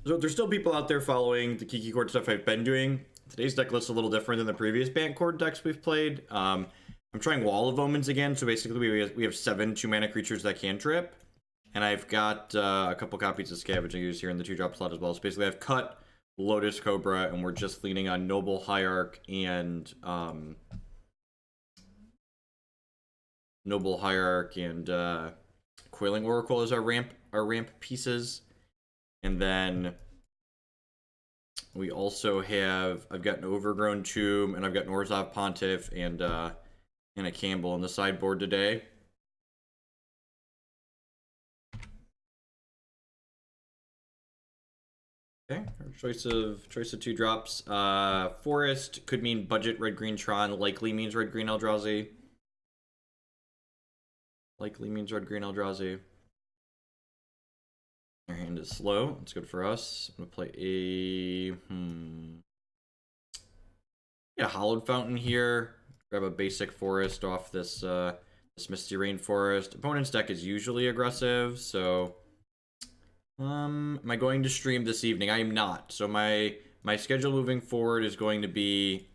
So there's still people out there following the Kiki Chord stuff I've been doing. Today's deck list is a little different than the previous Bant Chord decks we've played. I'm trying Wall of Omens again, so basically we have 7 2-mana creatures that can trip. And I've got a couple copies of Scavenging Ooze here in the 2-drop slot as well. So basically I've cut Lotus Cobra, and we're just leaning on Noble Hierarch and Coiling Oracle as our ramp pieces. And then we also have, I've got an Overgrown Tomb, and I've got an Orzhov Pontiff and a Kambal on the sideboard today. Okay, our choice of 2 drops. Forest could mean budget red green Tron, likely means red green Eldrazi. Likely means red green Eldrazi. Our hand is slow. It's good for us. I'm gonna play a Hallowed Fountain here. Grab a basic forest off this this Misty Rainforest. Opponent's deck is usually aggressive, so am I going to stream this evening? I am not. So my schedule moving forward is going to be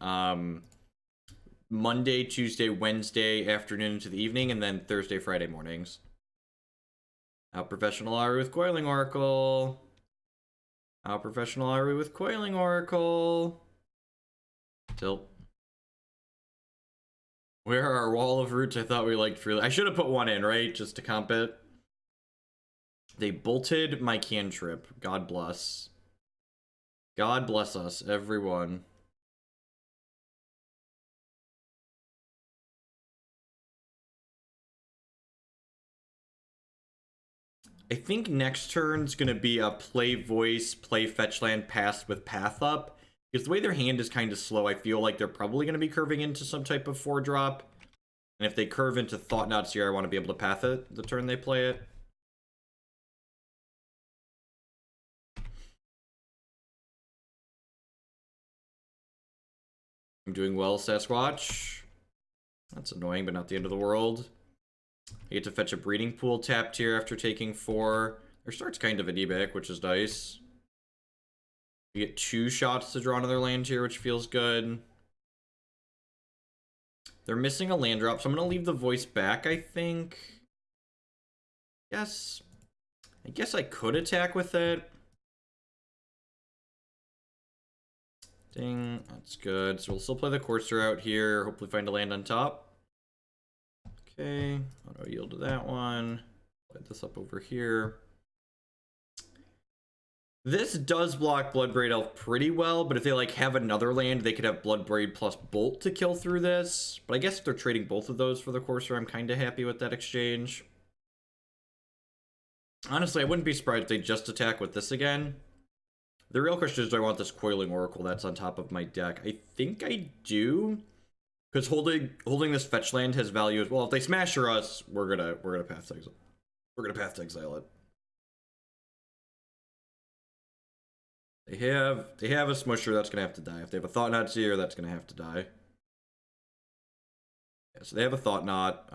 Monday, Tuesday, Wednesday afternoon to the evening, and then Thursday, Friday mornings. How professional are we with Coiling Oracle? How professional are we with Coiling Oracle? Tilt. Where are our Wall of Roots? I thought we liked freely. I should have put one in, right? Just to comp it. They bolted my cantrip. God bless. God bless us, everyone. I think next turn's gonna be a play voice, play fetch land, pass with path up. Because the way their hand is kind of slow, I feel like they're probably gonna be curving into some type of 4-drop. And if they curve into Thought-Knots here, I want to be able to path it the turn they play it. I'm doing well, Sasquatch. That's annoying, but not the end of the world. I get to fetch a Breeding Pool tapped here after taking 4. Their start's kind of anemic, which is nice. We get 2 shots to draw another land here, which feels good. They're missing a land drop, so I'm going to leave the voice back, I think. Yes. I guess I could attack with it. Ding, that's good. So we'll still play the Courser out here. Hopefully find a land on top. Okay, auto yield to that one. Light this up over here. This does block Bloodbraid Elf pretty well, but if they like have another land, they could have Bloodbraid plus Bolt to kill through this. But I guess if they're trading both of those for the Courser, I'm kind of happy with that exchange. Honestly, I wouldn't be surprised if they just attack with this again. The real question is, do I want this Coiling Oracle that's on top of my deck? I think I do. Because holding this fetch land has value as well. If they smasher us, we're gonna path to exile. We're gonna path to exile it. They have a Smusher that's gonna have to die. If they have a Thought-Knot Seer, that's gonna have to die. Yeah, so they have a Thought-Knot.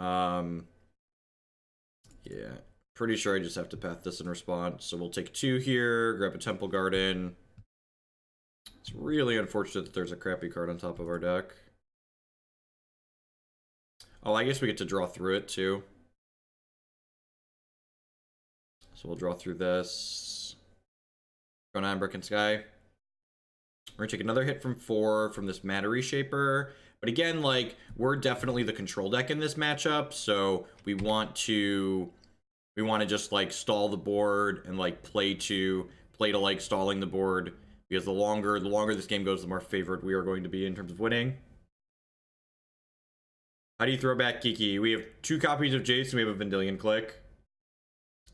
Yeah, pretty sure I just have to path this in response. So we'll take 2 here, grab a Temple Garden. It's really unfortunate that there's a crappy card on top of our deck. Oh, I guess we get to draw through it too. So we'll draw through this. Go on Brick and Sky. We're gonna take another hit from 4 from this Mana Reshaper. But again, like, we're definitely the control deck in this matchup, so we want to just like stall the board and like play to like stalling the board, because the longer this game goes, the more favored we are going to be in terms of winning. How do you throw back Kiki? We have 2 copies of Jace and we have a Vendilion Clique.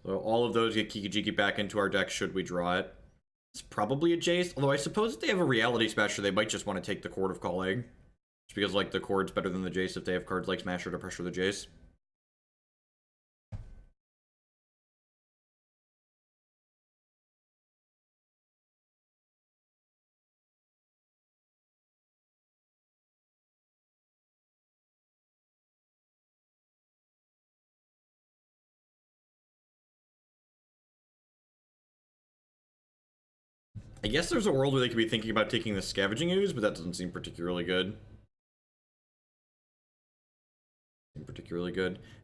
So all of those get Kiki-Jiki back into our deck should we draw it. It's probably a Jace, although I suppose if they have a Reality Smasher, they might just want to take the Chord of Calling. Just because, like, the Chord's better than the Jace if they have cards like Smasher to pressure the Jace. I guess there's a world where they could be thinking about taking the Scavenging Ooze, but that doesn't seem particularly good.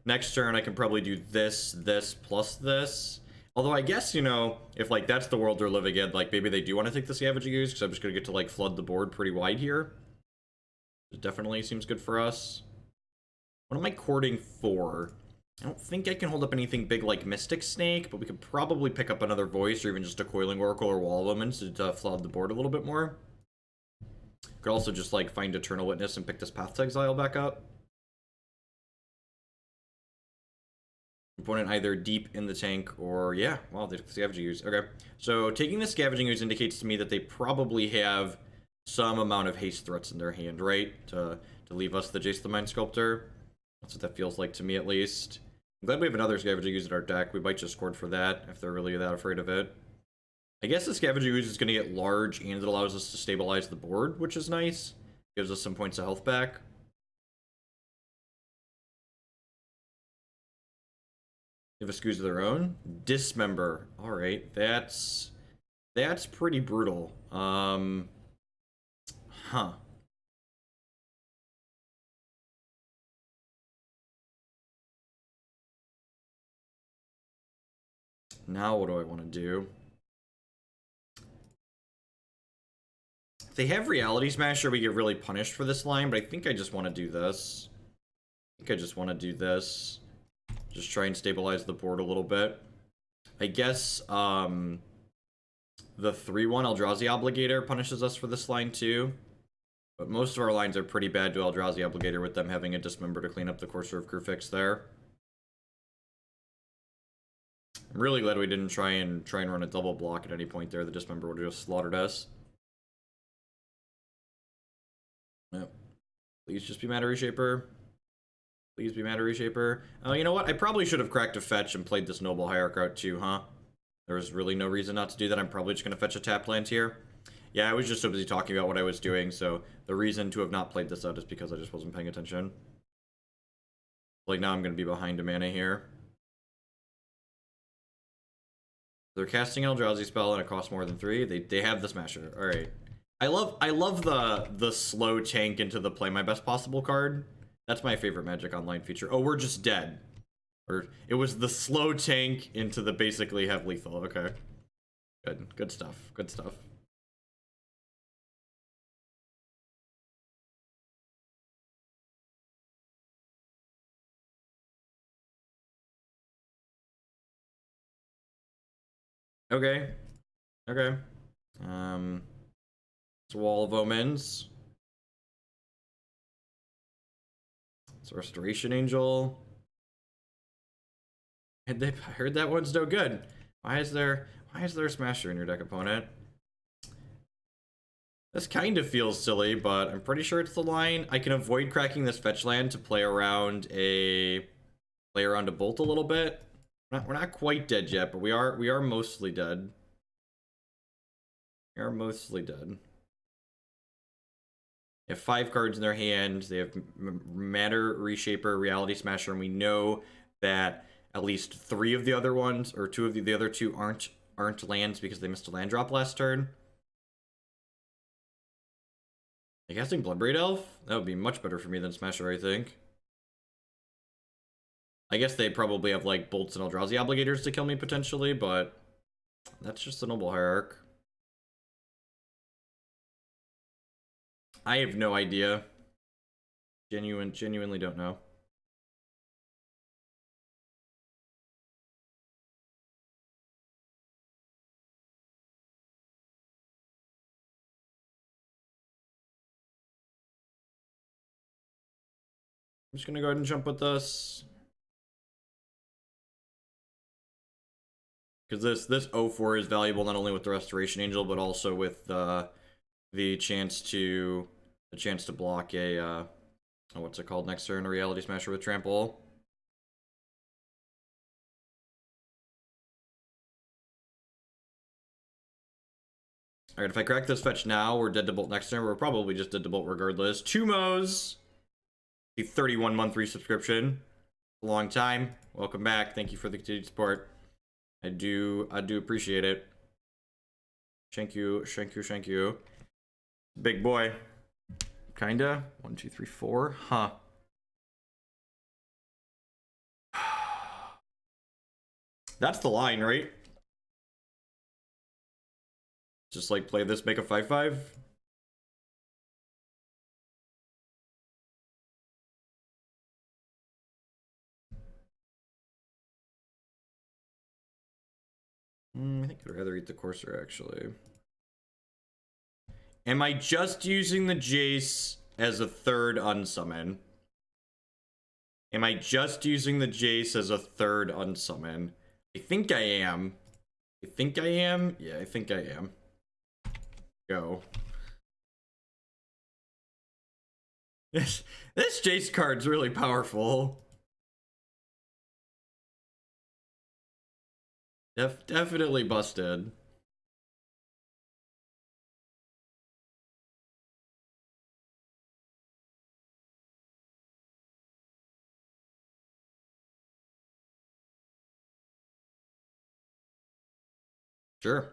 Next turn, I can probably do this, this, plus this. Although I guess, you know, if like that's the world they're living in, like maybe they do want to take the Scavenging Ooze, because I'm just going to get to like flood the board pretty wide here. It definitely seems good for us. What am I courting for? I don't think I can hold up anything big like Mystic Snake, but we could probably pick up another Voice, or even just a Coiling Oracle or Wall of Omens to flood the board a little bit more. Could also just like find Eternal Witness and pick this Path to Exile back up. Opponent either deep in the tank or, yeah, wow, they took the Scavenging Ooze. Okay, so taking the Scavenging Ooze indicates to me that they probably have some amount of haste threats in their hand, right? To leave us the Jace the Mind Sculptor. That's what that feels like to me, at least. I'm glad we have another Scavenging Ooze in our deck. We might just chord for that if they're really that afraid of it. I guess the Scavenging Ooze is going to get large, and it allows us to stabilize the board, which is nice. Gives us some points of health back. They have a Scooze of their own. Dismember. Alright, that's pretty brutal. Huh. Now what do I want to do? If they have Reality Smasher, we get really punished for this line, but I think I just want to do this. Just try and stabilize the board a little bit. I guess, the 3-1 Eldrazi Obligator punishes us for this line too. But most of our lines are pretty bad to Eldrazi Obligator, with them having a Dismember to clean up the Courser of Kruphix there. I'm really glad we didn't try and run a double block at any point there. The Dismember would have just slaughtered us. Yep. Please just be Matter Reshaper. Please be Matter Reshaper. Oh, you know what? I probably should have cracked a fetch and played this Noble Hierarch out too, huh? There was really no reason not to do that. I'm probably just going to fetch a tapped land here. Yeah, I was just so busy talking about what I was doing, so the reason to have not played this out is because I just wasn't paying attention. Like, now I'm going to be behind a mana here. They're casting an Eldrazi spell and it costs more than 3. They have the Smasher. Alright. I love the slow tank into the play my best possible card. That's my favorite Magic Online feature. Oh, we're just dead. Or it was the slow tank into the basically have lethal. Okay. Good stuff. Good stuff. Okay. Okay. It's Wall of Omens. It's Restoration Angel. And I heard that one's no good. Why is there a Smasher in your deck, opponent? This kind of feels silly, but I'm pretty sure it's the line. I can avoid cracking this fetch land to play around a bolt a little bit. We're not quite dead yet, but we are mostly dead. We are mostly dead. They have 5 cards in their hand. They have Matter Reshaper, Reality Smasher, and we know that at least 3 of the other ones, or 2 of the other 2 aren't lands because they missed a land drop last turn. I'm guessing Bloodbraid Elf? That would be much better for me than Smasher, I think. I guess they probably have like bolts and Eldrazi Obligators to kill me potentially, but that's just the Noble Hierarch. I have no idea. Genuinely don't know. I'm just gonna go ahead and jump with this. Because this 0-4 is valuable not only with the Restoration Angel, but also with the chance to block a oh, what's it called next turn? A Reality Smasher with Trample. Alright, if I crack this fetch now, we're dead to bolt next turn. We're probably just dead to bolt regardless. 2 Mo's. A 31-month resubscription. A long time. Welcome back. Thank you for the continued support. I do appreciate it. Shank you, shank you, shank you. Big boy. Kinda. 1, 2, 3, 4. Huh. That's the line, right? Just like play this, make a 5/5. I think I'd rather eat the Courser, actually. Am I just using the Jace as a third unsummon? Am I just using the Jace as a third unsummon? I think I am. I think I am? Yeah, I think I am. Go. This Jace card's really powerful. Definitely busted. Sure.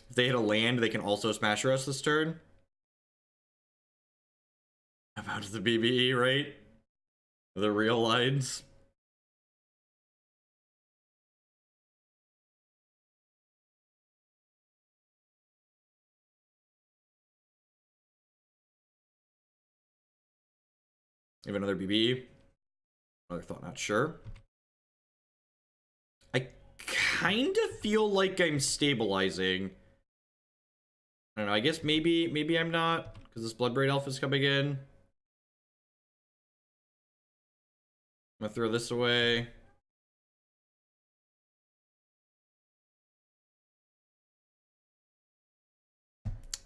If they hit a land, they can also smash us this turn. About the BBE, right? The real lines. Even another BBE. Another thought, not sure. I kind of feel like I'm stabilizing. I don't know, I guess maybe I'm not, because this Bloodbraid Elf is coming in. I'm gonna throw this away.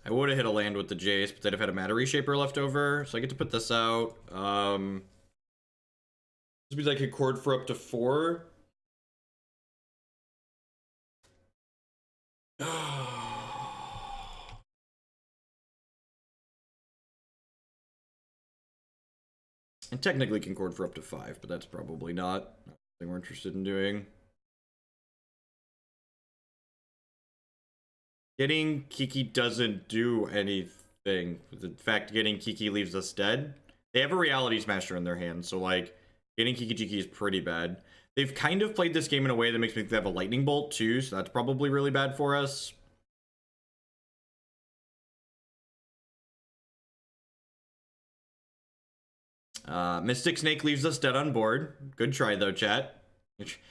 I would have hit a land with the Jace, but then I've had a Matter Reshaper left over, so I get to put this out. This means I could chord for up to 4. And technically can chord for up to 5, but that's probably not something we're interested in doing. Getting Kiki doesn't do anything. In fact, getting Kiki leaves us dead. They have a Reality Smasher in their hand, so like getting Kiki-Jiki is pretty bad. They've kind of played this game in a way that makes me think they have a Lightning Bolt too, so that's probably really bad for us. Mystic Snake leaves us dead on board. Good try though, chat.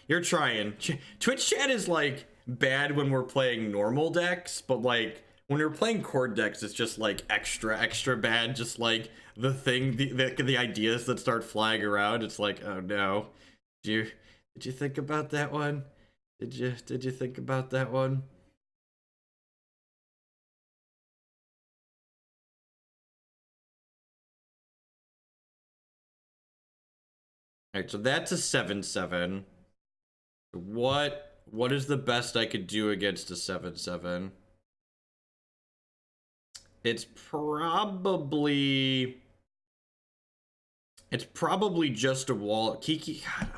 You're trying. Twitch chat is like bad when we're playing normal decks, but like when we're playing chord decks, it's just like extra bad. Just like the ideas that start flying around. It's like, oh no, did you think about that one? Did you think about that one? All right, so that's a 7/7. What is the best I could do against a 7/7? It's probably just a wall. Kiki, God,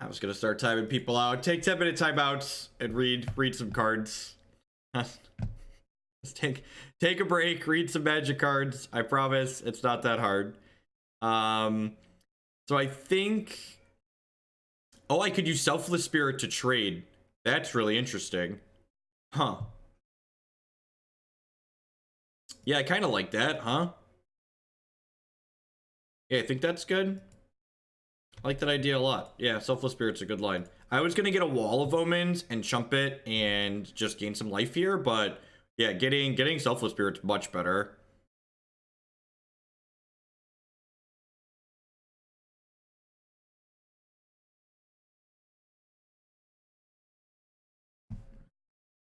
I was gonna start timing people out. Take 10-minute timeouts and read some cards. Just take a break, read some magic cards. I promise it's not that hard. So I think, oh, I could use Selfless Spirit to trade. That's really interesting. Huh. Yeah, I kind of like that, huh? Yeah, I think that's good. I like that idea a lot. Yeah, Selfless Spirit's a good line. I was gonna get a Wall of Omens and chump it and just gain some life here, but yeah, getting Selfless Spirit's much better.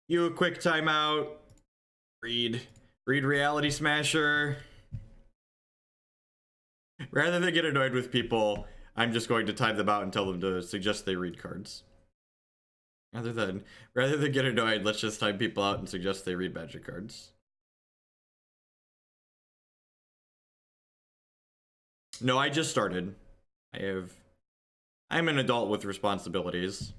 You a quick timeout. Read Reality Smasher. Rather than get annoyed with people, I'm just going to time them out and tell them to suggest they read cards. Rather than get annoyed, let's just time people out and suggest they read magic cards. No, I just started. I'm an adult with responsibilities.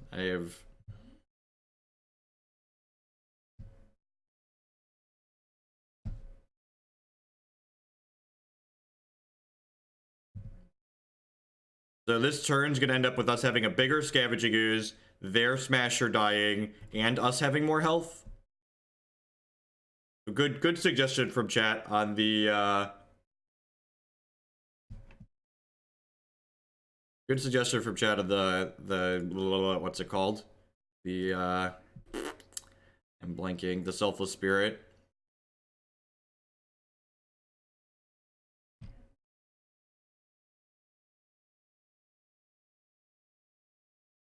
So this turn's gonna end up with us having a bigger Scavenging Ooze, their Smasher dying, and us having more health. Good suggestion from chat on the good suggestion from chat of the what's it called? The I'm blanking. The Selfless Spirit.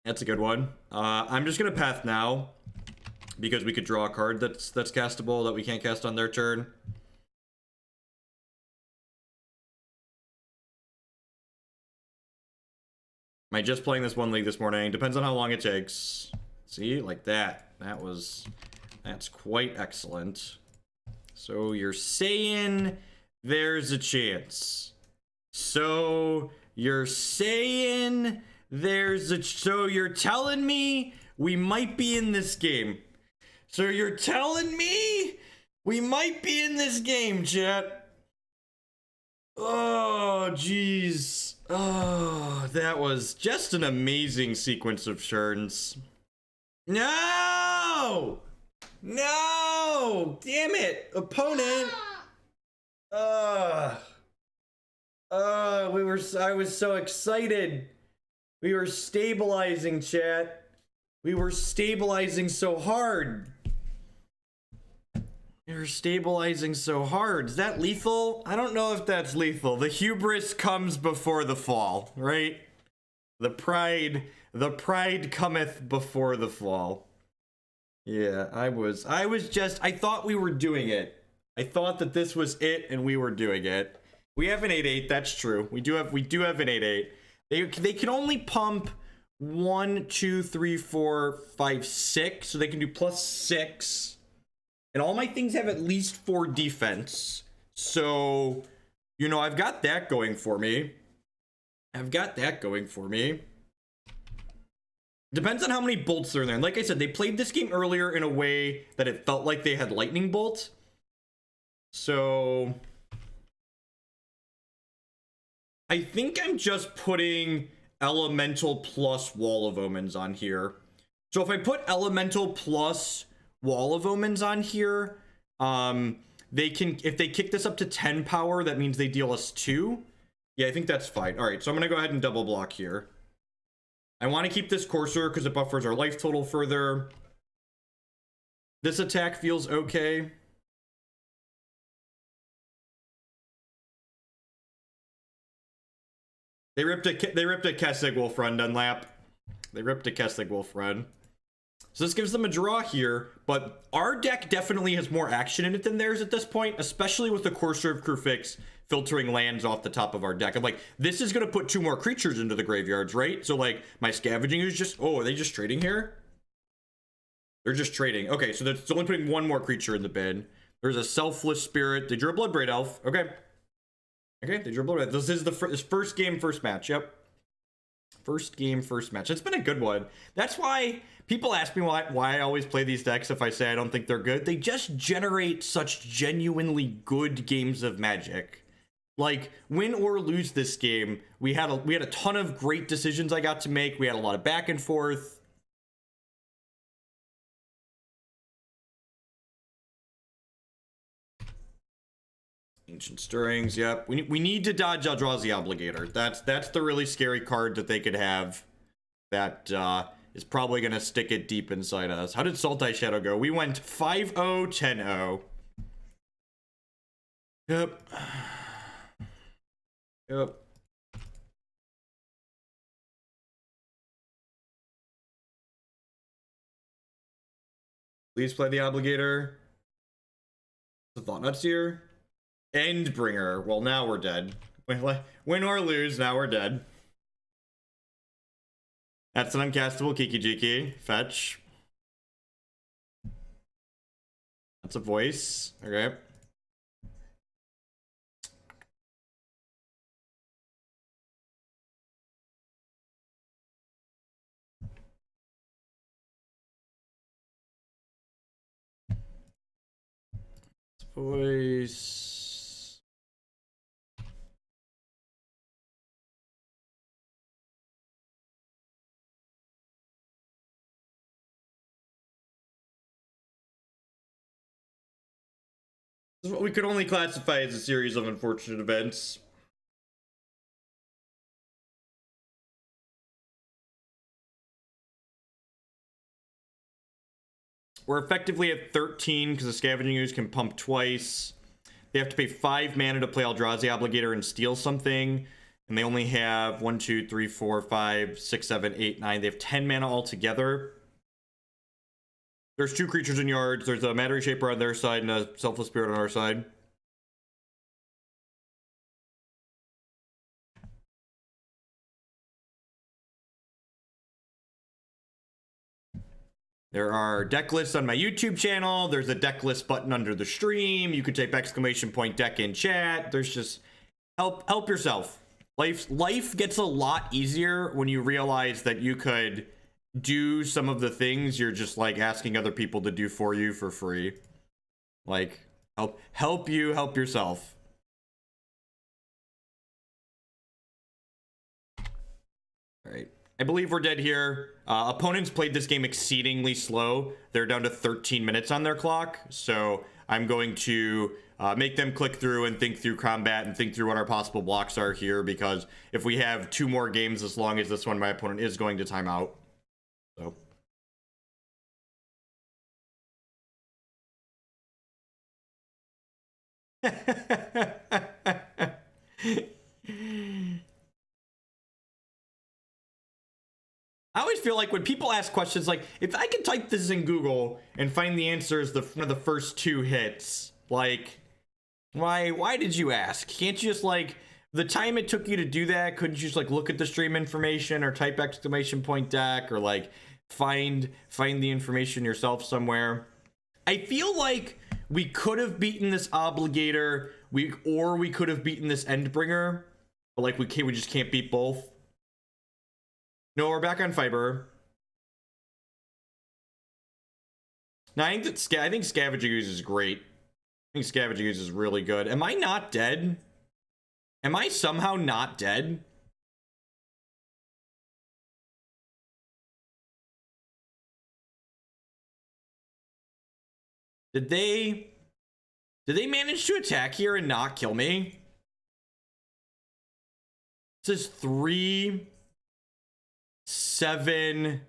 That's a good one. I'm just gonna path now because we could draw a card that's castable that we can't cast on their turn. Am I just playing this one league this morning? Depends on how long it takes. See, like that. That's quite excellent. So you're saying there's a chance. So you're saying so you're telling me we might be in this game. So you're telling me we might be in this game, chat. Oh, jeez. Oh, that was just an amazing sequence of turns. No! No! Damn it, opponent. I was so excited. We were stabilizing, chat. We were stabilizing so hard. You're stabilizing so hard. Is that lethal? I don't know if that's lethal. The hubris comes before the fall, right? The pride cometh before the fall. Yeah, I thought we were doing it. I thought that this was it and we were doing it. We have an 8/8, that's true. We do have an 8/8. They can only pump 1, 2, 3, 4, 5, 6, so they can do +6. And all my things have at least 4 defense. So, you know, I've got that going for me. Depends on how many bolts are in there. And like I said, they played this game earlier in a way that it felt like they had lightning bolt. So I think I'm just putting elemental plus Wall of Omens on here. So if I put elemental plus Wall of Omens on here, they can, if they kick this up to 10 power, that means they deal us 2. Yeah, I think that's fine. All right, so I'm gonna go ahead and double block here. I want to keep this Courser because it buffers our life total further. This attack feels okay. They ripped a Kessig Wolf Run, Dunlap. They ripped a Kessig Wolf Run. So this gives them a draw here, but our deck definitely has more action in it than theirs at this point, especially with the Courser of Kruphix filtering lands off the top of our deck. I'm like, this is going to put 2 more creatures into the graveyards, right? So like my Scavenging is just, oh, are they just trading here? They're just trading. Okay, so that's only putting 1 more creature in the bin. There's a Selfless Spirit. They drew a Bloodbraid Elf. Okay. Okay, they drew a Bloodbraid. This is the first game, first match. Yep. First game, first match. It's been a good one. That's why people ask me why I always play these decks if I say I don't think they're good. They just generate such genuinely good games of Magic. Like, win or lose this game, we had a ton of great decisions I got to make. We had a lot of back and forth. Ancient Stirrings, yep. We need to dodge Eldrazi Obligator. That's the really scary card that they could have that is probably going to stick it deep inside us. How did Sultai Shadow go? We went 5-0, 10-0. Yep. Yep. Please play the Obligator. The Thought-Nuts here. Endbringer. Well, now we're dead. Win or lose, now we're dead. That's an uncastable Kiki-Jiki. Fetch. That's a voice. Okay. Voice. This is what we could only classify as a series of unfortunate events. We're effectively at 13 because the Scavenging Ooze can pump twice. They have to pay 5 mana to play Eldrazi Obligator and steal something. And they only have 1, 2, 3, 4, 5, 6, 7, 8, 9. They have 10 mana altogether. There's 2 creatures in yards. There's a Matter Shaper on their side and a Selfless Spirit on our side. There are deck lists on my YouTube channel. There's a deck list button under the stream. You could type !deck in chat. There's just help yourself. Life gets a lot easier when you realize that you could do some of the things you're just like asking other people to do for you for free. Like help yourself. All right. I believe we're dead here. Opponents played this game exceedingly slow. They're down to 13 minutes on their clock. So I'm going to make them click through and think through combat and think through what our possible blocks are here. Because if we have 2 more games as long as this one, my opponent is going to time out. So. I always feel like when people ask questions like, if I can type this in Google and find the answers one of the first 2 hits, like, why did you ask? Can't you just like, the time it took you to do that, couldn't you just like look at the stream information or type !deck or like find the information yourself somewhere? I feel like we could have beaten this Obligator, or we could have beaten this Endbringer, but like we just can't beat both. No, we're back on Fiber. Now, I think Scavenging Ooze is great. I think Scavenging Ooze is really good. Am I not dead? Am I somehow not dead? Did they manage to attack here and not kill me? This is 3, 7,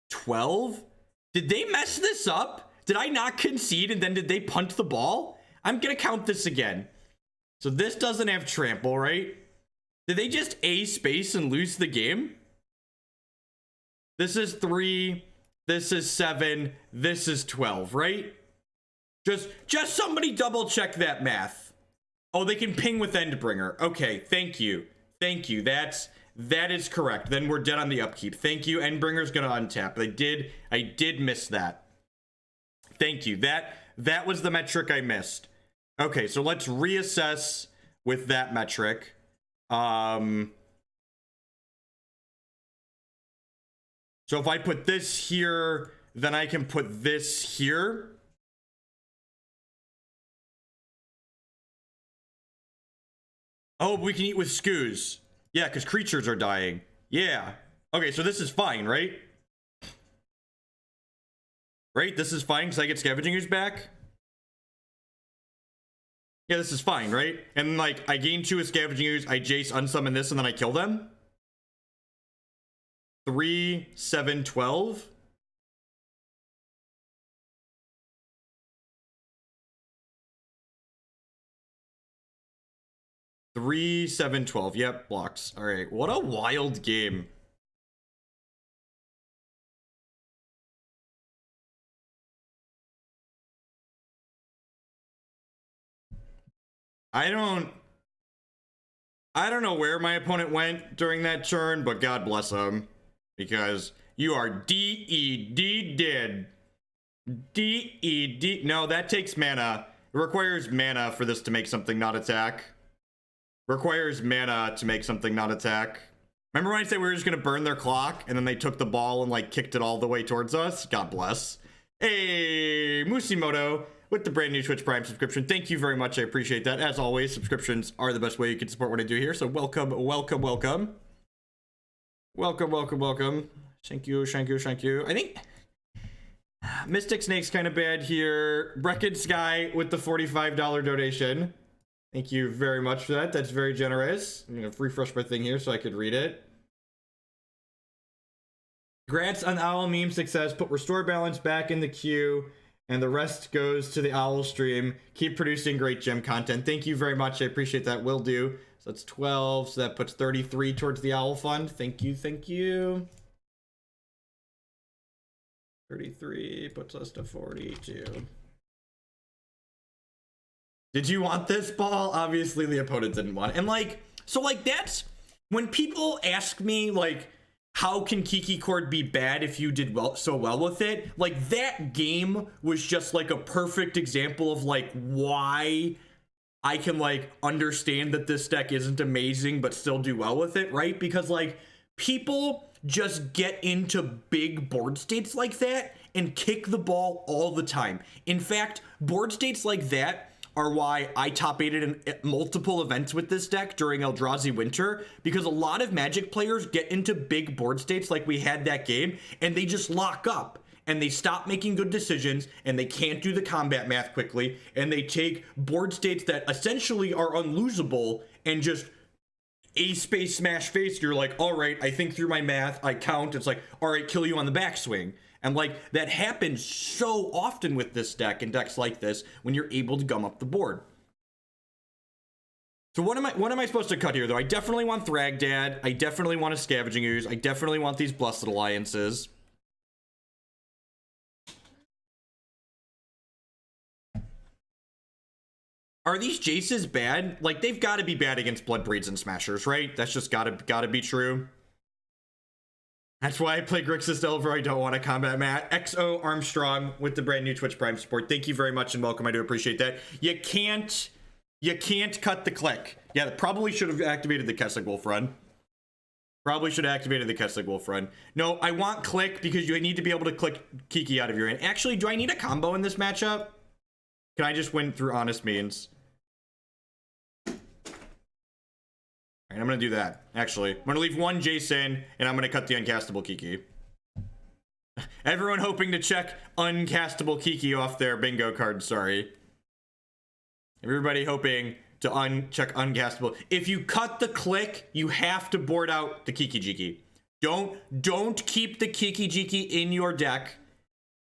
12. Did they mess this up? Did I not concede and then did they punt the ball? I'm gonna count this again. So this doesn't have trample, right? Did they just A space and lose the game? This is 3, this is 7, this is 12, right? Just somebody double check that math. Oh, they can ping with Endbringer. Okay, thank you. That is correct. Then we're dead on the upkeep. Thank you. Endbringer's gonna untap. I did miss that. Thank you. That was the metric I missed. Okay, so let's reassess with that metric. So if I put this here, then I can put this here. Oh, we can eat with Skoos. Yeah, because creatures are dying. Yeah. Okay, so this is fine, right? Right? This is fine because I get Scavenging Ooze back? Yeah, this is fine, right? And, like, I gain 2 with Scavenging Ooze, I Jace, unsummon this, and then I kill them? 3, 7, 12? Three, 7, 12. Yep, blocks. All right, what a wild game. I don't know where my opponent went during that turn, but God bless him. Because you are D-E-D dead. D-E-D. No, that takes mana. It requires mana for this to make something not attack. Requires mana to make something not attack. Remember when I said we were just gonna burn their clock and then they took the ball and like kicked it all the way towards us? God bless. Hey, Musimoto with the brand new Twitch Prime subscription. Thank you very much. I appreciate that. As always, subscriptions are the best way you can support what I do here. So welcome. Thank you. I think Mystic Snake's kind of bad here. Brecken Sky with the $45 donation. Thank you very much for that. That's very generous. I'm gonna refresh my thing here so I could read it. Congrats on Owl meme success. Put Restore Balance back in the queue, and the rest goes to the Owl stream. Keep producing great gem content. Thank you very much. I appreciate that. Will do. So that's 12. So that puts 33 towards the Owl Fund. Thank you. Thank you. 33 puts us to 42. Did you want this ball? Obviously the opponent didn't want it. And like, so like that's when people ask me like, how can Kiki Chord be bad if you did so well with it? Like that game was just like a perfect example of like why I can like understand that this deck isn't amazing but still do well with it, right? Because like people just get into big board states like that and kick the ball all the time. In fact, board states like that are why I top 8'd in multiple events with this deck during Eldrazi Winter, because a lot of Magic players get into big board states like we had that game, and they just lock up, and they stop making good decisions, and they can't do the combat math quickly, and they take board states that essentially are unlosable and just space smash face. You're like, all right, I think through my math, I count. It's like, all right, kill you on the backswing. And like that happens so often with this deck and decks like this when you're able to gum up the board. So what am I supposed to cut here though? I definitely want Thragdad. I definitely want a Scavenging Ooze. I definitely want these Blessed Alliances. Are these Jaces bad? Like they've got to be bad against Bloodbraids and Smashers, right? That's just gotta be true. That's why I play Grixis Delver. I don't want to combat Matt. XO Armstrong with the brand new Twitch Prime support. Thank you very much and welcome. I do appreciate that. You can't cut the click. Yeah, probably should have activated the Kessig Wolf run. Probably should have activated the Kessig Wolf run. No, I want click because you need to be able to click Kiki out of your hand. Actually, do I need a combo in this matchup? Can I just win through honest means? Alright, I'm gonna do that, actually. I'm gonna leave one Jason, and I'm gonna cut the uncastable Kiki. Everyone hoping to check uncastable Kiki off their bingo card, sorry. Everybody hoping to check uncastable. If you cut the click, you have to board out the Kiki-Jiki. Don't keep the Kiki-Jiki in your deck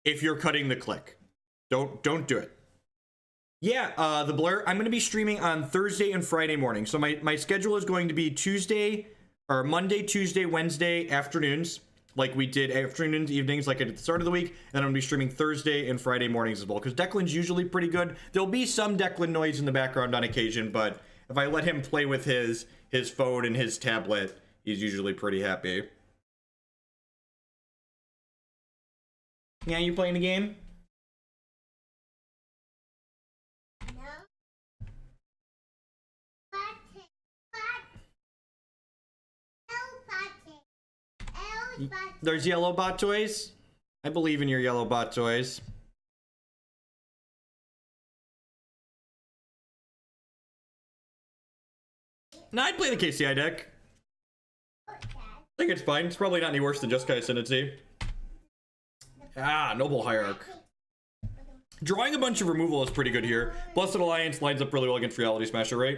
if you're cutting the click. Don't do it. Yeah, the Blur, I'm going to be streaming on Thursday and Friday morning. So my schedule is going to be Monday, Tuesday, Wednesday afternoons, like we did afternoons, evenings, like I did at the start of the week. And I'm going to be streaming Thursday and Friday mornings as well, because Declan's usually pretty good. There'll be some Declan noise in the background on occasion, but if I let him play with his phone and his tablet, he's usually pretty happy. Yeah, you playing the game? There's yellow bot toys. I believe in your yellow bot toys. No, I'd play the KCI deck. I think it's fine. It's probably not any worse than Jeskai Ascendancy. Ah, Noble Hierarch. Drawing a bunch of removal is pretty good here. Blessed Alliance lines up really well against Reality Smasher, right?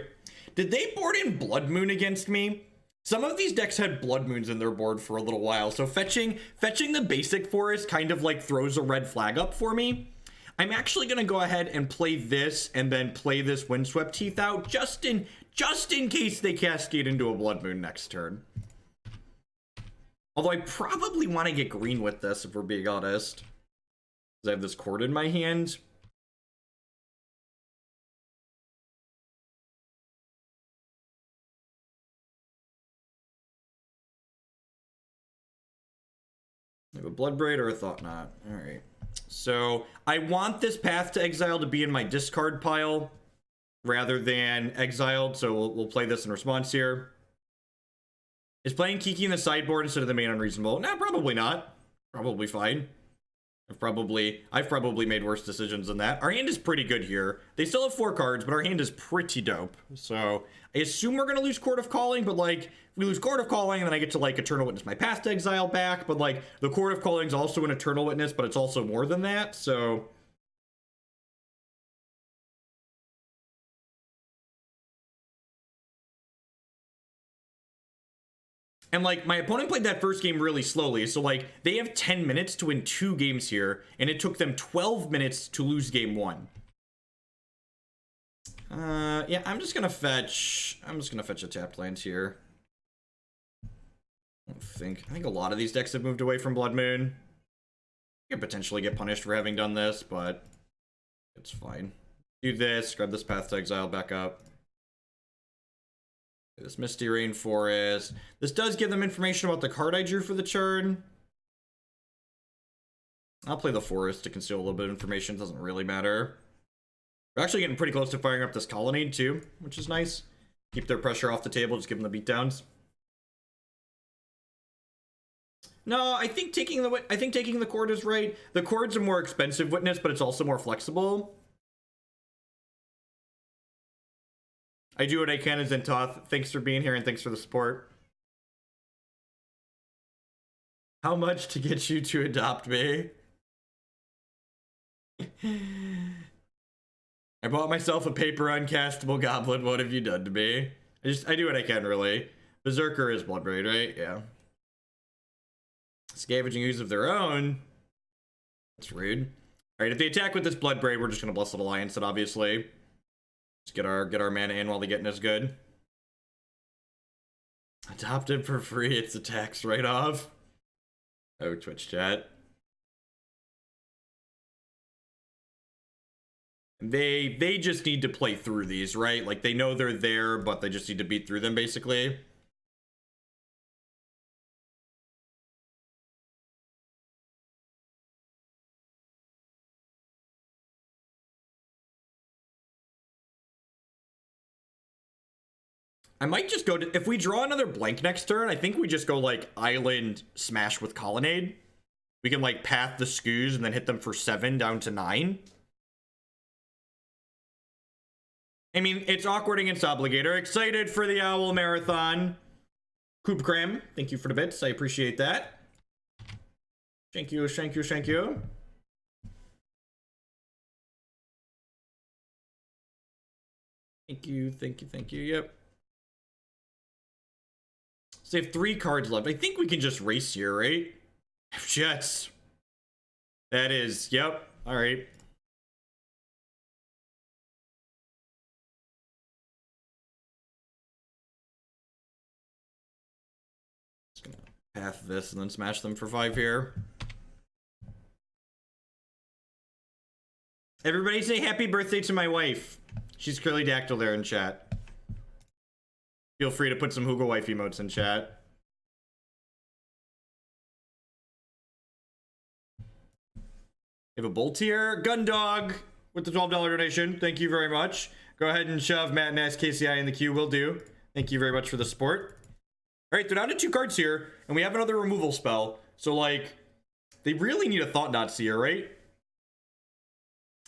Did they board in Blood Moon against me? Some of these decks had Blood Moons in their board for a little while, so fetching the basic forest kind of like throws a red flag up for me. I'm actually gonna go ahead and play this and then play this Windswept Heath out just in case they cascade into a Blood Moon next turn. Although I probably want to get green with this if we're being honest, because I have this Chord in my hand. I have a Bloodbraid or a Thought Knot. Alright. So, I want this Path to Exile to be in my discard pile rather than exiled, so we'll play this in response here. Is playing Kiki in the sideboard instead of the main unreasonable? No, probably not. Probably fine. I've probably made worse decisions than that. Our hand is pretty good here. They still have 4 cards, but our hand is pretty dope. So I assume we're gonna lose Chord of Calling, but like if we lose Chord of Calling, then I get to like Eternal Witness my past exile back. But like the Chord of Calling is also an Eternal Witness, but it's also more than that. So and like my opponent played that first game really slowly, so like they have 10 minutes to win 2 games here, and it took them 12 minutes to lose game 1. Yeah, I'm just gonna fetch a tapped land here. I think a lot of these decks have moved away from Blood Moon. I could potentially get punished for having done this, but it's fine. Do this, grab this Path to Exile back up. This Misty Rainforest. This does give them information about the card I drew for the turn. I'll play the Forest to conceal a little bit of information. It doesn't really matter. We're actually getting pretty close to firing up this Colonnade too, which is nice. Keep their pressure off the table, just give them the beatdowns. No, I think taking the Chord is right. The Chord's a more expensive witness, but it's also more flexible. I do what I can as Zentoth. Thanks for being here and thanks for the support. How much to get you to adopt me? I bought myself a paper uncastable goblin. What have you done to me? I do what I can, really. Berserker is Bloodbraid, right? Yeah. Scavenging Ooze of their own. That's rude. Alright, if they attack with this Bloodbraid, we're just gonna Blessed Alliance it, obviously. Just get our mana in while the getting is good. Adopted for free, it's a tax write-off. Oh, Twitch chat. They just need to play through these, right? Like, they know they're there, but they just need to beat through them, basically. I might just go to... If we draw another blank next turn, I think we just go, like, Island Smash with Colonnade. We can, like, path the Skoos and then hit them for 7 down to 9. I mean, it's awkward against Obligator. Excited for the Owl Marathon. Coop Cram, thank you for the bits. I appreciate that. Thank you, thank you, thank you. Thank you, thank you, thank you. Yep. So they have 3 cards left. I think we can just race here, right? Jets. That is, yep. All right. Just gonna path this and then smash them for 5 here. Everybody say happy birthday to my wife. She's Curly Dactyl there in chat. Feel free to put some Hooga Wife emotes in chat. We have a Bolt here. Gundog with the $12 donation. Thank you very much. Go ahead and shove Matt and KCI in the queue. Will do. Thank you very much for the support. All right, they're down to 2 cards here, and we have another removal spell. So, like, they really need a Thought Knot Seer, right?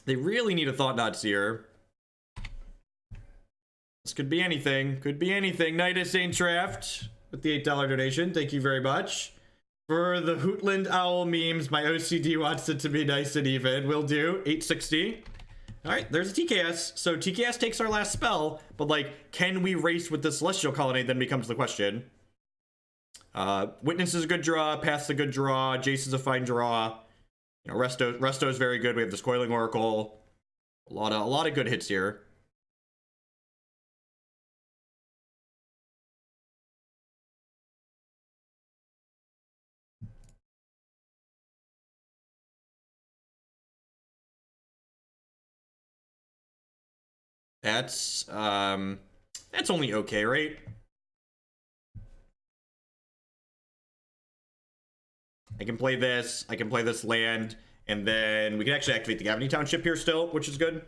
They really need a Thought Knot Seer. This could be anything. Could be anything. Nidus Saint Draft with the $8 donation. Thank you very much. For the Hootland Owl memes, my OCD wants it to be nice and even. Will do. 860. All right, there's a TKS. So TKS takes our last spell, but like, can we race with the Celestial Colonnade? Then becomes the question. Witness is a good draw. Path's a good draw. Jace is a fine draw. You know, Resto is very good. We have this Coiling Oracle. A lot of good hits here. That's only okay, right? I can play this land, and then we can actually activate the Gavony Township here still, which is good.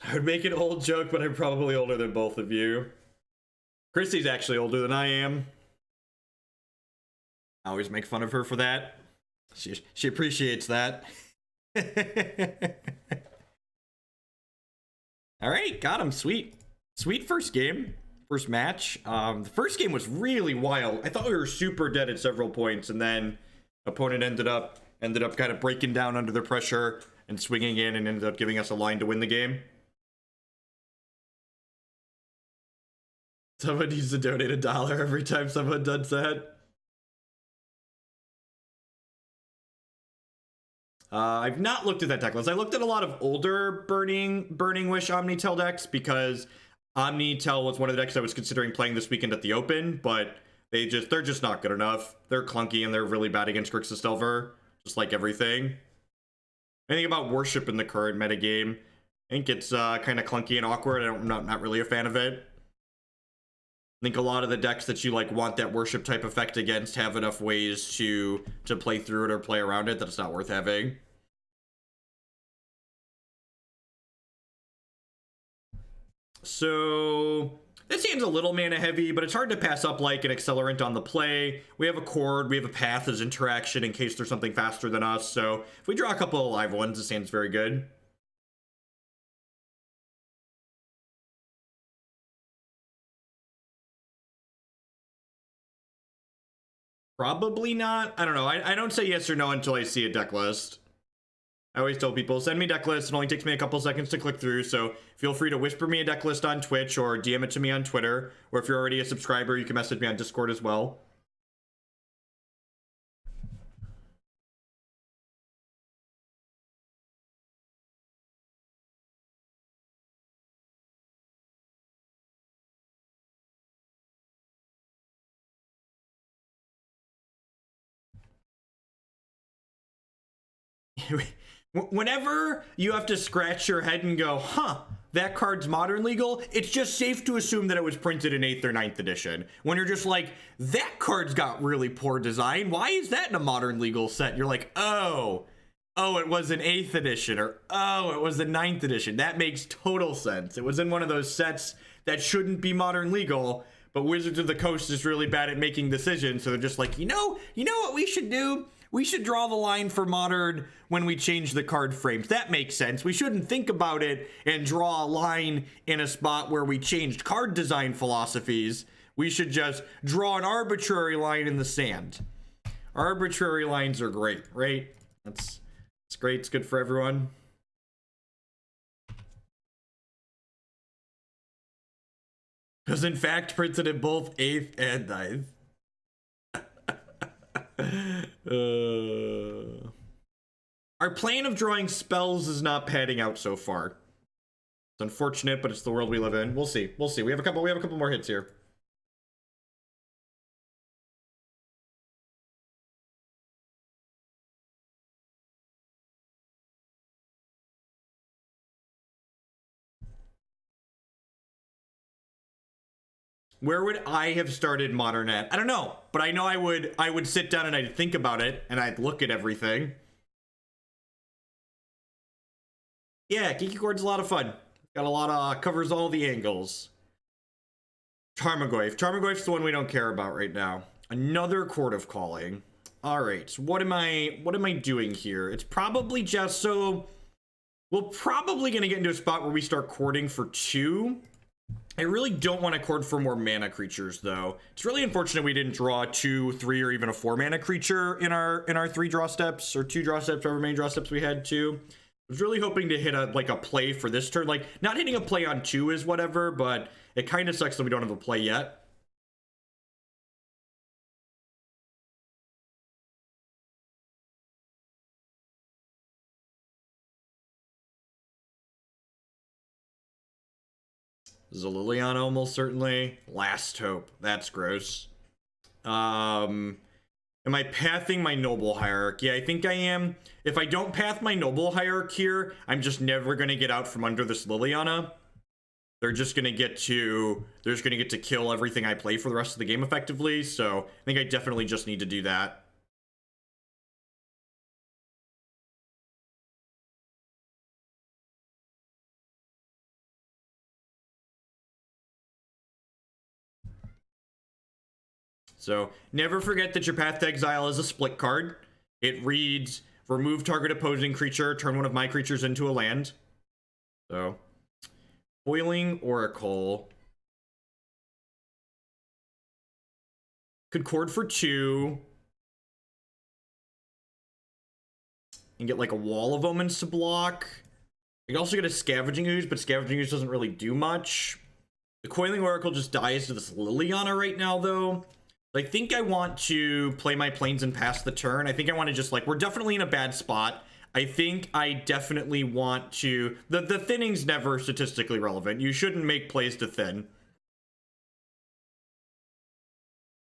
I would make an old joke, but I'm probably older than both of you. Christy's actually older than I am. I always make fun of her for that. She appreciates that. All right, got him. Sweet. Sweet first game. First match. The first game was really wild. I thought we were super dead at several points, and then opponent ended up kind of breaking down under the pressure and swinging in and ended up giving us a line to win the game. Someone needs to donate $1 every time someone does that. I've not looked at that deck list. I looked at a lot of older Burning Wish Omnitel decks because Omnitel was one of the decks I was considering playing this weekend at the Open, but they're just not good enough. They're clunky and they're really bad against Grixis Delver, just like everything. Anything about Worship in the current metagame, I think it's kind of clunky and awkward. I'm not really a fan of it. I think a lot of the decks that you like want that Worship type effect against have enough ways to play through it or play around it that it's not worth having. So this hand's a little mana heavy, but it's hard to pass up like an Accelerant on the play. We have a Chord, we have a Path as interaction in case there's something faster than us. So if we draw a couple of live ones, this hand's very good. Probably not. I don't know. I don't say yes or no until I see a deck list. I always tell people, send me deck lists. It only takes me a couple seconds to click through, so feel free to whisper me a deck list on Twitch or DM it to me on Twitter. Or if you're already a subscriber, you can message me on Discord as well. Whenever you have to scratch your head and go, huh, that card's modern legal, it's just safe to assume that it was printed in 8th or 9th edition. When you're just like, that card's got really poor design, why is that in a modern legal set? You're like, oh, it was an 8th edition, or oh, it was the 9th edition. That makes total sense. It was in one of those sets that shouldn't be modern legal, but Wizards of the Coast is really bad at making decisions, so they're just like, you know what we should do? We should draw the line for modern when we change the card frames. That makes sense. We shouldn't think about it and draw a line in a spot where we changed card design philosophies. We should just draw an arbitrary line in the sand. Arbitrary lines are great, right? It's great. It's good for everyone. Because in fact, printed in both 8th and 9th. Our plan of drawing spells is not padding out so far. It's unfortunate, but it's the world we live in. We'll see. We'll see. We have a couple more hits here. Where would I have started Modern at? I don't know, but I know I would sit down and I'd think about it and I'd look at everything. Yeah, Geeky Chord's a lot of fun. Got a lot of covers all the angles. Tarmogoyf. Tarmogoyf's the one we don't care about right now. Another Chord of Calling. All right, so what am I doing here? It's probably just so we're probably gonna get into a spot where we start courting for 2. I really don't want to chord for more mana creatures, though. It's really unfortunate we didn't draw 2, 3, or even a 4 mana creature in our 3 draw steps, or 2 draw steps, however many draw steps we had 2. I was really hoping to hit a play for this turn. Like, not hitting a play on 2 is whatever, but it kind of sucks that we don't have a play yet. Liliana almost certainly. Last Hope. That's gross. Am I pathing my Noble Hierarch? Yeah, I think I am. If I don't path my Noble Hierarch here, I'm just never going to get out from under this Liliana. They're just going to get to kill everything I play for the rest of the game effectively. So I think I definitely just need to do that. So never forget that your Path to Exile is a split card. It reads, remove target opposing creature, turn one of my creatures into a land. So, Coiling Oracle. Could Chord for 2. And get like a Wall of Omens to block. You can also get a Scavenging Ooze, but Scavenging Ooze doesn't really do much. The Coiling Oracle just dies to this Liliana right now, though. I think I want to play my planes and pass the turn. I think I want to just, like, we're definitely in a bad spot. I think I definitely want to... The thinning's never statistically relevant. You shouldn't make plays to thin.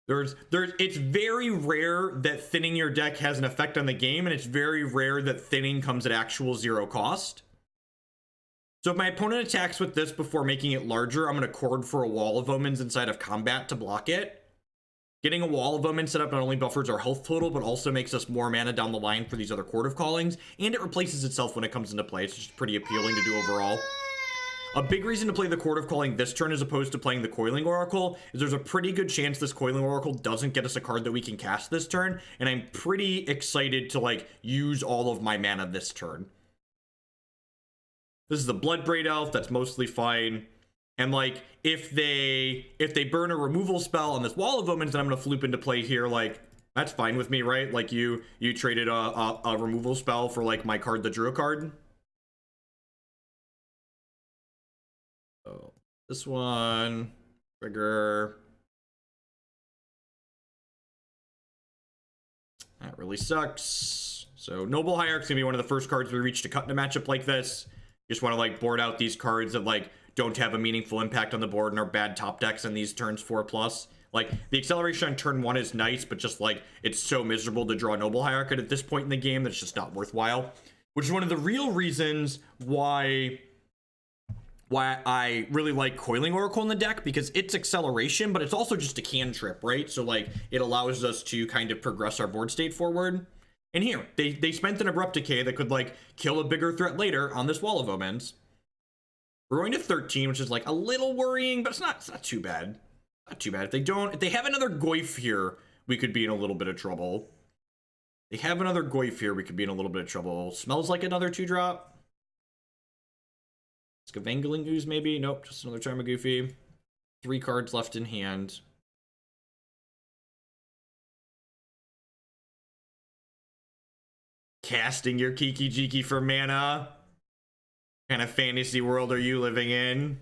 It's very rare that thinning your deck has an effect on the game, and it's very rare that thinning comes at actual 0 cost. So if my opponent attacks with this before making it larger, I'm going to Chord for a Wall of Omens inside of combat to block it. Getting a Wall of Omens set up not only buffers our health total, but also makes us more mana down the line for these other Chord of Callings, and it replaces itself when it comes into play. It's just pretty appealing to do overall. A big reason to play the Chord of Calling this turn as opposed to playing the Coiling Oracle is there's a pretty good chance this Coiling Oracle doesn't get us a card that we can cast this turn, and I'm pretty excited to, like, use all of my mana this turn. This is the Bloodbraid Elf, that's mostly fine. And, like, if they burn a removal spell on this Wall of Omens, then I'm gonna floop into play here. Like, that's fine with me, right? Like, you traded a removal spell for, like, my card that drew a card. So this one, trigger. That really sucks. So Noble Hierarch's gonna be one of the first cards we reach to cut in a matchup like this. You just want to, like, board out these cards that, like, don't have a meaningful impact on the board and are bad top decks in these turns 4+. Like, the acceleration on turn 1 is nice, but just, like, it's so miserable to draw Noble Hierarch at this point in the game that it's just not worthwhile. Which is one of the real reasons why I really like Coiling Oracle in the deck, because it's acceleration, but it's also just a cantrip, right? So, like, it allows us to kind of progress our board state forward. And here, they spent an Abrupt Decay that could, like, kill a bigger threat later on this Wall of Omens. We're going to 13, which is, like, a little worrying, but it's not too bad. Not too bad. If they have another Goyf here, we could be in a little bit of trouble. They have another Goyf here, we could be in a little bit of trouble. Smells like another 2-drop. Scavenging Ooze, maybe? Nope, just another Tarmogoyf. 3 cards left in hand. Casting your Kiki-Jiki for mana. What kind of fantasy world are you living in?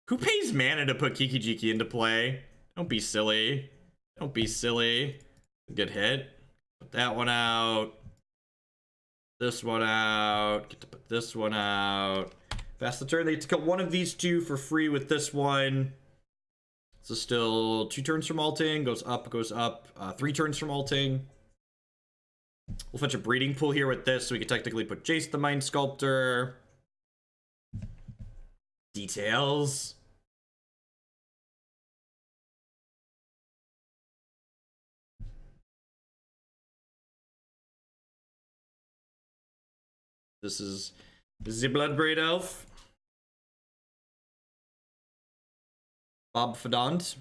Who pays mana to put Kiki-Jiki into play? Don't be silly. Don't be silly. Good hit. Put that one out. This one out. Get to put this one out. Pass the turn. They get to kill one of these two for free with this one. So still 2 turns from alting. Goes up, goes up. 3 turns from alting. We'll fetch a breeding pool here with this, so we can technically put Jace the Mind Sculptor. Details. This is the Bloodbraid Elf. Bob Fadant.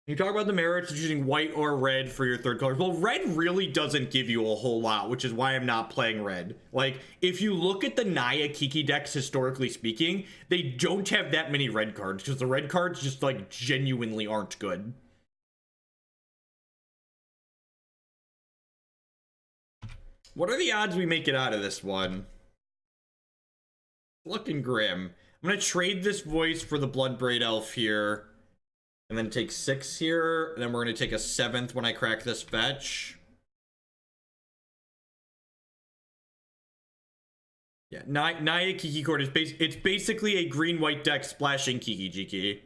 You talk about the merits of choosing white or red for your third colors. Well, red really doesn't give you a whole lot, which is why I'm not playing red. Like, if you look at the Naya Kiki decks, historically speaking, they don't have that many red cards, because the red cards just, like, genuinely aren't good. What are the odds we make it out of this one? Looking grim. I'm gonna trade this voice for the Bloodbraid Elf here. And then take 6 here. And then we're going to take a 7th when I crack this fetch. Yeah, Naya Kiki Court is it's basically a green-white deck splashing Kiki-Jiki.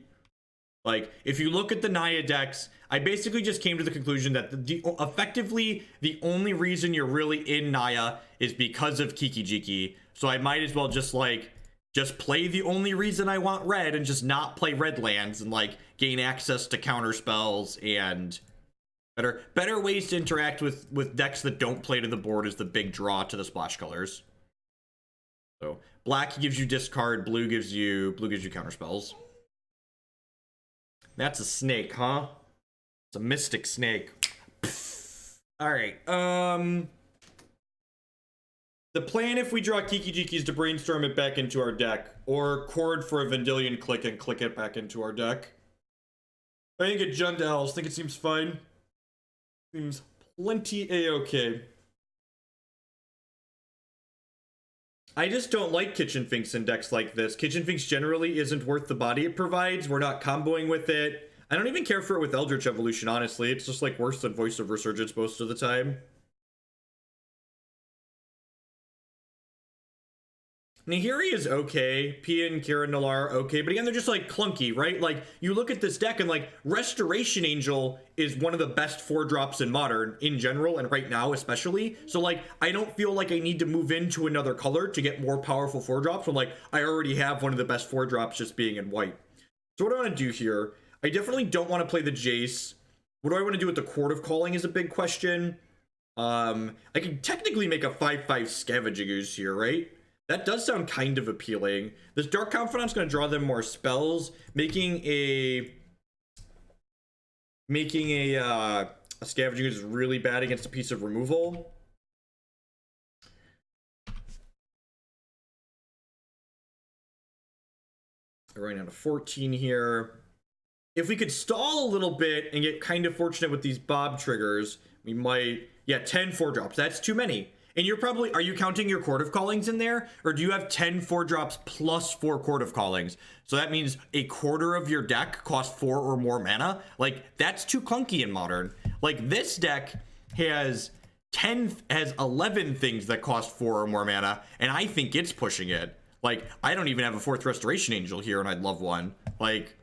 Like, if you look at the Naya decks, I basically just came to the conclusion that effectively the only reason you're really in Naya is because of Kiki-Jiki. So I might as well just, like, just play the only reason I want red and just not play red lands and, like, gain access to counter spells and better ways to interact with decks that don't play to the board is the big draw to the splash colors. So black gives you discard, blue gives you counter spells. That's a snake, huh? It's a mystic snake. All right. The plan, if we draw Kiki-Jiki, is to brainstorm it back into our deck, or chord for a Vendilion Clique and click it back into our deck. I think it Jund Else. I think it seems fine. Seems plenty a-okay. I just don't like Kitchen Finks in decks like this. Kitchen Finks generally isn't worth the body it provides. We're not comboing with it. I don't even care for it with Eldritch Evolution, honestly. It's just like worse than Voice of Resurgence most of the time. Nahiri is okay. Pia and Kira Nalar okay, but again, they're just like clunky, right? Like, you look at this deck and like Restoration Angel is one of the best 4-drops in Modern in general, and right now especially. So like, I don't feel like I need to move into another color to get more powerful 4-drops. So like, I already have one of the best 4-drops just being in white. So what do I want to do here? I definitely don't want to play the Jace. What do I want to do with the Chord of Calling is a big question. I can technically make a 5/5 Scavenging Ooze here, right? That does sound kind of appealing. This Dark Confidant's going to draw them more spells, making a Scavenging Ooze really bad against a piece of removal. We're going down to 14 here. If we could stall a little bit and get kind of fortunate with these Bob triggers, we might... Yeah, 10 4-drops. That's too many. And you're probably... Are you counting your Chord of Callings in there? Or do you have 10 4-drops plus 4 Chord of Callings? So that means a quarter of your deck costs 4 or more mana? Like, that's too clunky in Modern. Like, this deck has 11 things that cost 4 or more mana, and I think it's pushing it. Like, I don't even have a 4th Restoration Angel here, and I'd love one. Like...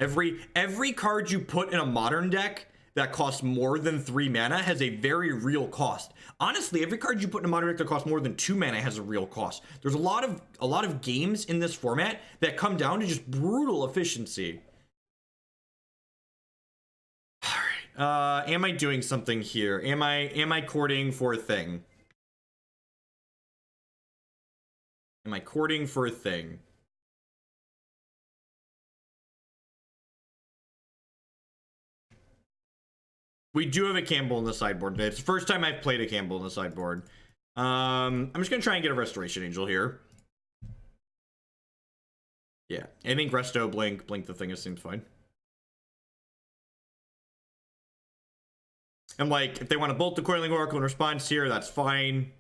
Every card you put in a Modern deck that costs more than 3 mana has a very real cost. Honestly, every card you put in a Modern deck that costs more than 2 mana has a real cost. There's a lot of games in this format that come down to just brutal efficiency. All right. Am I doing something here? Am I courting for a thing? Am I courting for a thing? We do have a Kambal in the sideboard today. It's the first time I've played a Kambal in the sideboard. I'm just gonna try and get a Restoration Angel here. Yeah, I think Resto, blink the thing, it seems fine. And like, if they want to bolt the Coiling Oracle in response here, that's fine.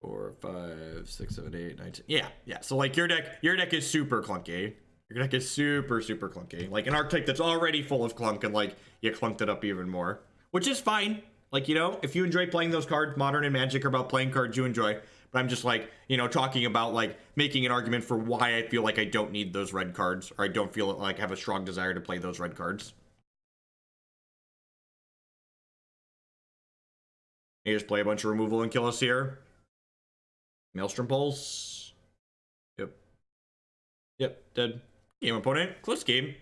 Four, 5, 6, 7, 8, 9, 10. Yeah. So like your deck is super clunky. Your deck is super clunky. Like an archetype that's already full of clunk, and like you clunked it up even more, which is fine. Like, you know, if you enjoy playing those cards, Modern and Magic are about playing cards you enjoy. But I'm just like, you know, talking about like making an argument for why I feel like I don't need those red cards, or I don't feel like I have a strong desire to play those red cards. You just play a bunch of removal and kill us here. Maelstrom Pulse. Yep, dead. Game opponent. Close game.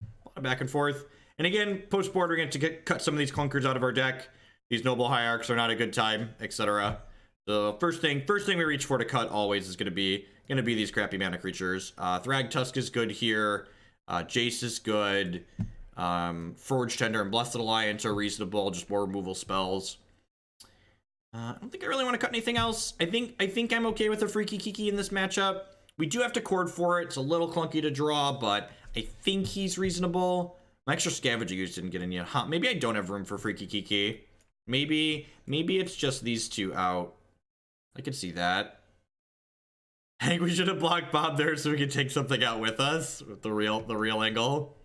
A lot of back and forth. And again, post-board, we're going to cut some of these clunkers out of our deck. These Noble Hierarchs are not a good time, etc. The first thing we reach for to cut always is going to be these crappy mana creatures. Thragtusk is good here. Jace is good. Forge-Tender and Blessed Alliance are reasonable. Just more removal spells. I don't think I really want to cut anything else. I think I'm okay with a Freaky Kiki in this matchup. We do have to chord for it. It's a little clunky to draw, but I think he's reasonable. My extra Scavenging Ooze didn't get in yet. Huh, maybe I don't have room for Freaky Kiki. Maybe it's just these two out. I could see that. I think we should have blocked Bob there so we could take something out with us with the real angle.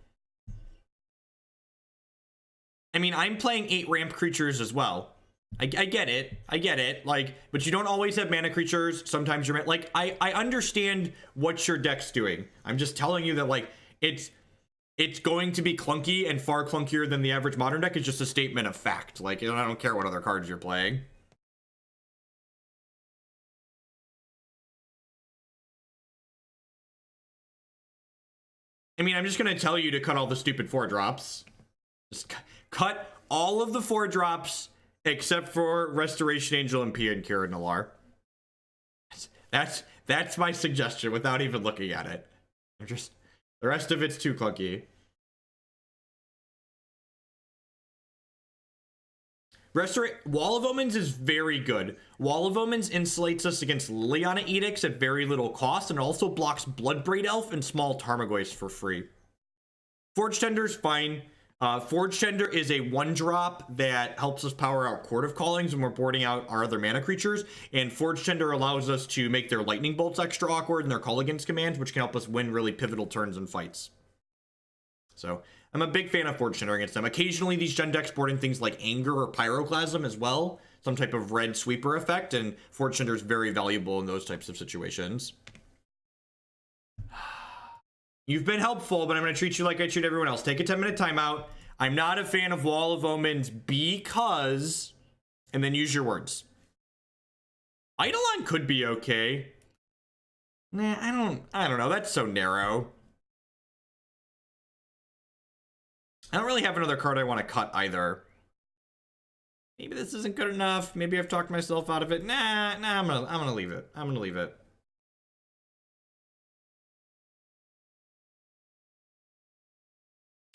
I mean, I'm playing 8 ramp creatures as well. I get it, like, but you don't always have mana creatures. Sometimes you're like, I understand what your deck's doing. I'm just telling you that like it's going to be clunky and far clunkier than the average Modern deck. Is just a statement of fact. Like, I don't care what other cards you're playing. I mean, I'm just gonna tell you to cut all the stupid 4-drops. Just cut all of the 4-drops except for Restoration Angel and Pia and Kira Nalar. That's my suggestion without even looking at it. Just the rest of it's too clunky. Wall of Omens is very good. Wall of Omens insulates us against Liliana Edicts at very little cost, and also blocks Bloodbraid Elf and small Tarmogoyfs for free. Forge-Tender is fine. Forge-Tender is a 1-drop that helps us power out Chord of Callings when we're boarding out our other mana creatures, and Forge-Tender allows us to make their lightning bolts extra awkward and their call against commands, which can help us win really pivotal turns and fights. So I'm a big fan of Forge-Tender against them. Occasionally these gen decks board in things like Anger or Pyroclasm as well, some type of red sweeper effect, and Forge-Tender is very valuable in those types of situations. You've been helpful, but I'm going to treat you like I treat everyone else. Take a 10-minute timeout. I'm not a fan of Wall of Omens because... And then use your words. Eidolon could be okay. Nah, I don't know. That's so narrow. I don't really have another card I want to cut either. Maybe this isn't good enough. Maybe I've talked myself out of it. Nah, I'm gonna leave it. I'm gonna leave it.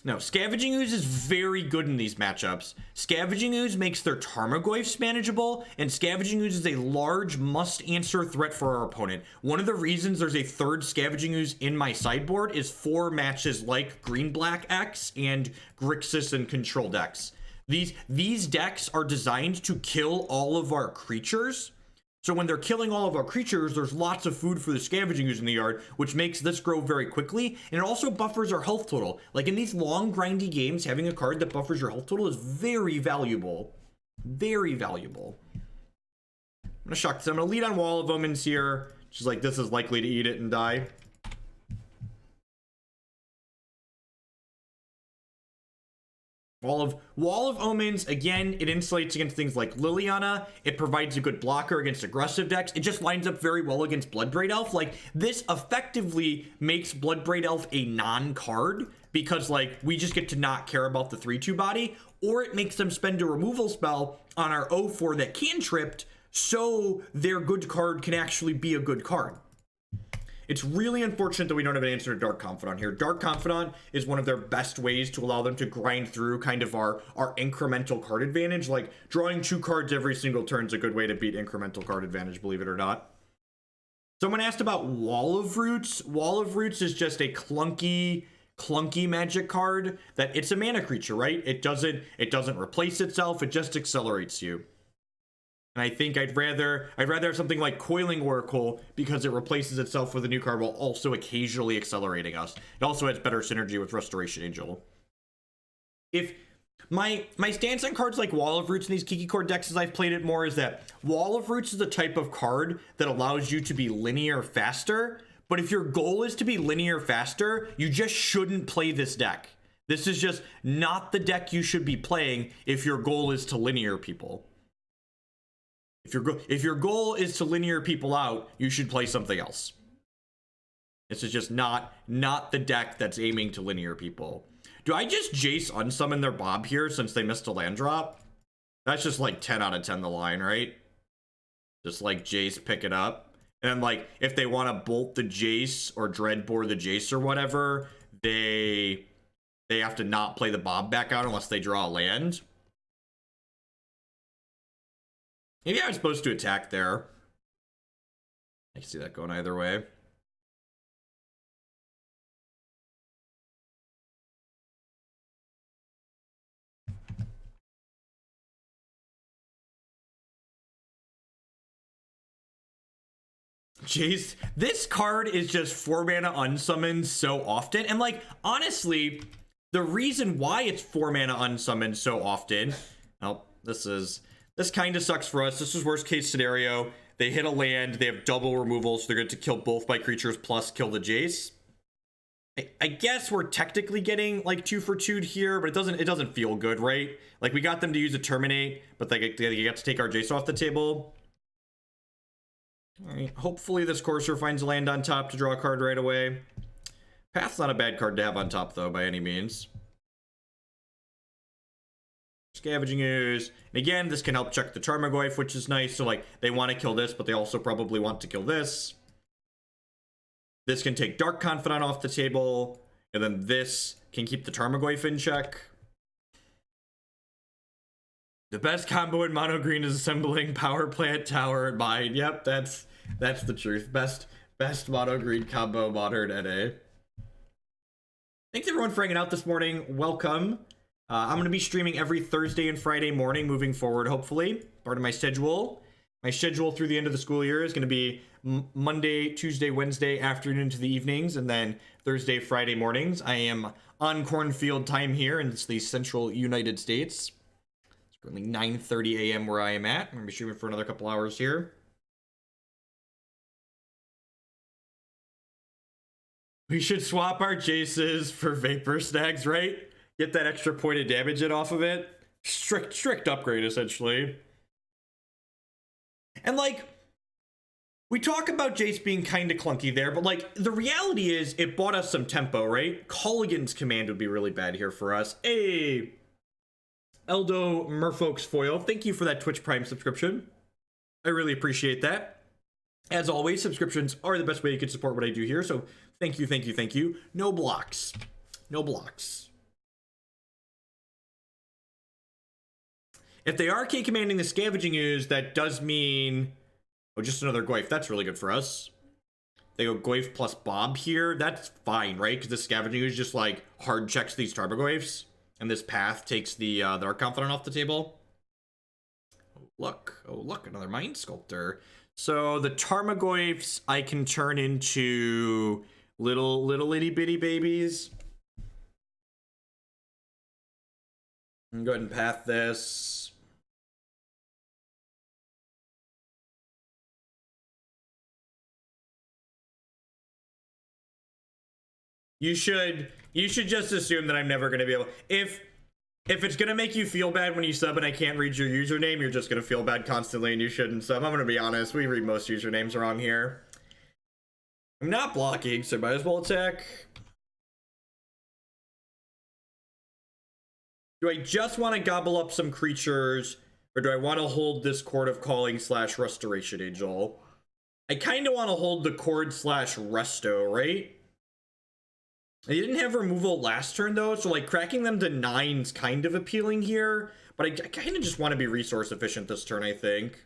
No, Scavenging Ooze is very good in these matchups. Scavenging Ooze makes their Tarmogoyfs manageable, and Scavenging Ooze is a large must-answer threat for our opponent. One of the reasons there's a 3rd Scavenging Ooze in my sideboard is for matches like Green-Black X and Grixis and Control decks. These decks are designed to kill all of our creatures. So when they're killing all of our creatures, there's lots of food for the Scavenging Ooze in the yard, which makes this grow very quickly, and it also buffers our health total. Like in these long, grindy games, having a card that buffers your health total is very valuable. Very valuable. I'm gonna shock this. I'm gonna lead on Wall of Omens here. Just like this is likely to eat it and die. Wall of Omens, again, it insulates against things like Liliana. It provides a good blocker against aggressive decks. It just lines up very well against Bloodbraid Elf. Like, this effectively makes Bloodbraid Elf a non-card because, like, we just get to not care about the 3/2 body, or it makes them spend a removal spell on our 0/4 that cantripped, so their good card can actually be a good card. It's really unfortunate that we don't have an answer to Dark Confidant here. Dark Confidant is one of their best ways to allow them to grind through kind of our incremental card advantage. Like, drawing 2 cards every single turn is a good way to beat incremental card advantage, believe it or not. Someone asked about Wall of Roots. Wall of Roots is just a clunky magic card that it's a mana creature, right? It doesn't replace itself, it just accelerates you. And I think I'd rather have something like Coiling Oracle because it replaces itself with a new card while also occasionally accelerating us. It also has better synergy with Restoration Angel. If my stance on cards like Wall of Roots in these Kiki core decks as I've played it more is that Wall of Roots is the type of card that allows you to be linear faster, but if your goal is to be linear faster, you just shouldn't play this deck. This is just not the deck you should be playing if your goal is to linear people. If your goal is to linear people out, you should play something else. This is just not the deck that's aiming to linear people. Do I just Jace unsummon their Bob here since they missed a land drop? That's just like 10 out of 10 the line, right? Just like Jace, pick it up. And then like if they want to bolt the Jace or dreadbore the Jace or whatever, they have to not play the Bob back out unless they draw a land. Maybe I was supposed to attack there. I can see that going either way. Jeez, this card is just 4 mana unsummoned so often. And like, honestly, the reason why it's 4 mana unsummoned so often, well, this kind of sucks for us. This is worst case scenario. They hit a land, they have double removal, so they're going to kill both my creatures plus kill the Jace. I guess we're technically getting like 2 for 2'd here, but it doesn't feel good, right? Like, we got them to use a Terminate, but they get to take our Jace off the table. All right, hopefully this Courser finds a land on top to draw a card right away. Path's not a bad card to have on top, though, by any means. Scavenging Ooze. And again, this can help check the Tarmogoyf, which is nice. So, like, they want to kill this, but they also probably want to kill this. This can take Dark Confidant off the table. And then this can keep the Tarmogoyf in check. The best combo in mono green is assembling Power Plant, Tower, and Mine. Yep, that's the truth. Best mono green combo modern NA. Thanks everyone for hanging out this morning. Welcome. I'm going to be streaming every Thursday and Friday morning moving forward, hopefully. Part of my schedule. My schedule through the end of the school year is going to be Monday, Tuesday, Wednesday afternoon to the evenings, and then Thursday, Friday mornings. I am on cornfield time here in the central United States. It's currently 9:30 a.m. where I am at. I'm going to be streaming for another couple hours here. We should swap our Jaces for Vapor Snags, right? Get that extra point of damage in off of it. Strict upgrade, essentially. And, like, we talk about Jace being kind of clunky there, but, like, the reality is it bought us some tempo, right? Colligan's command would be really bad here for us. Hey, Eldo Merfolk's Foil, thank you for that Twitch Prime subscription. I really appreciate that. As always, subscriptions are the best way you can support what I do here, so thank you, thank you, thank you. No blocks. No blocks. If they are K-commanding the Scavenging Ooze, that does mean... Oh, just another Goyf. That's really good for us. They go Goyf plus Bob here. That's fine, right? Because the Scavenging Ooze just, like, hard checks these Tarmogoyfs. And this path takes the Dark Confidant off the table. Oh, look. Oh, look. Another Mind Sculptor. So the Tarmogoyfs I can turn into little itty-bitty babies. I'm going to go ahead and path this. You should just assume that I'm never going to be able... If it's going to make you feel bad when you sub and I can't read your username, you're just going to feel bad constantly and you shouldn't sub. I'm going to be honest. We read most usernames wrong here. I'm not blocking, so might as well attack. Do I just want to gobble up some creatures, or do I want to hold this Chord of Calling / Restoration Angel? I kind of want to hold the Chord / Resto, right? I didn't have removal last turn, though, so, like, cracking them to 9's kind of appealing here. But I kind of just want to be resource efficient this turn, I think.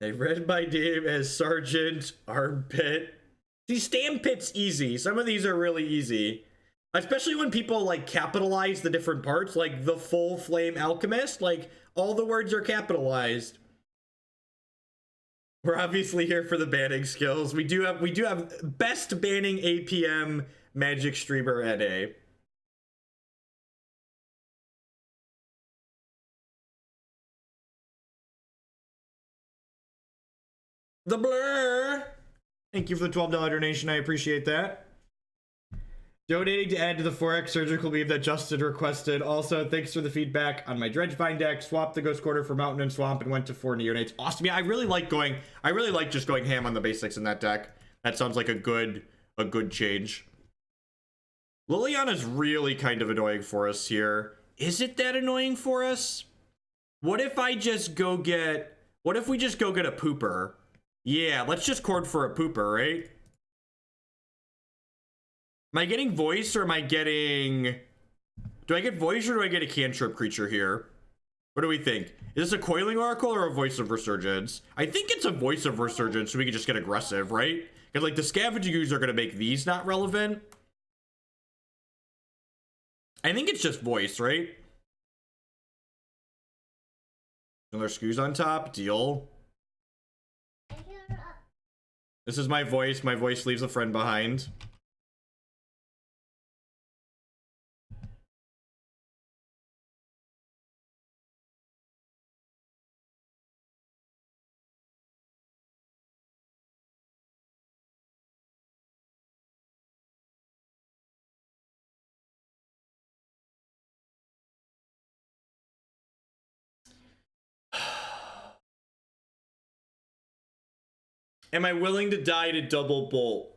They read my name as Sergeant Armpit. See, Stampit's easy. Some of these are really easy. Especially when people, like, capitalize the different parts. Like, the Full Flame Alchemist. Like, all the words are capitalized. We're obviously here for the banning skills. We do have best banning APM Magic Streamer NA. The Blur! Thank you for the $12 donation. I appreciate that. Donating to add to the 4x surgical beam that Justin requested. Also, thanks for the feedback on my Dredgevine deck. Swapped the Ghost Quarter for Mountain and Swamp and went to 4 Neonates. Awesome. Yeah, I really like just going ham on the basics in that deck. That sounds like a good change. Liliana's really kind of annoying for us here. Is it that annoying for us? What if we just go get a pooper? Yeah, let's just chord for a pooper, right? Am I getting voice or am I getting... Do I get voice or do I get a cantrip creature here? What do we think? Is this a Coiling Oracle or a Voice of Resurgence? I think it's a Voice of Resurgence so we can just get aggressive, right? Because, like, the Scavenging Ooze are going to make these not relevant. I think it's just voice, right? Another Scoos on top. Deal. This is my voice. My voice leaves a friend behind. Am I willing to die to double bolt?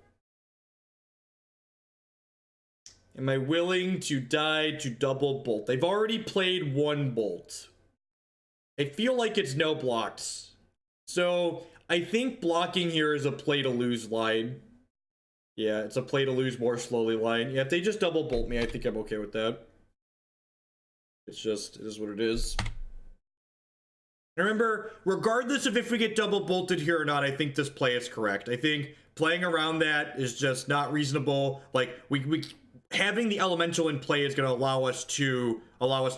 Am I willing to die to double bolt? They've already played one bolt. I feel like it's no blocks. So I think blocking here is a play to lose line. Yeah, it's a play to lose more slowly line. Yeah, if they just double bolt me, I think I'm okay with that. It's just, it is what it is. And remember, regardless of if we get double bolted here or not, I think this play is correct. I think playing around that is just not reasonable. Like, we having the elemental in play is going to allow us to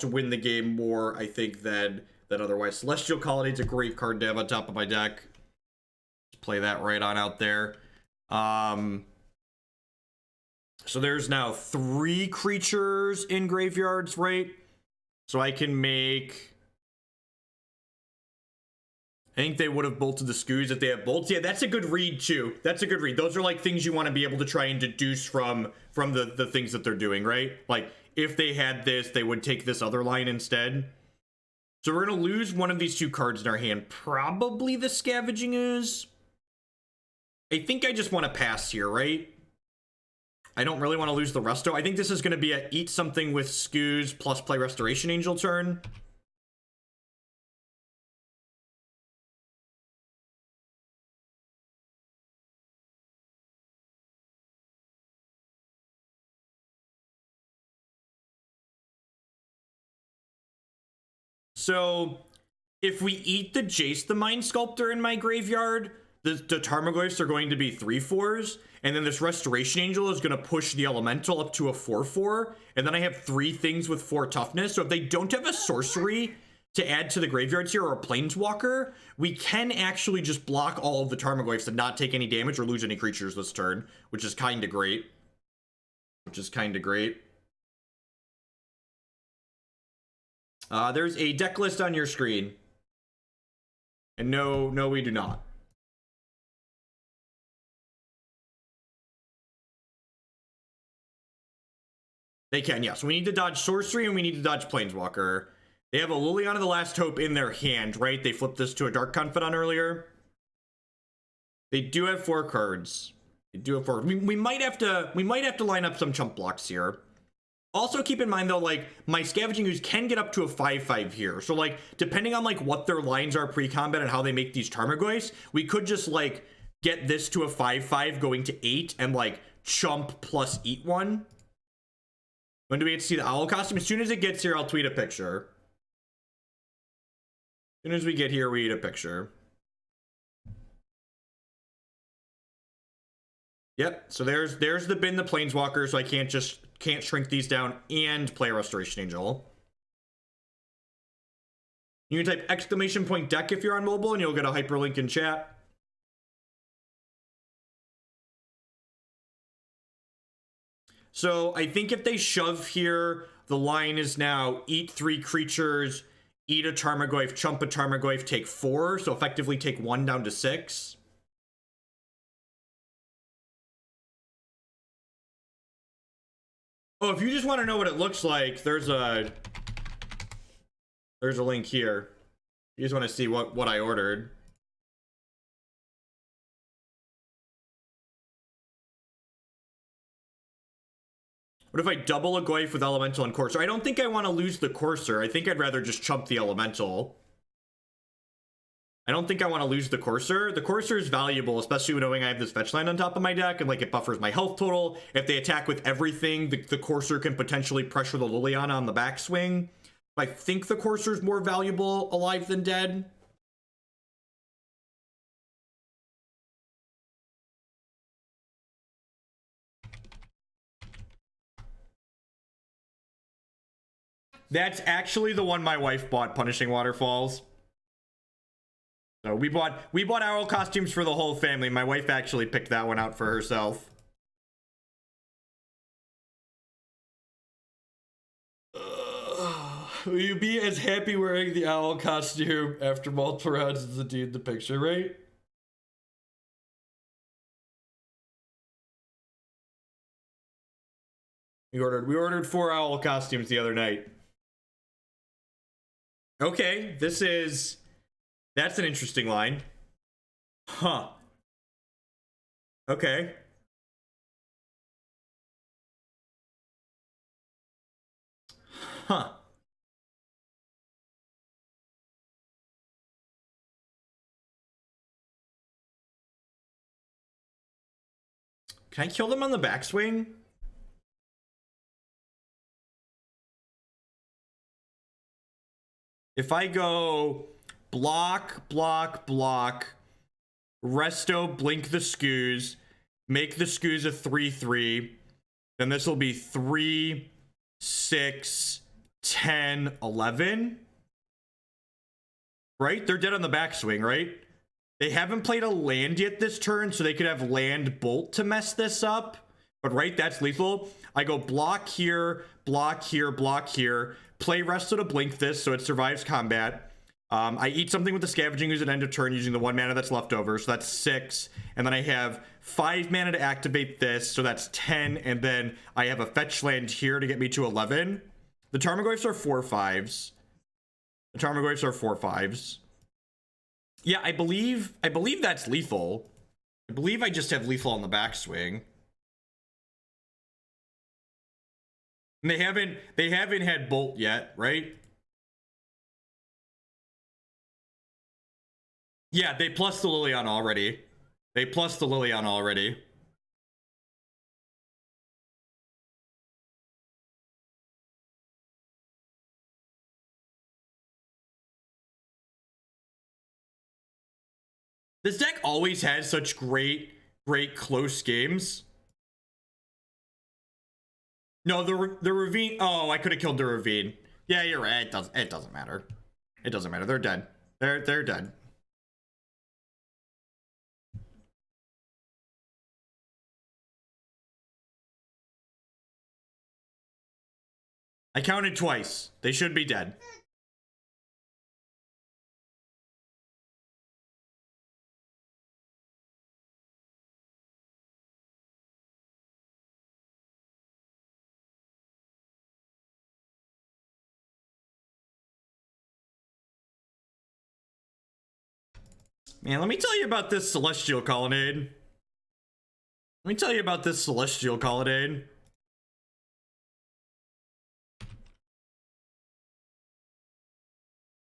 win the game more, I think, than otherwise. Celestial Colonnade's a great card to have on top of my deck. Just play that right on out there. So there's now 3 creatures in graveyards, right? So I can make... I think they would have bolted the Skoos if they have bolts. Yeah, that's a good read too. That's a good read. Those are like things you want to be able to try and deduce from the things that they're doing, right? Like if they had this, they would take this other line instead. So we're gonna lose one of these 2 cards in our hand. Probably the Scavenging Ooze. I think I just want to pass here, right? I don't really want to lose the Resto. I think this is gonna be a eat something with Skoos plus play Restoration Angel turn. So if we eat the Jace the Mind Sculptor in my graveyard, the Tarmogoyfs are going to be 3/4s, and then this Restoration Angel is going to push the Elemental up to a 4/4, and then I have 3 things with 4 toughness. So if they don't have a sorcery to add to the graveyards here or a Planeswalker, we can actually just block all of the Tarmogoyfs and not take any damage or lose any creatures this turn, which is kind of great. There's a deck list on your screen. And no, we do not. They can, yes. We need to dodge sorcery and we need to dodge Planeswalker. They have a Liliana the Last Hope in their hand, right? They flipped this to a Dark Confidant earlier. They do have 4 cards. They do have 4. We might have to line up some chump blocks here. Also keep in mind though, like my Scavenging Ooze can get up to a 5/5 here. So like depending on like what their lines are pre-combat and how they make these Tarmogoyfs, we could just like get this to a 5/5 going to 8 and like chump plus eat 1. When do we get to see the owl costume? As soon as it gets here, I'll tweet a picture. As soon as we get here, we eat a picture. Yep, so there's the bin, the Planeswalker, so I can't shrink these down and play a Restoration Angel. You can type ! deck if you're on mobile and you'll get a hyperlink in chat. So I think if they shove here, the line is now eat 3 creatures, eat a Tarmogoyf, chump a Tarmogoyf, take 4, so effectively take 1 down to 6. Oh, if you just want to know what it looks like, there's a link here. You just want to see what I ordered. What if I double a Goyf with Elemental and Courser? I don't think I want to lose the Courser. I think I'd rather just chump the Elemental. I don't think I want to lose the Courser. The Courser is valuable, especially knowing I have this fetch land on top of my deck, and like it buffers my health total. If they attack with everything, the Courser can potentially pressure the Liliana on the backswing. I think the Courser is more valuable alive than dead. That's actually the one my wife bought, Punishing Waterfalls. So we bought owl costumes for the whole family. My wife actually picked that one out for herself. Will you be as happy wearing the owl costume after multiple rounds as the dude in the picture, right? We ordered 4 owl costumes the other night. Okay, that's an interesting line. Huh. Okay. Huh. Can I kill them on the backswing? If I go block, block, block, resto, blink the Scooze, make the Scooze a 3/3, then this will be 3, 6, 10, 11. Right? They're dead on the backswing, right? They haven't played a land yet this turn, so they could have land bolt to mess this up. But right, that's lethal. I go block here, block here, block here. Play Resto to blink this so it survives combat. I eat something with the Scavenging Ooze at end of turn using the 1 mana that's left over, so that's 6. And then I have 5 mana to activate this, so that's 10. And then I have a fetch land here to get me to 11. The Tarmogoyfs are 4/5s. The Tarmogoyfs are 4/5s. Yeah, I believe that's lethal. I believe I just have lethal on the backswing. And they haven't had bolt yet, right? Yeah, they plus the Liliana already. They plus the Liliana already. This deck always has such great close games. No, the Ravine. Oh, I could have killed the Ravine. Yeah, you're right. It doesn't matter. It doesn't matter. They're dead. They're dead. I counted twice. They should be dead. Man, let me tell you about this Celestial Colonnade. Let me tell you about this Celestial Colonnade.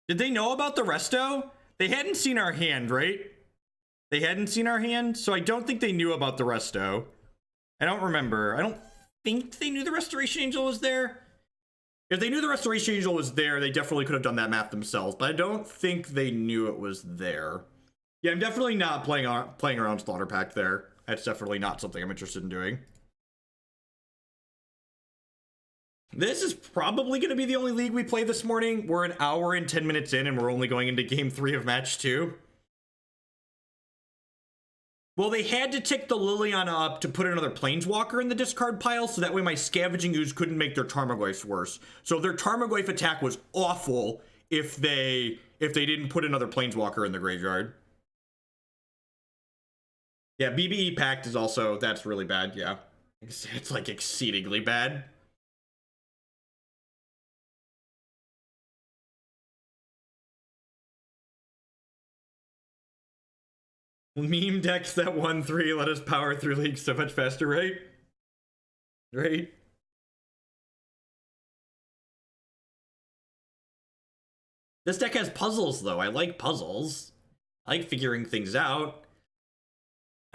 Did they know about the resto? They hadn't seen our hand, right? They hadn't seen our hand, so I don't think they knew about the resto. I don't remember. I don't think they knew the Restoration Angel was there. If they knew the Restoration Angel was there, they definitely could have done that math themselves, but I don't think they knew it was there. Yeah, I'm definitely not playing around Slaughter Pact there. That's definitely not something I'm interested in doing. This is probably going to be the only league we play this morning. We're an hour and 10 minutes in, and we're only going into game 3 of match 2. Well, they had to tick the Liliana up to put another Planeswalker in the discard pile, so that way my Scavenging Ooze couldn't make their Tarmogoyfs worse. So their Tarmogoyf attack was awful if they didn't put another Planeswalker in the graveyard. Yeah, BBE Pact is also, that's really bad, yeah. It's like exceedingly bad. Meme decks that 1/3 let us power through leagues so much faster, right? Right? This deck has puzzles, though. I like puzzles. I like figuring things out.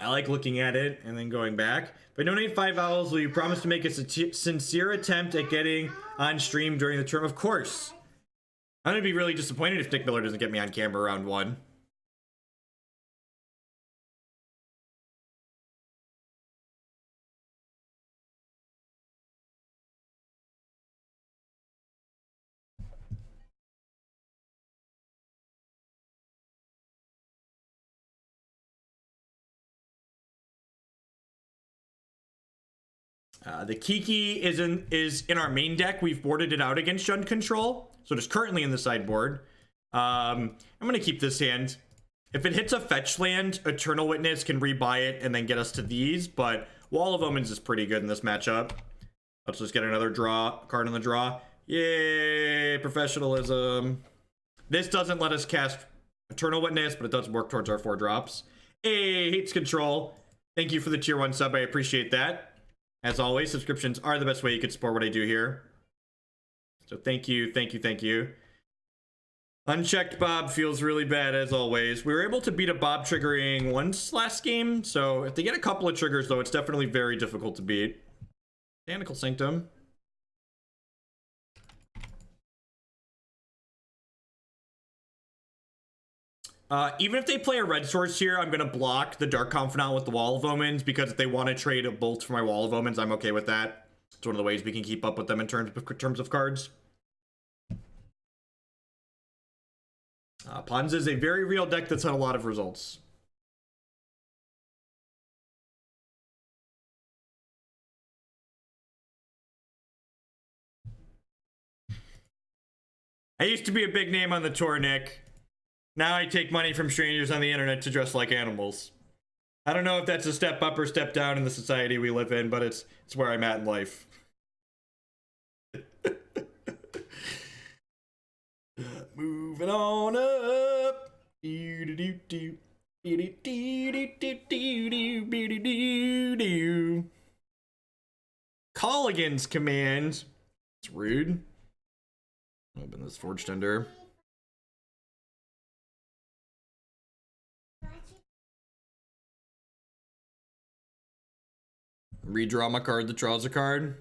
I like looking at it and then going back. If I donate 5 owls, will you promise to make a sincere attempt at getting on stream during the term? Of course. I'm going to be really disappointed if Nick Miller doesn't get me on camera round 1. The Kiki is in our main deck. We've boarded it out against Jund Control, so it is currently in the sideboard. I'm going to keep this hand. If it hits a fetch land, Eternal Witness can rebuy it and then get us to these, but Wall of Omens is pretty good in this matchup. Let's just get another card in the draw. Yay, professionalism. This doesn't let us cast Eternal Witness, but it does work towards our 4 drops. Hey, hates control. Thank you for the tier 1 sub. I appreciate that. As always, subscriptions are the best way you can support what I do here. So thank you, thank you, thank you. Unchecked Bob feels really bad as always. We were able to beat a Bob triggering once last game, so if they get a couple of triggers though, it's definitely very difficult to beat. Botanical Sanctum. Even if they play a red source here, I'm gonna block the Dark Confidant with the Wall of Omens, because if they want to trade a bolt for my Wall of Omens, I'm okay with that. It's one of the ways we can keep up with them in terms of cards. Ponza is a very real deck that's had a lot of results. I used to be a big name on the tour, Nick. Now I take money from strangers on the internet to dress like animals. I don't know if that's a step up or step down in the society we live in, but it's where I'm at in life. Moving on up. Colligan's command. It's rude. Open this Forge-Tender. Redraw my card that draws a card.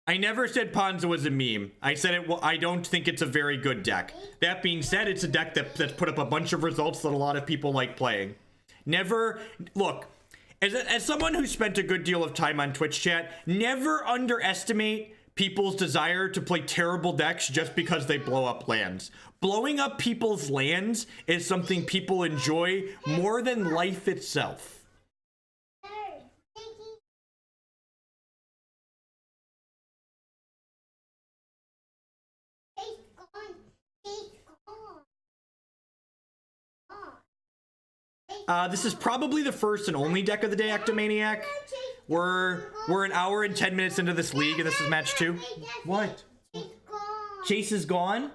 I never said Ponza was a meme. I said it. Well, I don't think it's a very good deck. That being said, it's a deck that's put up a bunch of results that a lot of people like playing. Never look. As someone who spent a good deal of time on Twitch chat, never underestimate people's desire to play terrible decks just because they blow up lands. Blowing up people's lands is something people enjoy more than life itself. This is probably the first and only deck of the day, Ectomaniac. We're an hour and 10 minutes into this league, and this is match 2. What? Chase is gone?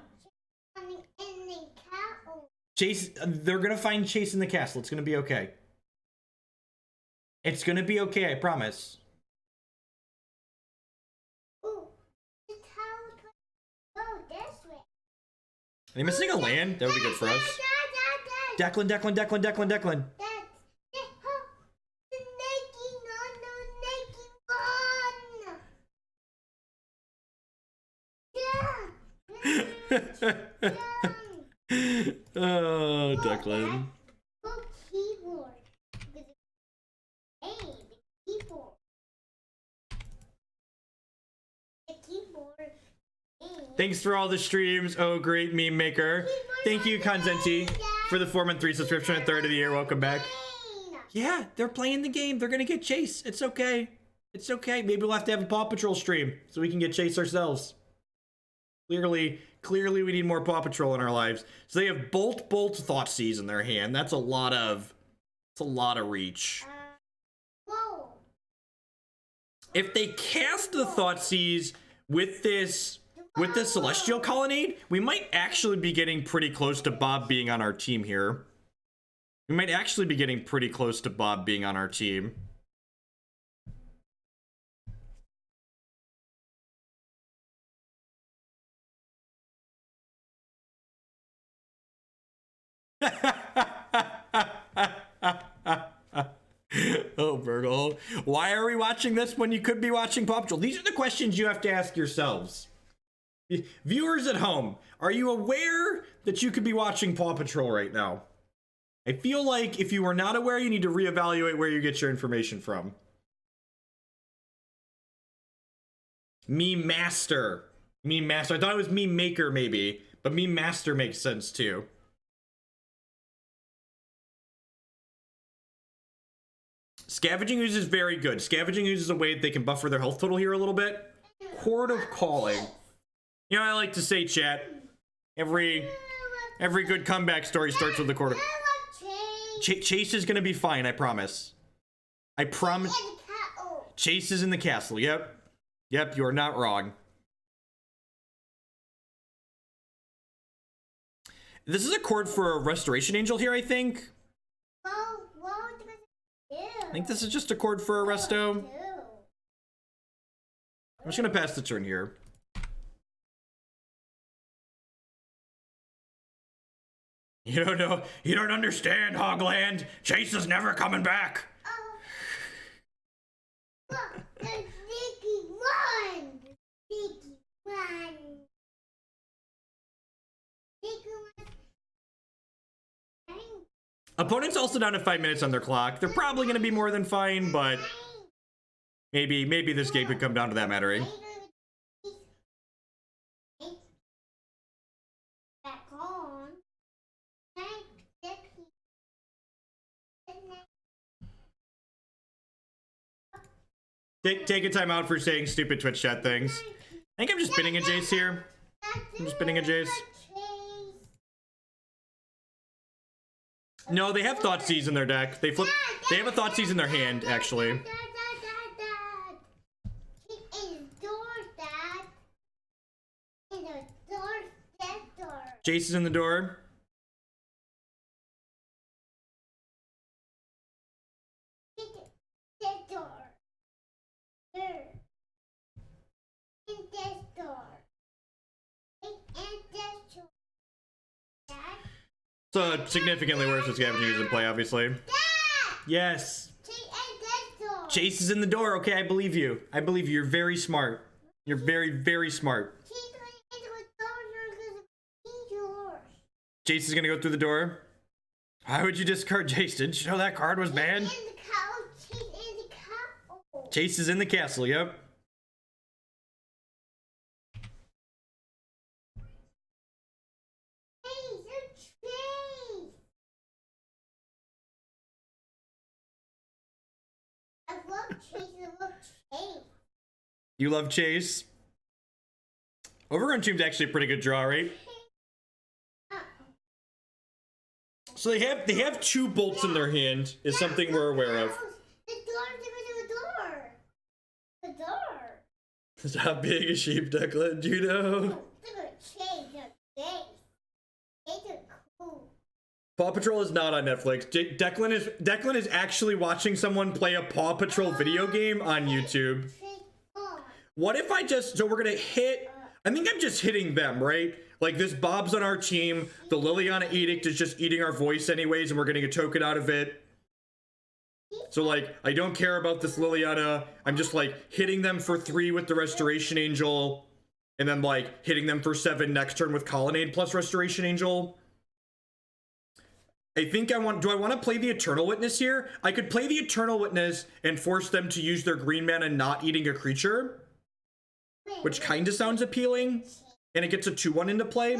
Chase, they're gonna find Chase in the castle. It's gonna be okay. It's gonna be okay, I promise. Are they missing a land? That would be good for us. Declan. Oh, Declan. Thanks for all the streams. Oh, great meme maker. Thank you, Konzenti, for the 4-month 3 subscription at third of the year. Welcome back. Yeah, they're playing the game. They're gonna get Chase. It's okay. It's okay. Maybe we'll have to have a Paw Patrol stream so we can get Chase ourselves. Clearly we need more Paw Patrol in our lives. So they have Bolt, Thoughtseize in their hand. That's a lot of reach. If they cast the Thoughtseize with this Celestial Colonnade, we might actually be getting pretty close to Bob being on our team here. We might actually be getting pretty close to Bob being on our team. Oh, Burgle. Why are we watching this when you could be watching Paw Patrol? These are the questions you have to ask yourselves. Viewers at home, are you aware that you could be watching Paw Patrol right now? I feel like if you are not aware, you need to reevaluate where you get your information from. Meme Master. I thought it was Meme Maker maybe, but Meme Master makes sense too. Scavenging Ooze is very good. Scavenging Ooze is a way that they can buffer their health total here a little bit. Chord of Calling. You know, I like to say, chat, every good comeback story starts with the Chord of... Chase is gonna be fine, I promise. I promise. Chase is in the castle, yep. Yep, you are not wrong. This is a chord for a Restoration Angel here, I think. I think this is just a chord for a resto. I'm just gonna pass the turn here. You don't know, you don't understand, Hogland. Jace is never coming back. Opponent's also down to 5 minutes on their clock. They're probably going to be more than fine, but maybe this game could come down to that mattering. Take a time out for saying stupid Twitch chat things. I think I'm just spinning a Jace here. I'm just spinning a Jace. No, they have Thoughtseize in their deck. They have a Thoughtseize in their hand, actually. Jace is in the door. So significantly worse than Scavenging Ooze in play, obviously. Dad! Yes. Jace is in the door. Okay, I believe you. I believe you. You're very smart. You're very, very smart. Jace is gonna go through the door. Why would you discard Jace? Didn't you know that card was banned? Jace is in the castle. Yep. You love Chase. Overgrown Tomb's actually a pretty good draw, right? So they have 2 bolts in their hand, is something we're aware of. The door. Stop being a sheep, Declan, you know? Paw Patrol is not on Netflix. Declan is actually watching someone play a Paw Patrol video game on YouTube. What if I just, so we're gonna hit, I think I'm just hitting them, right? Like this Bob's on our team, the Liliana Edict is just eating our voice anyways, and we're getting a token out of it. So like, I don't care about this Liliana, I'm just like hitting them for 3 with the Restoration Angel, and then like hitting them for 7 next turn with Colonnade plus Restoration Angel. I think do I want to play the Eternal Witness here? I could play the Eternal Witness and force them to use their green mana not eating a creature, which kind of sounds appealing, and it gets a 2/1 into play.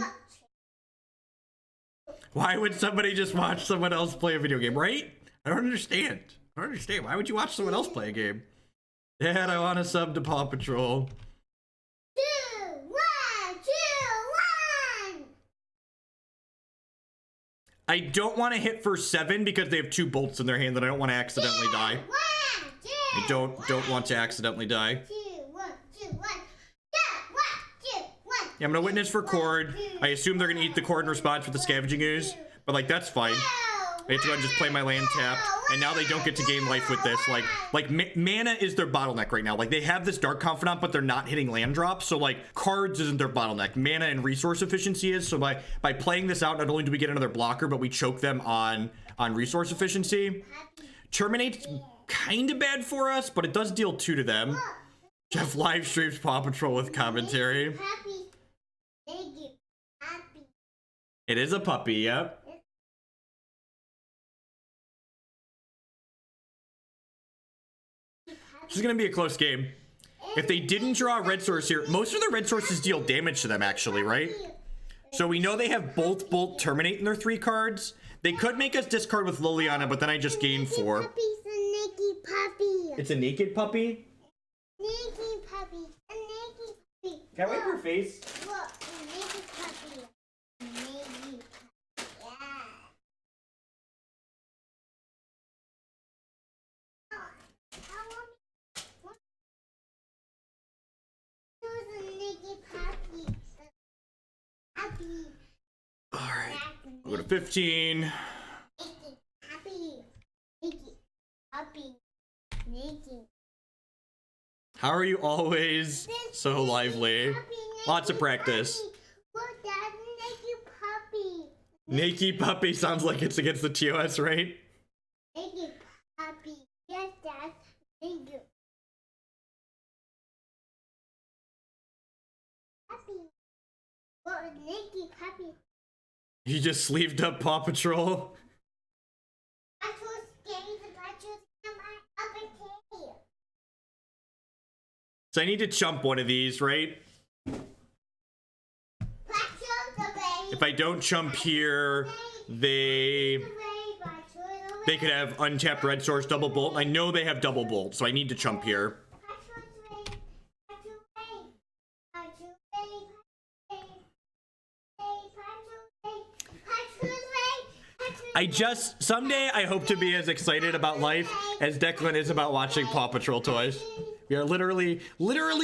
Why would somebody just watch someone else play a video game, right? I don't understand. I don't understand. Why would you watch someone else play a game? Dad, I want to sub to Paw Patrol. 2, 1, 2, 1. I don't want to hit for 7 because they have 2 bolts in their hand that I don't want to accidentally die. I don't want to accidentally die. Yeah, I'm gonna witness for Chord. I assume they're gonna eat the Chord in response with the Scavenging Ooze, but like that's fine. I have to go and just play my land tapped, and now they don't get to gain life with this. Like mana is their bottleneck right now. Like they have this Dark Confidant, but they're not hitting land drops. So like cards isn't their bottleneck. Mana and resource efficiency is. So by playing this out, not only do we get another blocker, but we choke them on resource efficiency. Terminate's kind of bad for us, but it does deal 2 to them. Jeff live streams Paw Patrol with commentary. It is a puppy, yep. This is gonna be a close game. If they didn't draw a red source here, most of the red sources deal damage to them actually, right? So we know they have Bolt, Terminate in their 3 cards. They could make us discard with Liliana, but then I just gain 4. It's a naked puppy? Naked puppy. A naked puppy. Can I wipe your face? Look, a naked puppy. A naked puppy. Yeah. Who's a naked puppy? Puppy. All right. We'll go to 15. Naked puppy. Naked puppy. How are you always so lively? Lots of practice. Look, Dad, naked puppy. Naked puppy sounds like it's against the TOS, right? Naked puppy. Yes, Dad. Naked puppy. Look, naked puppy. You just sleeved up Paw Patrol. I chose games and I chose my upper tail. So I need to chump one of these, right? If I don't chump here, they could have untapped red source double bolt. I know they have double bolt, so I need to chump here. Someday I hope to be as excited about life as Declan is about watching Paw Patrol toys. We are literally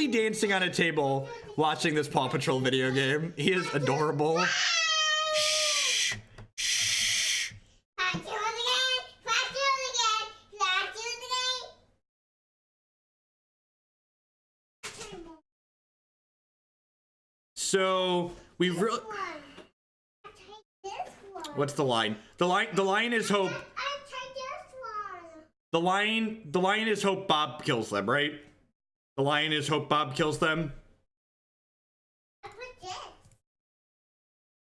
dancing on a table watching this Paw Patrol video game. He is adorable. Shh. Shh. So we really. What's the line? The line is hope. The line is hope Bob kills them, right? The line is hope Bob kills them.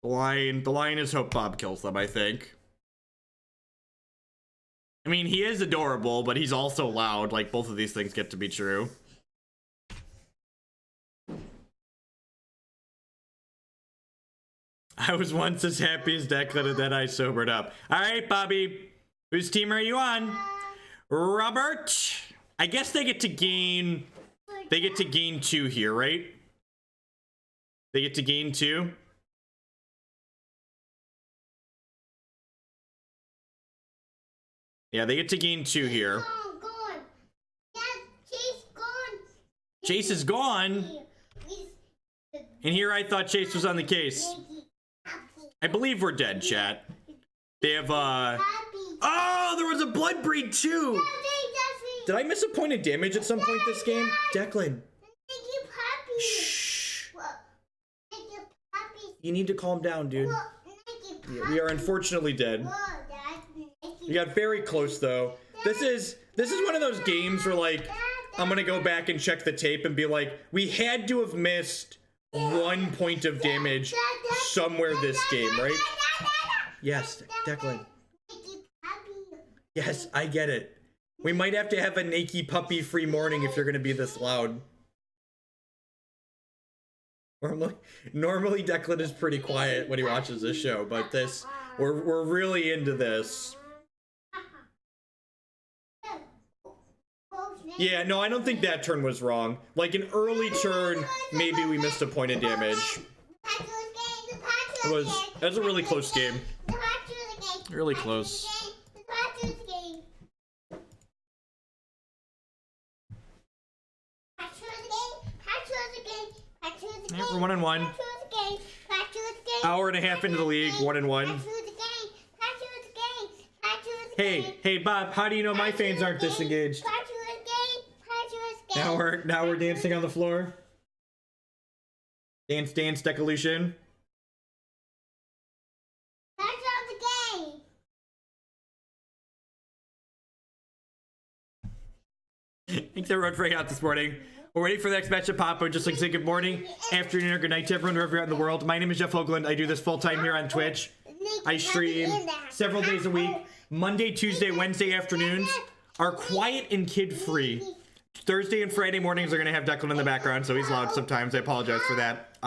The line is hope Bob kills them, I think. I mean, he is adorable, but he's also loud. Like, both of these things get to be true. I was once as happy as Declan, and then I sobered up. All right, Bobby. Whose team are you on? Robert. I guess they get to gain... They get to gain 2 here, right? They get to gain 2. Yeah, they get to gain 2 here. Jace is gone. And here I thought Jace was on the case. I believe we're dead, chat. They have, Oh, there was a blood breed too! Did I miss a point of damage at some point this game? Declan. Shh. You need to calm down, dude. We are unfortunately dead. We got very close though. This is one of those games where like I'm gonna go back and check the tape and be like, we had to have missed 1 point of damage somewhere this game, right? Yes, Declan. Yes, I get it. We might have to have a naked puppy free morning if you're gonna be this loud. Normally Declan is pretty quiet when he watches this show, but we're really into this. Yeah, no, I don't think that turn was wrong. Like an early turn, maybe we missed a point of damage. That was a really close game. Really close. Yeah, we're 1-1. Hour and a half into the league, 1-1. Hey, Bob, how do you know my fans aren't disengaged? Now we're dancing on the floor. Dance, Decolution. Thanks everyone for hanging out this morning. We're ready for the next match of Papa. Just like say good morning, afternoon, or good night to everyone wherever you're at in the world. My name is Jeff Hoagland. I do this full time here on Twitch. I stream several days a week. Monday, Tuesday, Wednesday afternoons are quiet and kid free. Thursday and Friday mornings are going to have Declan in the background, so he's loud sometimes. I apologize for that.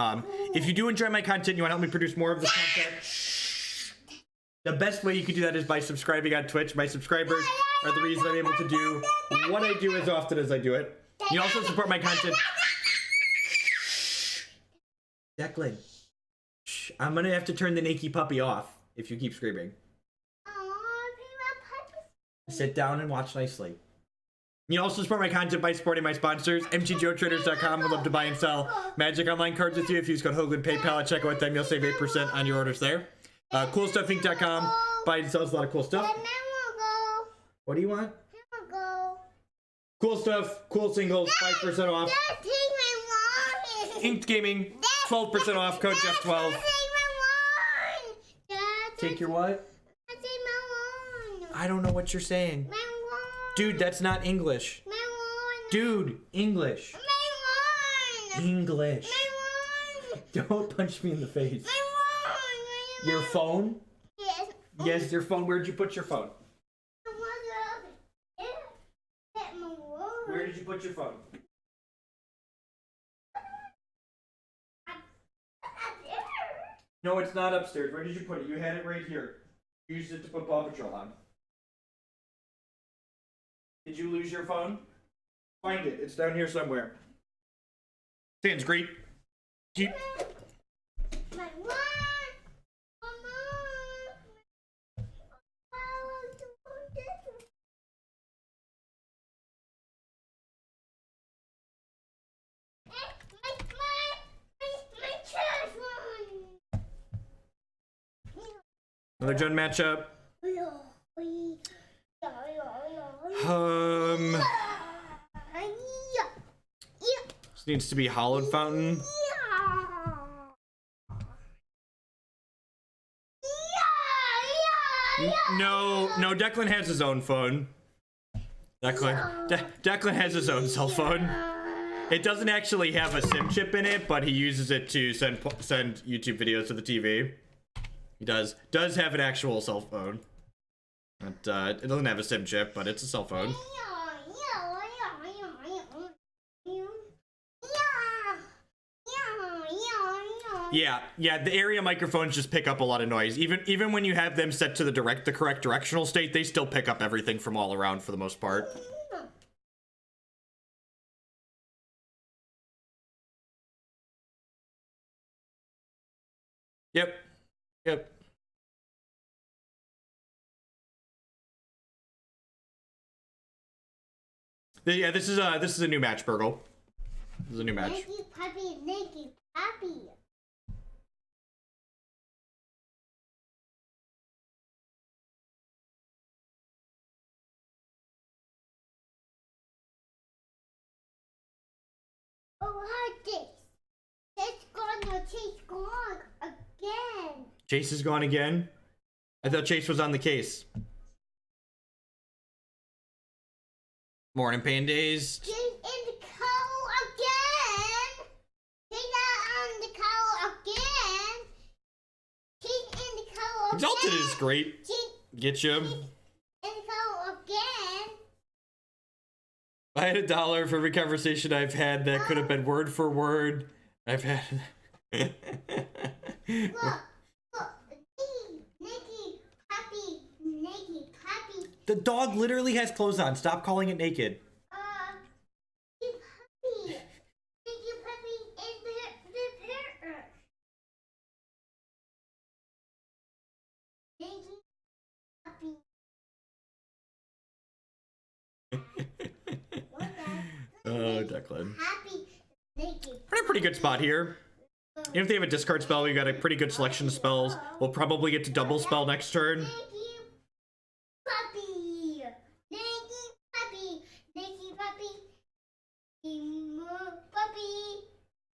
If you do enjoy my content, you want to help me produce more of this content, the best way you can do that is by subscribing on Twitch. My subscribers are the reason I'm able to do what I do as often as I do it. You also support my content. Declan, I'm going to have to turn the naked puppy off if you keep screaming. Sit down and watch nicely. You can also support my content by supporting my sponsors. MTGOtraders.com would love to buy and sell Magic Online cards with you. If you use code Hoagland PayPal at checkout with them, you'll save 8% on your orders there. CoolStuffInc.com buys and sells a lot of cool stuff. What do you want? Cool stuff, cool singles, 5% off. Dad, take my wand. Inked Gaming, 12% off, code Jeff12. Take my wand. Dad, Take your what? take my wand. I don't know what you're saying. My wand. Dude, that's not English. My wand. Dude, English. My wand. English. My wand. Don't punch me in the face. My wand. Your phone? Yes. Yes, your phone. Where'd you put your phone? Where did you put your phone? No, it's not upstairs. Where did you put it? You had it right here. You used it to put Paw Patrol on. Did you lose your phone? Find it. It's down here somewhere. Sans great. Keep. My wand. Another Jun matchup. This needs to be Hallowed Fountain. No, Declan has his own phone. Declan has his own cell phone. It doesn't actually have a SIM chip in it, but he uses it to send YouTube videos to the TV. He does have an actual cell phone. It doesn't have a SIM chip, but it's a cell phone. Yeah, the area microphones just pick up a lot of noise. Even when you have them set to the correct directional state, they still pick up everything from all around for the most part. Yep. Yeah, this is a new match, Burgle. This is a new match. Naked puppy. Oh, hi, Jace. Jace gone again. Jace is gone again? I thought Jace was on the case. Morning, Pandays. Jace in the cowl again. Jace on the cowl again. Jace in the cowl again. Exalted is great. Get you. In the cowl again. I had $1 for every conversation I've had that could have been word for word. I've had. Look, naked puppy, naked puppy. The dog literally has clothes on. Stop calling it naked. Naked puppy. Naked puppy is the parrot. Naked puppy. Oh, Declan. Happy naked. We're in a pretty good spot here. Even if they have a discard spell, we've got a pretty good selection of spells. We'll probably get to double spell next turn. Naked puppy. Naked puppy. Naked puppy. Puppy.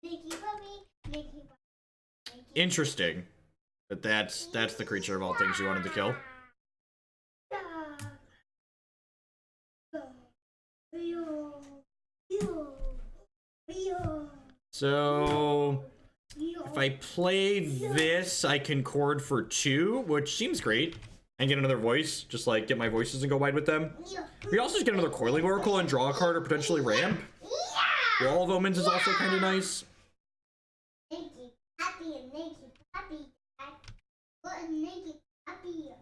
Naked puppy. Naked puppy. Interesting. That's the creature of all things you wanted to kill. So if I play this, I can chord for 2, which seems great. And get another voice, just like get my voices and go wide with them. We also just get another Coiling Oracle and draw a card or potentially ramp. Wall of Omens is also kind of nice. Naked puppy and naked puppy. What a naked puppy.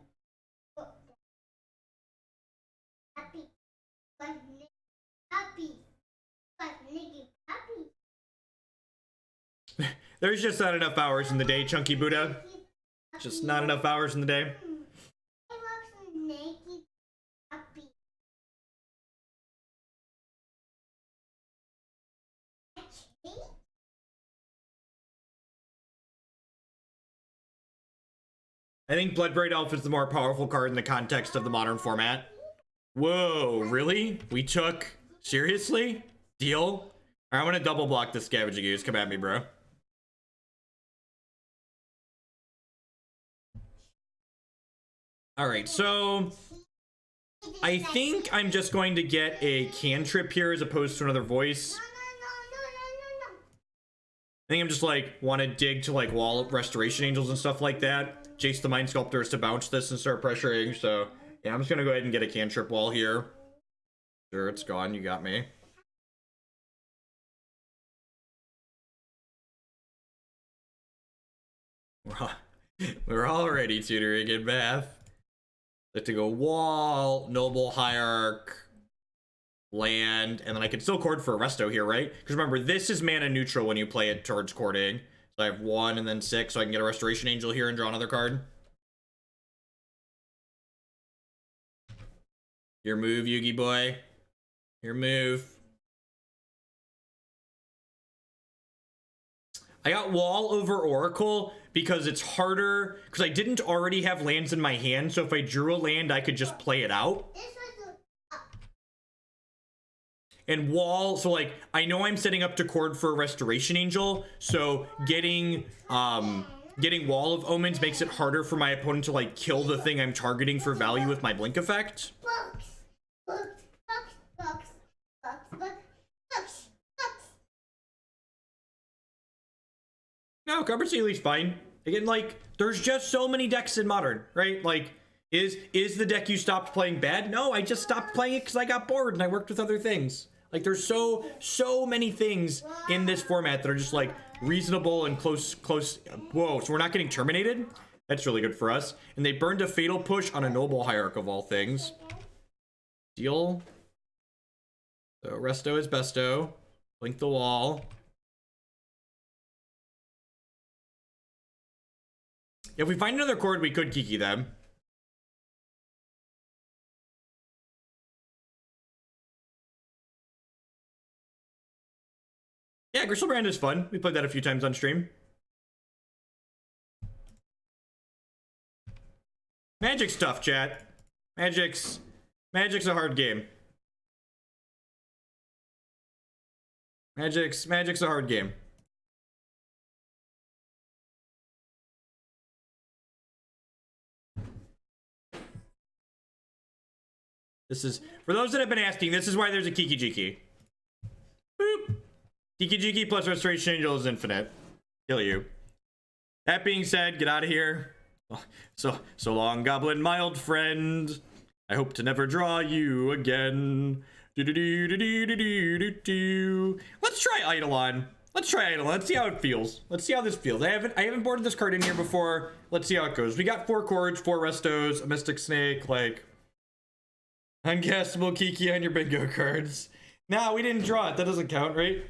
Puppy. But naked puppy. But naked puppy. There's just not enough hours in the day, Chunky Buddha. Just not enough hours in the day. I love some naked puppy. I think Bloodbraid Elf is the more powerful card in the context of the modern format. Whoa, really? We took Seriously? Deal? All right, I'm gonna double block the Scavenging Ooze. Come at me, bro. All right, so I think I'm just going to get a cantrip here as opposed to another voice. I think I'm just like want to dig to like Wall of Restoration Angels and stuff like that. Jace the Mind Sculptor is to bounce this and start pressuring. So yeah, I'm just gonna go ahead and get a cantrip wall here. Sure, it's gone. You got me. We're already tutoring in math. Let's go wall, Noble Hierarch, land, and then I can still chord for a resto here, right? Because remember, this is mana neutral when you play it towards chording. So I have 1 and then 6, so I can get a Restoration Angel here and draw another card. Your move, Yugi boy. Your move. I got wall over Oracle because it's harder, because I didn't already have lands in my hand, so if I drew a land, I could just play it out. And wall, so like, I know I'm setting up to chord for a Restoration Angel, so getting Wall of Omens makes it harder for my opponent to like kill the thing I'm targeting for value with my blink effect. No, Cupboard Sealy's fine. Again, like, there's just so many decks in Modern, right? Like, is the deck you stopped playing bad? No, I just stopped playing it because I got bored and I worked with other things. Like, there's so many things in this format that are just, like, reasonable and close. Whoa, so we're not getting terminated? That's really good for us. And they burned a Fatal Push on a Noble Hierarch of all things. Deal. So, resto is besto. Blink the wall. If we find another chord, we could Kiki them. Yeah, Gristlebrand is fun. We played that a few times on stream. Magic's tough, chat. Magic's a hard game. Magic's a hard game. This is, for those that have been asking, this is why there's a Kiki-Jiki. Boop. Kiki-Jiki plus Restoration Angel is infinite. Kill you. That being said, get out of here. So long, Goblin, my old friend. I hope to never draw you again. Let's try Eidolon. Let's see how it feels. Let's see how this feels. I haven't boarded this card in here before. Let's see how it goes. We got 4 chords, 4 restos, a Mystic Snake, like uncastable Kiki on your bingo cards. Nah, we didn't draw it. That doesn't count, right?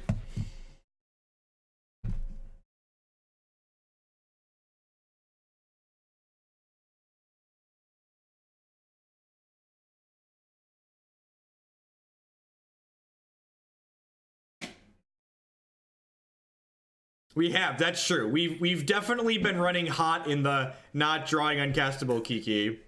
We have, that's true. We've definitely been running hot in the not drawing uncastable Kiki.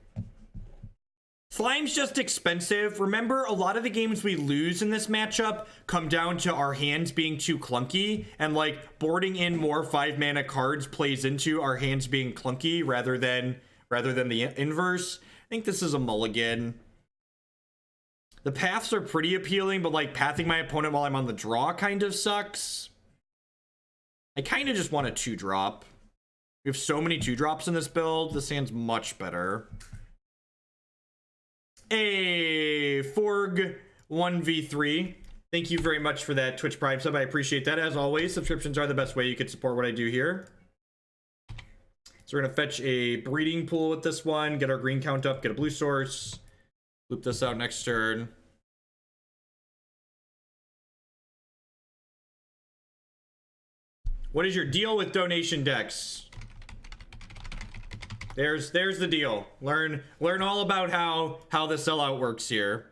Slime's just expensive. Remember, a lot of the games we lose in this matchup come down to our hands being too clunky, and like boarding in more 5 mana cards plays into our hands being clunky rather than the inverse. I think this is a mulligan. The paths are pretty appealing, but like pathing my opponent while I'm on the draw kind of sucks. I kind of just want a 2-drop. We have so many 2-drops in this build. This hand's much better. Hey, Forg 1v3. Thank you very much for that Twitch Prime sub. I appreciate that. As always, subscriptions are the best way you can support what I do here. So we're going to fetch a breeding pool with this one, get our green count up, get a blue source, loop this out next turn. What is your deal with donation decks? There's the deal. Learn all about how the sellout works here.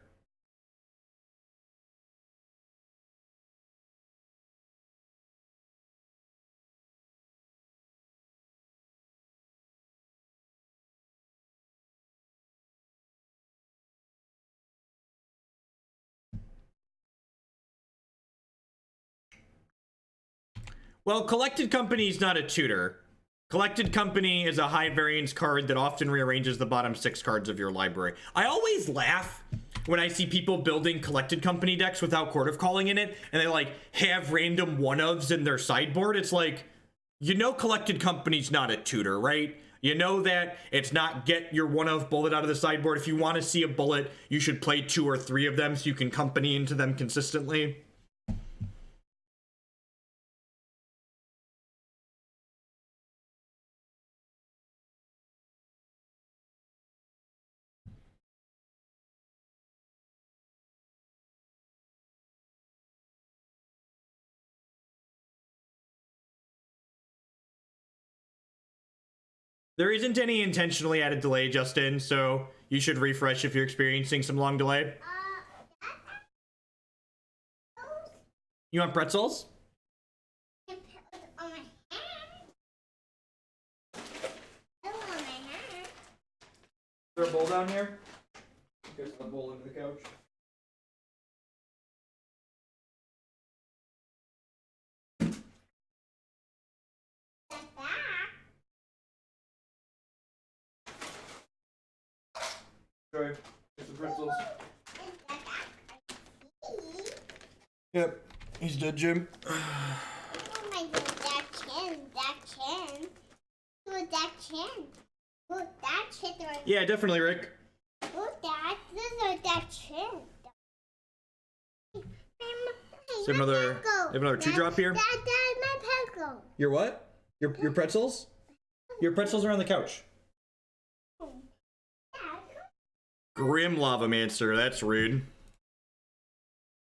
Well, Collected Company is not a tutor. Collected Company is a high variance card that often rearranges the bottom 6 cards of your library. I always laugh when I see people building Collected Company decks without Chord of Calling in it, and they like have random one-ofs in their sideboard. It's like, you know, Collected Company's not a tutor, right? You know that it's not get your one-of bullet out of the sideboard. If you want to see a bullet, you should play 2 or 3 of them so you can company into them consistently. There isn't any intentionally added delay, Justin, so you should refresh if you're experiencing some long delay. You want pretzels? On my hand. On my hand. Is there a bowl down here? There's a bowl under the couch. Sure. Here's some pretzels. Yep. He's dead, Jim. Oh my god, that chin. Look, that chin. Look, that chin. Yeah, definitely, Rick. Look, that. This is that chin. So you have another 2-drop here? That's my pencil. Your what? Your pretzels? Your pretzels are on the couch. Grim Lavamancer, that's rude.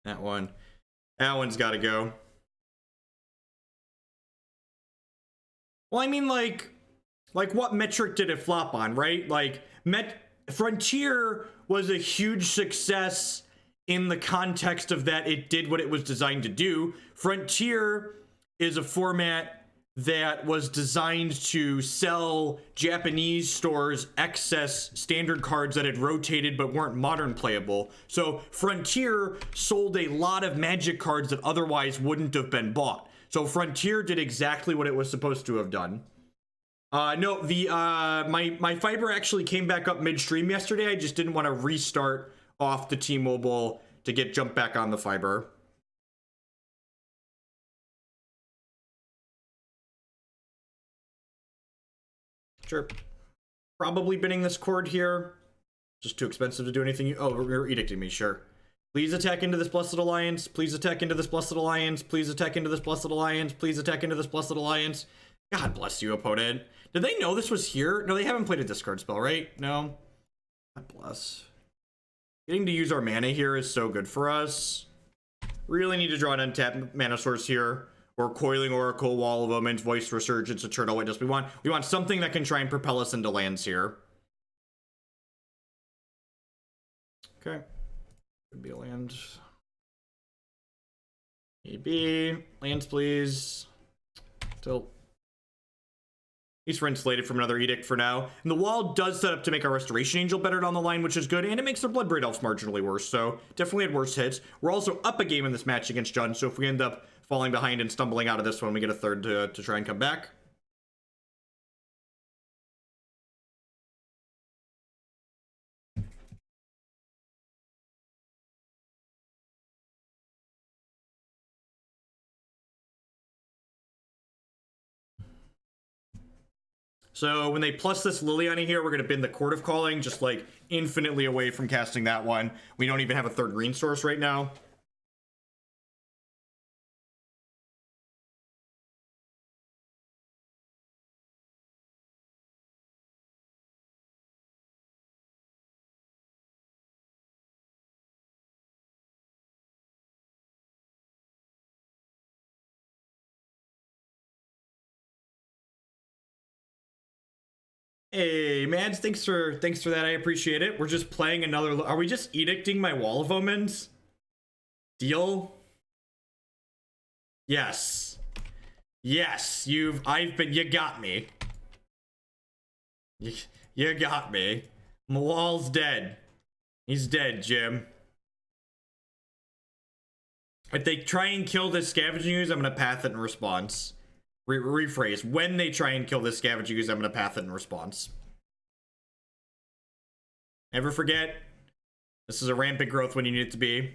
That one's gotta go. Well, I mean, like what metric did it flop on, right? Like, Frontier was a huge success in the context of that it did what it was designed to do. Frontier is a format that was designed to sell Japanese stores excess standard cards that had rotated but weren't modern playable. So Frontier sold a lot of Magic cards that otherwise wouldn't have been bought. So Frontier did exactly what it was supposed to have done. No, my fiber actually came back up midstream yesterday. I just didn't want to restart off the T-Mobile to jump back on the fiber. Sure. Probably binning this cord here. Just too expensive to do anything. Oh, you're edicting me, sure. Please attack into this Blessed Alliance. Please attack into this Blessed Alliance. Please attack into this Blessed Alliance. Please attack into this Blessed Alliance. God bless you, opponent. Did they know this was here? No, they haven't played a discard spell, right? No. God bless. Getting to use our mana here is so good for us. Really need to draw an untapped mana source here. Or Coiling Oracle, Wall of Omens, Voice of Resurgence, Eternal Witness. We want something that can try and propel us into lands here. Okay. Could be a land. Maybe. Lands, please. Still. He's insulated from another edict for now. And the wall does set up to make our Restoration Angel better down the line, which is good. And it makes their Bloodbraid Elves marginally worse. So definitely had worse hits. We're also up a game in this match against Jun. So if we end up falling behind and stumbling out of this one, we get a third to try and come back. So when they plus this Liliana here, we're going to bin the Chord of Calling, just like infinitely away from casting that one. We don't even have a third green source right now. Hey, Mads, thanks for that. I appreciate it. We're just playing another. Are we just edicting my Wall of Omens? Deal? Yes. Yes, you got me. You got me. My wall's dead. He's dead, Jim. If they try and kill this Scavenging Ooze, I'm gonna path it in response. rephrase. When they try and kill this Scavenging Ooze, I'm going to path it in response. Never forget, this is a rampant growth when you need it to be.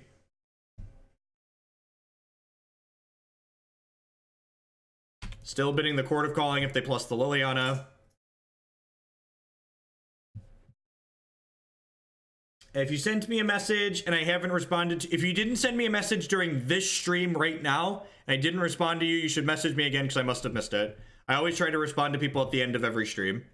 Still bidding the Chord of Calling if they plus the Liliana. If you sent me a message and I haven't responded if you didn't send me a message during this stream right now and I didn't respond to you, you should message me again because I must have missed it. I always try to respond to people at the end of every stream.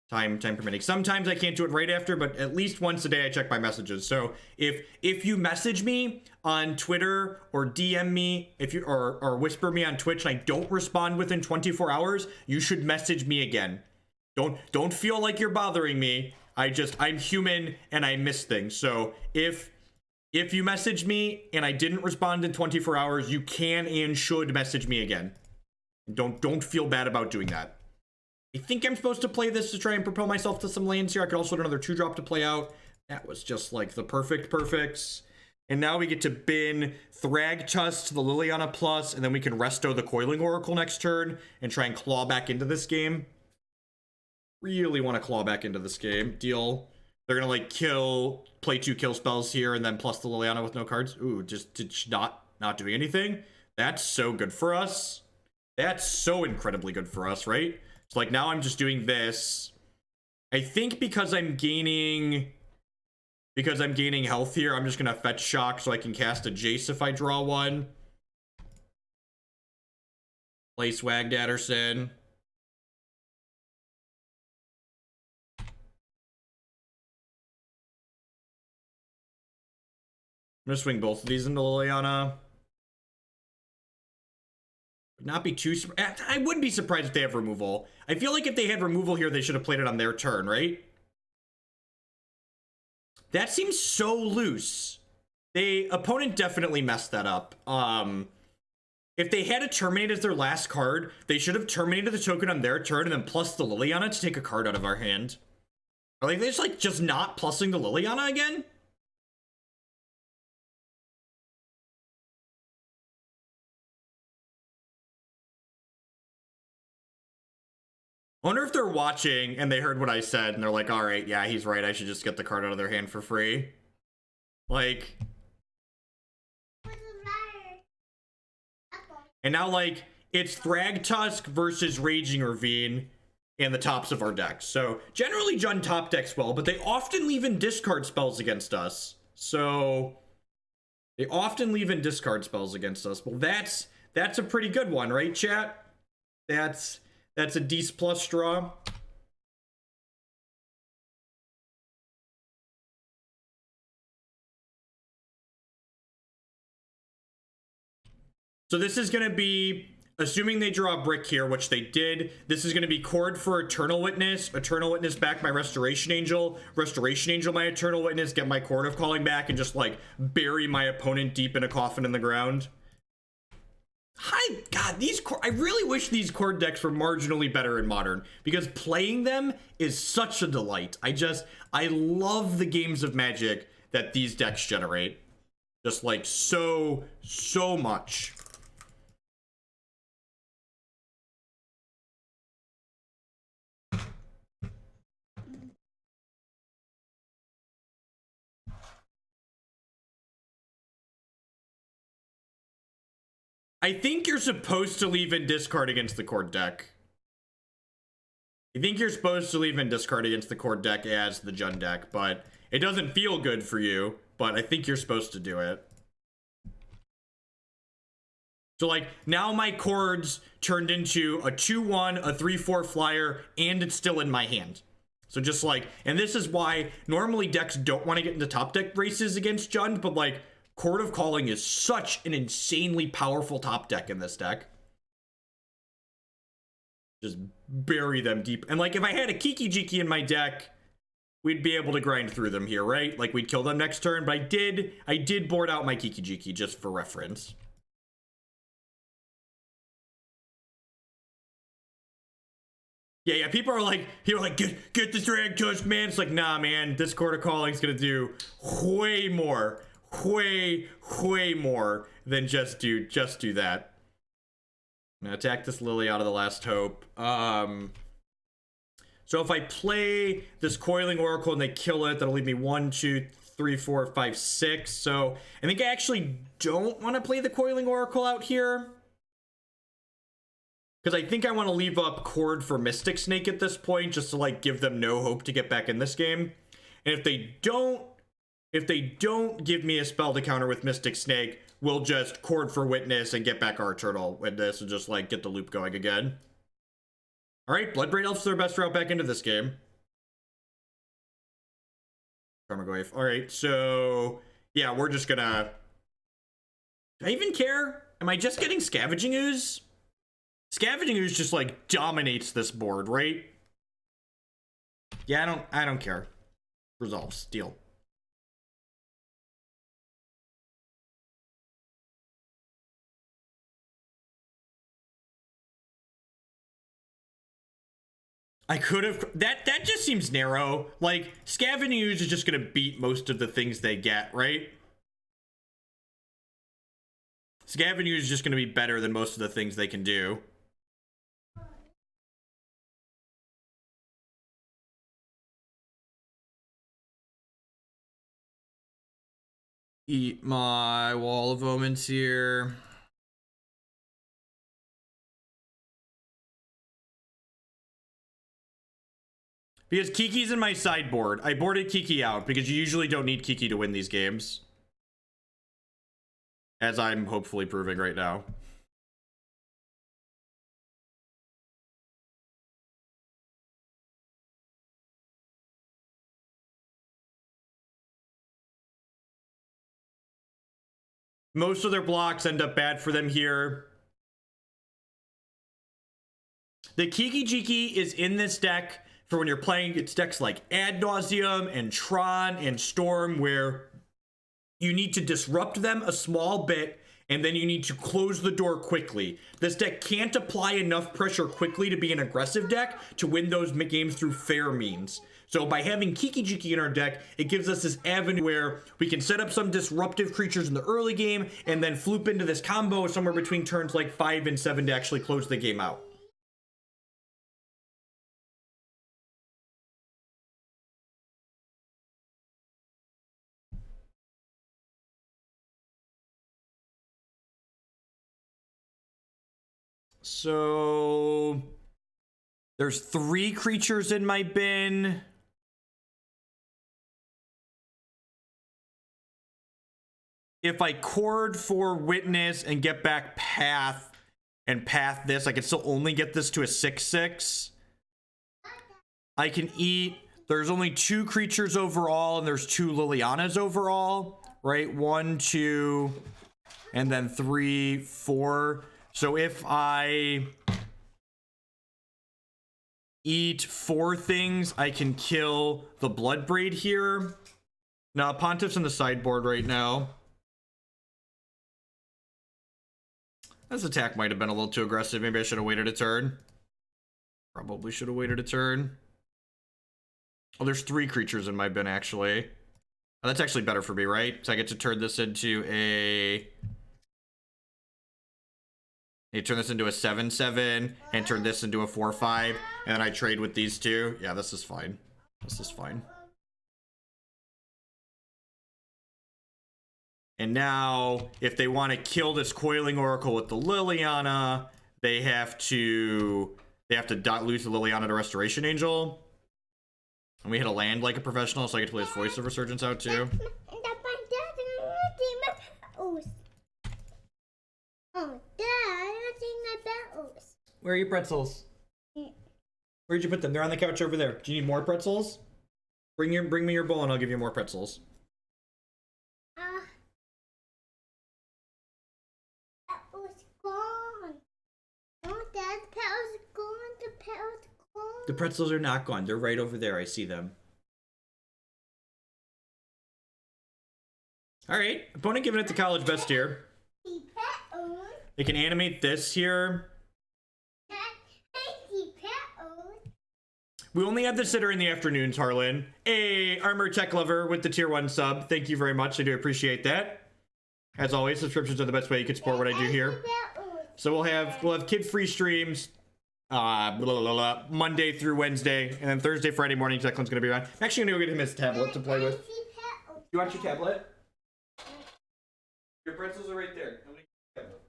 Time permitting. Sometimes I can't do it right after, but at least once a day I check my messages. So if you message me on Twitter or DM me or whisper me on Twitch and I don't respond within 24 hours, you should message me again. Don't feel like you're bothering me. I'm human and I miss things. So if you message me and I didn't respond in 24 hours, you can and should message me again. Don't feel bad about doing that. I think I'm supposed to play this to try and propel myself to some lands here. I could also do another 2-drop to play out. That was just like the perfects. And now we get to bin Thragtusk to the Liliana plus, and then we can resto the Coiling Oracle next turn and try and claw back into this game. Really want to claw back into this game. Deal. They're gonna like play 2 kill spells here and then plus the Liliana with no cards. Ooh, just not doing anything. That's so good for us. That's so incredibly good for us, right? So like now I'm just doing this. I think because I'm gaining health here, I'm just gonna fetch shock so I can cast a Jace if I draw one. Play Swag Dadderson. I'm gonna swing both of these into Liliana. Would not be too... I would be surprised if they have removal. I feel like if they had removal here, they should have played it on their turn, right? That seems so loose. Opponent definitely messed that up. If they had a Terminate as their last card, they should have terminated the token on their turn and then plus the Liliana to take a card out of our hand. Are they just not plussing the Liliana again? I wonder if they're watching and they heard what I said and they're like, all right, yeah, he's right. I should just get the card out of their hand for free. Like. And now, like, it's Thragtusk versus Raging Ravine in the tops of our decks. So, generally, Jund top decks well, but they often leave in discard spells against us. So, they often leave in discard spells against us. Well, that's a pretty good one, right, chat? That's a Dece plus draw. So this is going to be, assuming they draw a brick here, which they did, this is going to be Chord for Eternal Witness back my Restoration Angel my Eternal Witness, get my Chord of Calling back, and just like bury my opponent deep in a coffin in the ground. God, I really wish these Chord decks were marginally better in Modern, because playing them is such a delight. I love the games of Magic that these decks generate. Just like so much. I think you're supposed to leave in discard against the Chord deck. I think you're supposed to leave in discard against the Chord deck as the Jund deck, but it doesn't feel good for you, but I think you're supposed to do it. So like, now my Chords turned into a 2/1, a 3/4 flyer, and it's still in my hand. So just like, and this is why normally decks don't want to get into top deck races against Jund, but like, Chord of Calling is such an insanely powerful top deck in this deck. Just bury them deep. And like, if I had a Kiki-Jiki in my deck, we'd be able to grind through them here, right? Like, we'd kill them next turn, but I did board out my Kiki-Jiki just for reference. Yeah, people are like, get the Thragtusk, man. It's like, nah, man, this Chord of Calling is gonna do way more than just do that. I'm gonna attack this Lily out of the Last Hope. So if I play this Coiling Oracle and they kill it, that'll leave me 1, 2, 3, 4, 5, 6. So I think I actually don't want to play the Coiling Oracle out here, because I think I want to leave up Chord for Mystic Snake at this point, just to like give them no hope to get back in this game. And if they don't give me a spell to counter with Mystic Snake, we'll just Chord for Witness and get back our Turtle with this and just like get the loop going again. All right, Bloodbraid Elf's their best route back into this game. Tarmogoyf. All right, so yeah, we're just gonna. Do I even care? Am I just getting Scavenging Ooze? Scavenging Ooze just like dominates this board, right? Yeah, I don't care. Resolves. Deal. I could have that just seems narrow. Like Scavenging Ooze is just gonna beat most of the things they get, right? Scavenging Ooze is just gonna be better than most of the things they can do. Eat my Wall of Omens here. Because Kiki's in my sideboard. I boarded Kiki out because you usually don't need Kiki to win these games, as I'm hopefully proving right now. Most of their blocks end up bad for them here. The Kiki-Jiki is in this deck for when you're playing it's decks like Ad Nauseam and Tron and Storm, where you need to disrupt them a small bit and then you need to close the door quickly. This deck can't apply enough pressure quickly to be an aggressive deck to win those games through fair means. So by having Kiki-Jiki in our deck, it gives us this avenue where we can set up some disruptive creatures in the early game and then floop into this combo somewhere between turns like 5 and 7 to actually close the game out. So there's 3 creatures in my bin. If I Chord for Witness and get back Path and Path this, I can still only get this to a 6/6. I can eat. There's only 2 creatures overall, and there's 2 Lilianas overall, right? 1, 2, and then 3, 4. So if I eat 4 things, I can kill the Bloodbraid here. Now, Pontiff's in the sideboard right now. This attack might have been a little too aggressive. Maybe I should have waited a turn. Probably should have waited a turn. Oh, there's 3 creatures in my bin, actually. Oh, that's actually better for me, right? So I get to turn this into a... You turn this into a 7/7 and turn this into a 4/5, and then I trade with these 2. Yeah, this is fine. This is fine. And now, if they want to kill this Coiling Oracle with the Liliana, they have to lose the Liliana to Restoration Angel. And we hit a land like a professional, so I get to play his Voice of Resurgence out too. Oh, Dad, I think my pretzels. Where are your pretzels? Where'd you put them? They're on the couch over there. Do you need more pretzels? Bring me your bowl and I'll give you more pretzels. That was gone. Oh, Dad, the petals are gone. The petals are gone. The pretzels are not gone. They're right over there. I see them. All right. Opponent giving it the college best here. They can animate this here. We only have the sitter in the afternoons, Harlan. Hey, Armor Tech Lover with the tier 1 sub. Thank you very much. I do appreciate that. As always, subscriptions are the best way you can support what I do here. So we'll have kid-free streams Monday through Wednesday, and then Thursday, Friday morning, Declan's gonna be around. I'm actually gonna go get him his tablet to play with. You want your tablet? Your pretzels are right there. I'm gonna get your tablet.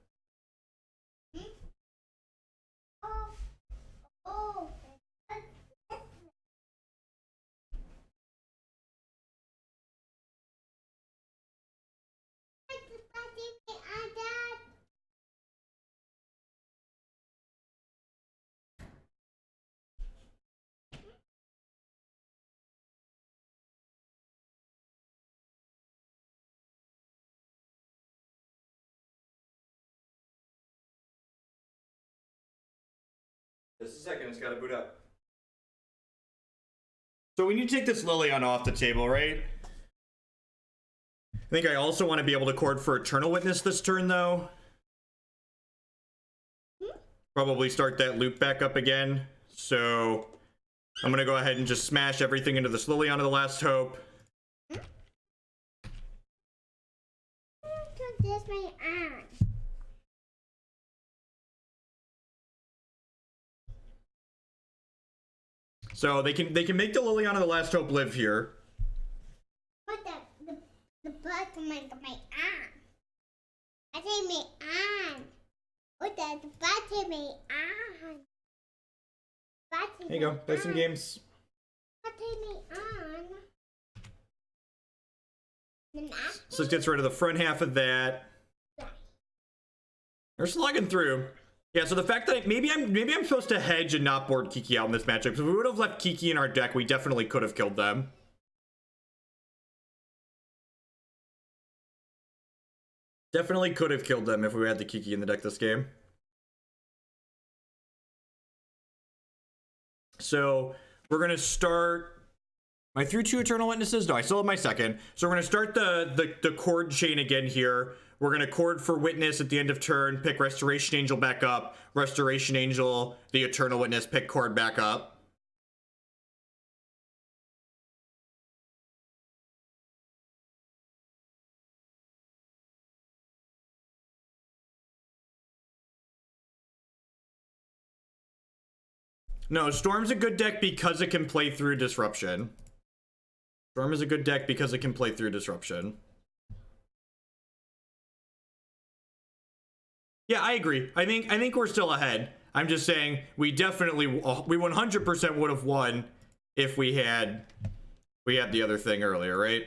Oh. Just a second, it's gotta boot up. So we need to take this Lilion off the table, right? I think I also want to be able to chord for Eternal Witness this turn, though. Probably start that loop back up again. So I'm gonna go ahead and just smash everything into this Lilion of the Last Hope. There's my arm. So they can make the Lilion of the Last Hope live here. What the butt of my arm? I say my arm. What the butt of my arm? There you go. Play some games. Butt of my arm. So let's get rid of the front half of that. They're slugging through. Yeah, so the fact that maybe I'm supposed to hedge and not board Kiki out in this matchup. So if we would have left Kiki in our deck, we definitely could have killed them. Definitely could have killed them if we had the Kiki in the deck this game. So we're gonna start. Am I through 2 Eternal Witnesses? No, I still have my second. So we're gonna start the chord chain again here. We're gonna chord for Witness at the end of turn, pick Restoration Angel back up, Restoration Angel, the Eternal Witness, pick chord back up. No, Storm's a good deck because it can play through Disruption. Storm is a good deck because it can play through Disruption. Yeah, I agree. I think we're still ahead. I'm just saying we 100% would have won if we had the other thing earlier, right?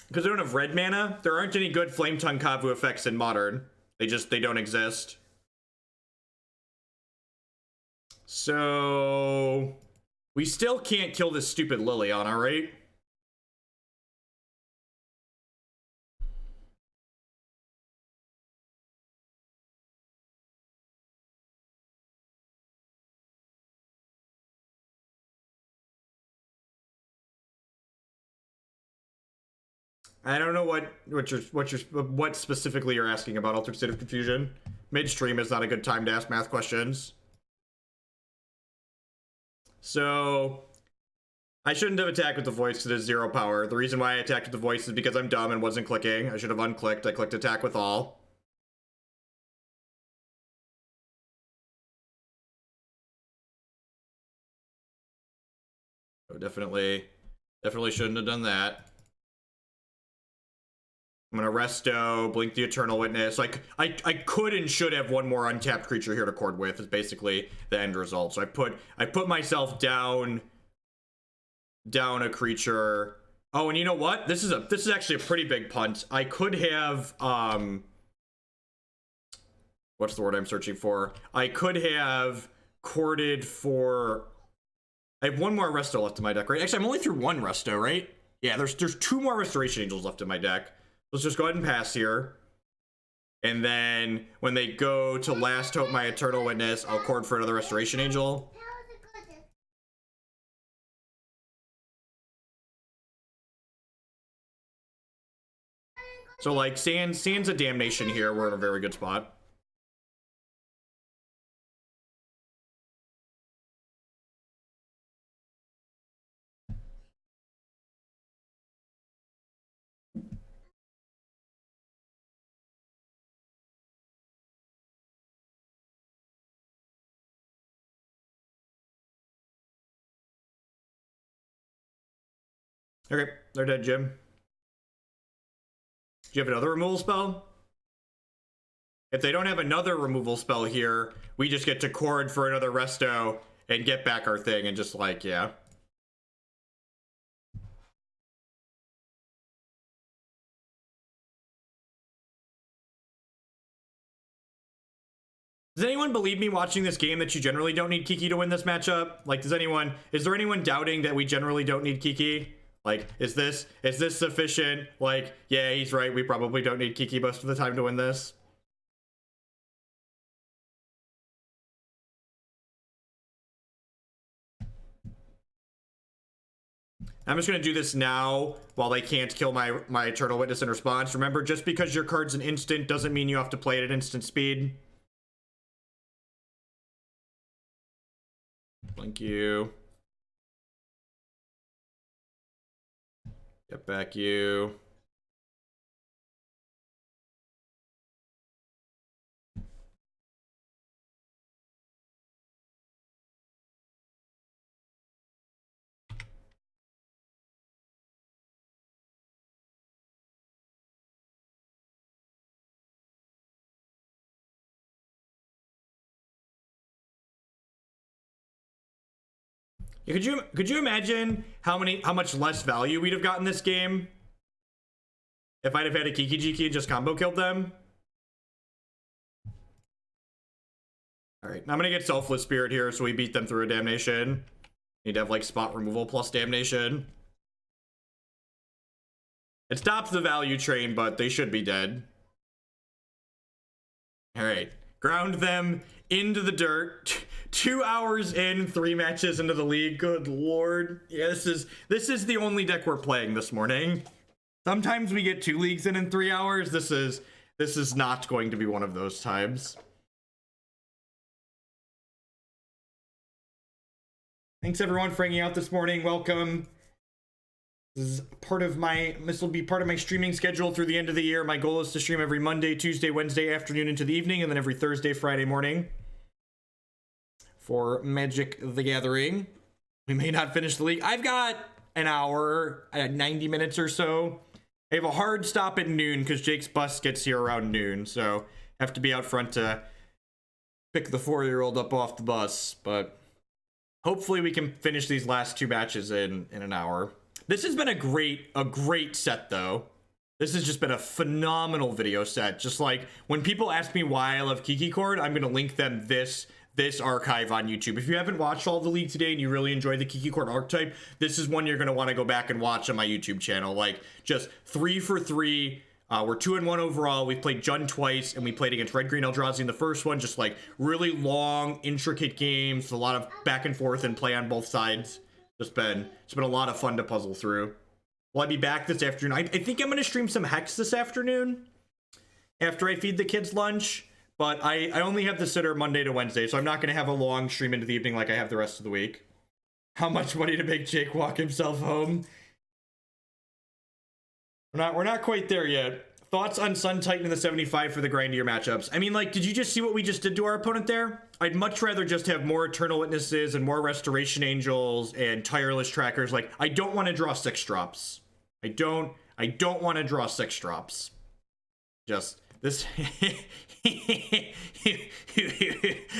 Because they don't have red mana, there aren't any good Flame Tongue Kavu effects in Modern. They don't exist. So we still can't kill this stupid Lilion, alright? I don't know what specifically you're asking about, Altered State of Confusion. Midstream is not a good time to ask math questions. So I shouldn't have attacked with the voice because it has 0 power. The reason why I attacked with the voice is because I'm dumb and wasn't clicking. I should have unclicked. I clicked attack with all. So definitely shouldn't have done that. I'm gonna Resto, blink the Eternal Witness. Like I could and should have one more untapped creature here to chord with, is basically the end result. So I put myself down a creature. Oh, and you know what? This is actually a pretty big punt. I could have what's the word I'm searching for? I could have chorded for. I have one more Resto left in my deck, right? Actually, I'm only through 1 Resto, right? Yeah, there's 2 more Restoration Angels left in my deck. Let's just go ahead and pass here. And then when they go to Last Hope my Eternal Witness, I'll chord for another Restoration Angel. So like Sands a Damnation here. We're in a very good spot. Okay, they're dead, Jim. Do you have another removal spell? If they don't have another removal spell here, we just get to Chord for another resto and get back our thing and just like, yeah. Does anyone believe me watching this game that you generally don't need Kiki to win this matchup? Like, is there anyone doubting that we generally don't need Kiki? Like, is this sufficient? Like, yeah, he's right. We probably don't need Kiki most of the time to win this. I'm just going to do this now while they can't kill my Eternal Witness in response. Remember, just because your card's an instant doesn't mean you have to play it at instant speed. Thank you. Get back you. Could you imagine how much less value we'd have gotten this game if I'd have had a Kiki-Jiki and just combo killed them? All right, I'm gonna get Selfless Spirit here so we beat them through a damnation. Need to have like spot removal plus damnation. It stops the value train, but they should be dead. All right, ground them into the dirt. 2 hours in, 3 matches into the league. Good lord. Yeah, this is the only deck we're playing this morning. Sometimes we get 2 leagues in 3 hours. This is not going to be one of those times. Thanks everyone for hanging out this morning. Welcome. This will be part of my streaming schedule through the end of the year. My goal is to stream every Monday, Tuesday, Wednesday afternoon into the evening, and then every Thursday, Friday morning for Magic the Gathering. We may not finish the league. I've got an hour, 90 minutes or so. I have a hard stop at noon because Jake's bus gets here around noon, so I have to be out front to pick the 4-year-old up off the bus, but hopefully we can finish these last 2 matches in an hour. This has been a great set though. This has just been a phenomenal video set. Just like when people ask me why I love Kiki Chord, I'm gonna link them this archive on YouTube. If you haven't watched all the league today and you really enjoyed the Kiki Chord archetype, this is one you're gonna want to go back and watch on my YouTube channel. Like just 3 for 3. We're 2-1 overall. We've played Jund twice, and we played against Red Green Eldrazi in the first one. Just like really long, intricate games, a lot of back and forth and play on both sides. It's been a lot of fun to puzzle through. Will I be back this afternoon? I think I'm going to stream some Hex this afternoon after I feed the kids lunch. But I only have the sitter Monday to Wednesday, so I'm not going to have a long stream into the evening like I have the rest of the week. How much money to make Jake walk himself home? We're not quite there yet. Thoughts on Sun Titan in the 75 for the grindier matchups? I mean, like, did you just see what we just did to our opponent there? I'd much rather just have more Eternal Witnesses and more Restoration Angels and Tireless Trackers. Like, I don't want to draw 6 drops. I don't want to draw 6 drops. Just this.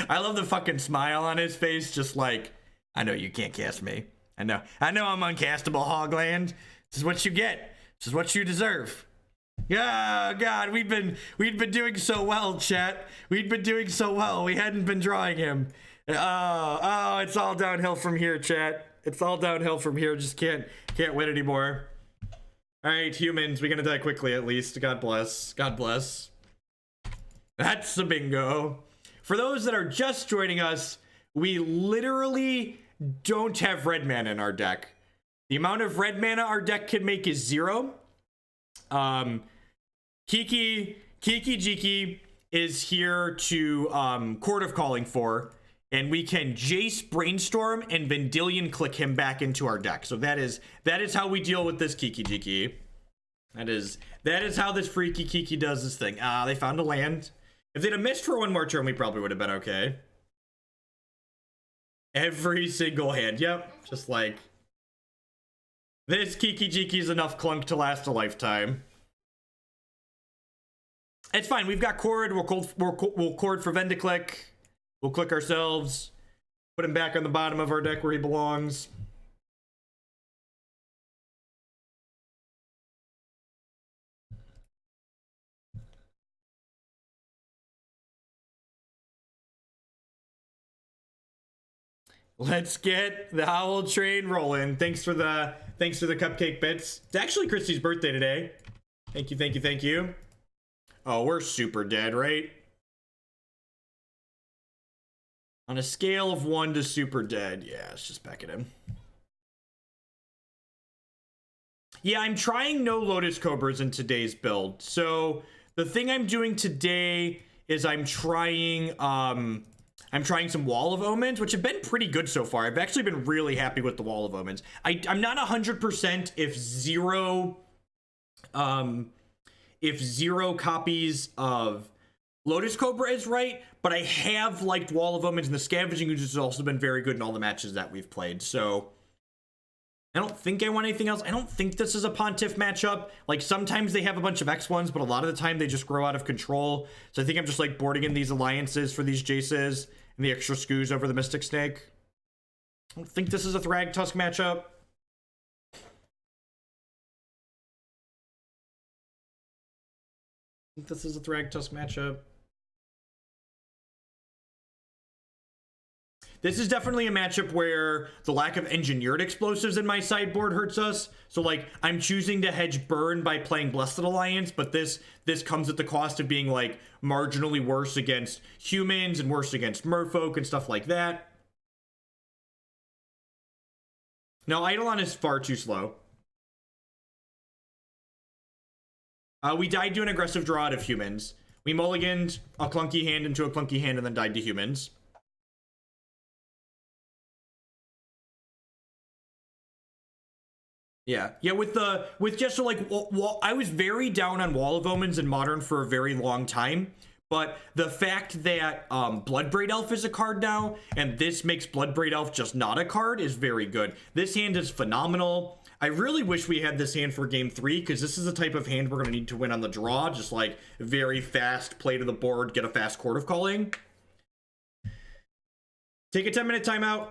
I love the fucking smile on his face. Just like, I know you can't cast me. I know I'm uncastable, Hogland. This is what you get. This is what you deserve. Oh god, we'd been doing so well, chat. We'd been doing so well. We hadn't been drawing him. Oh, it's all downhill from here, chat. It's all downhill from here. Just can't win anymore. All right, humans, we're gonna die quickly at least. God bless. God bless. That's a bingo. For those that are just joining us, we literally don't have red mana in our deck. The amount of red mana our deck can make is 0. Kiki-Jiki is here to Chord of Calling for, and we can Jace, Brainstorm, and Vendilion Clique him back into our deck. So that is how we deal with this Kiki-Jiki. That is how this freaky Kiki does this thing. They found a land. If they'd have missed for 1 more turn, we probably would have been okay. Every single hand. Yep. Just like This Kiki-Jiki is enough clunk to last a lifetime. It's fine. We've got Chord. We'll Chord for Vendilion Clique. We'll click ourselves. Put him back on the bottom of our deck where he belongs. Let's get the Howl train rolling. Thanks for the cupcake bits. It's actually Christy's birthday today. Thank you, thank you, thank you. Oh, we're super dead, right? On a scale of 1 to super dead. Yeah, let's just pack it in. Yeah, I'm trying no Lotus Cobras in today's build. So the thing I'm doing today is I'm trying some Wall of Omens, which have been pretty good so far. I've actually been really happy with the Wall of Omens. I'm not 100% if zero copies of Lotus Cobra is right, but I have liked Wall of Omens, and the Scavenging Ooze has also been very good in all the matches that we've played. So I don't think I want anything else. I don't think this is a Pontiff matchup. Like, sometimes they have a bunch of X1s, but a lot of the time they just grow out of control. So I think I'm just like boarding in these alliances for these Jaces and the extra Scoos over the Mystic Snake. I don't think this is a Thragtusk matchup. I think this is a Thragtusk matchup. This is definitely a matchup where the lack of engineered explosives in my sideboard hurts us. So, like, I'm choosing to hedge burn by playing Blessed Alliance, but this comes at the cost of being, like, marginally worse against humans and worse against merfolk and stuff like that. No, Eidolon is far too slow. We died to an aggressive draw out of humans. We mulliganed a clunky hand into a clunky hand and then died to humans. Yeah, with just like, I was very down on Wall of Omens in Modern for a very long time, but the fact that Bloodbraid Elf is a card now, and this makes Bloodbraid Elf just not a card, is very good. This hand is phenomenal. I really wish we had this hand for game 3, because this is the type of hand we're going to need to win on the draw, just like very fast play to the board, get a fast Chord of Calling. Take a 10-minute timeout.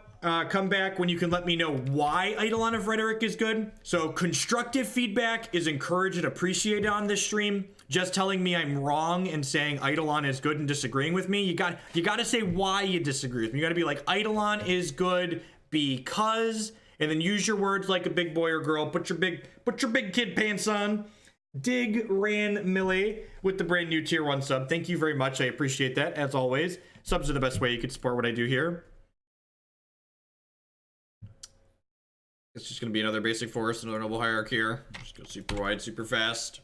Come back when you can let me know why Eidolon of Rhetoric is good. So constructive feedback is encouraged and appreciated on this stream. Just telling me I'm wrong and saying Eidolon is good and disagreeing with me, you got to say why you disagree with me. You got to be like, Eidolon is good because, and then use your words like a big boy or girl. Put your big kid pants on. Dig Ran Millie with the brand new tier 1 sub. Thank you very much. I appreciate that as always. Subs are the best way you can support what I do here. It's just going to be another basic forest, another Noble Hierarch here. Just go super wide, super fast.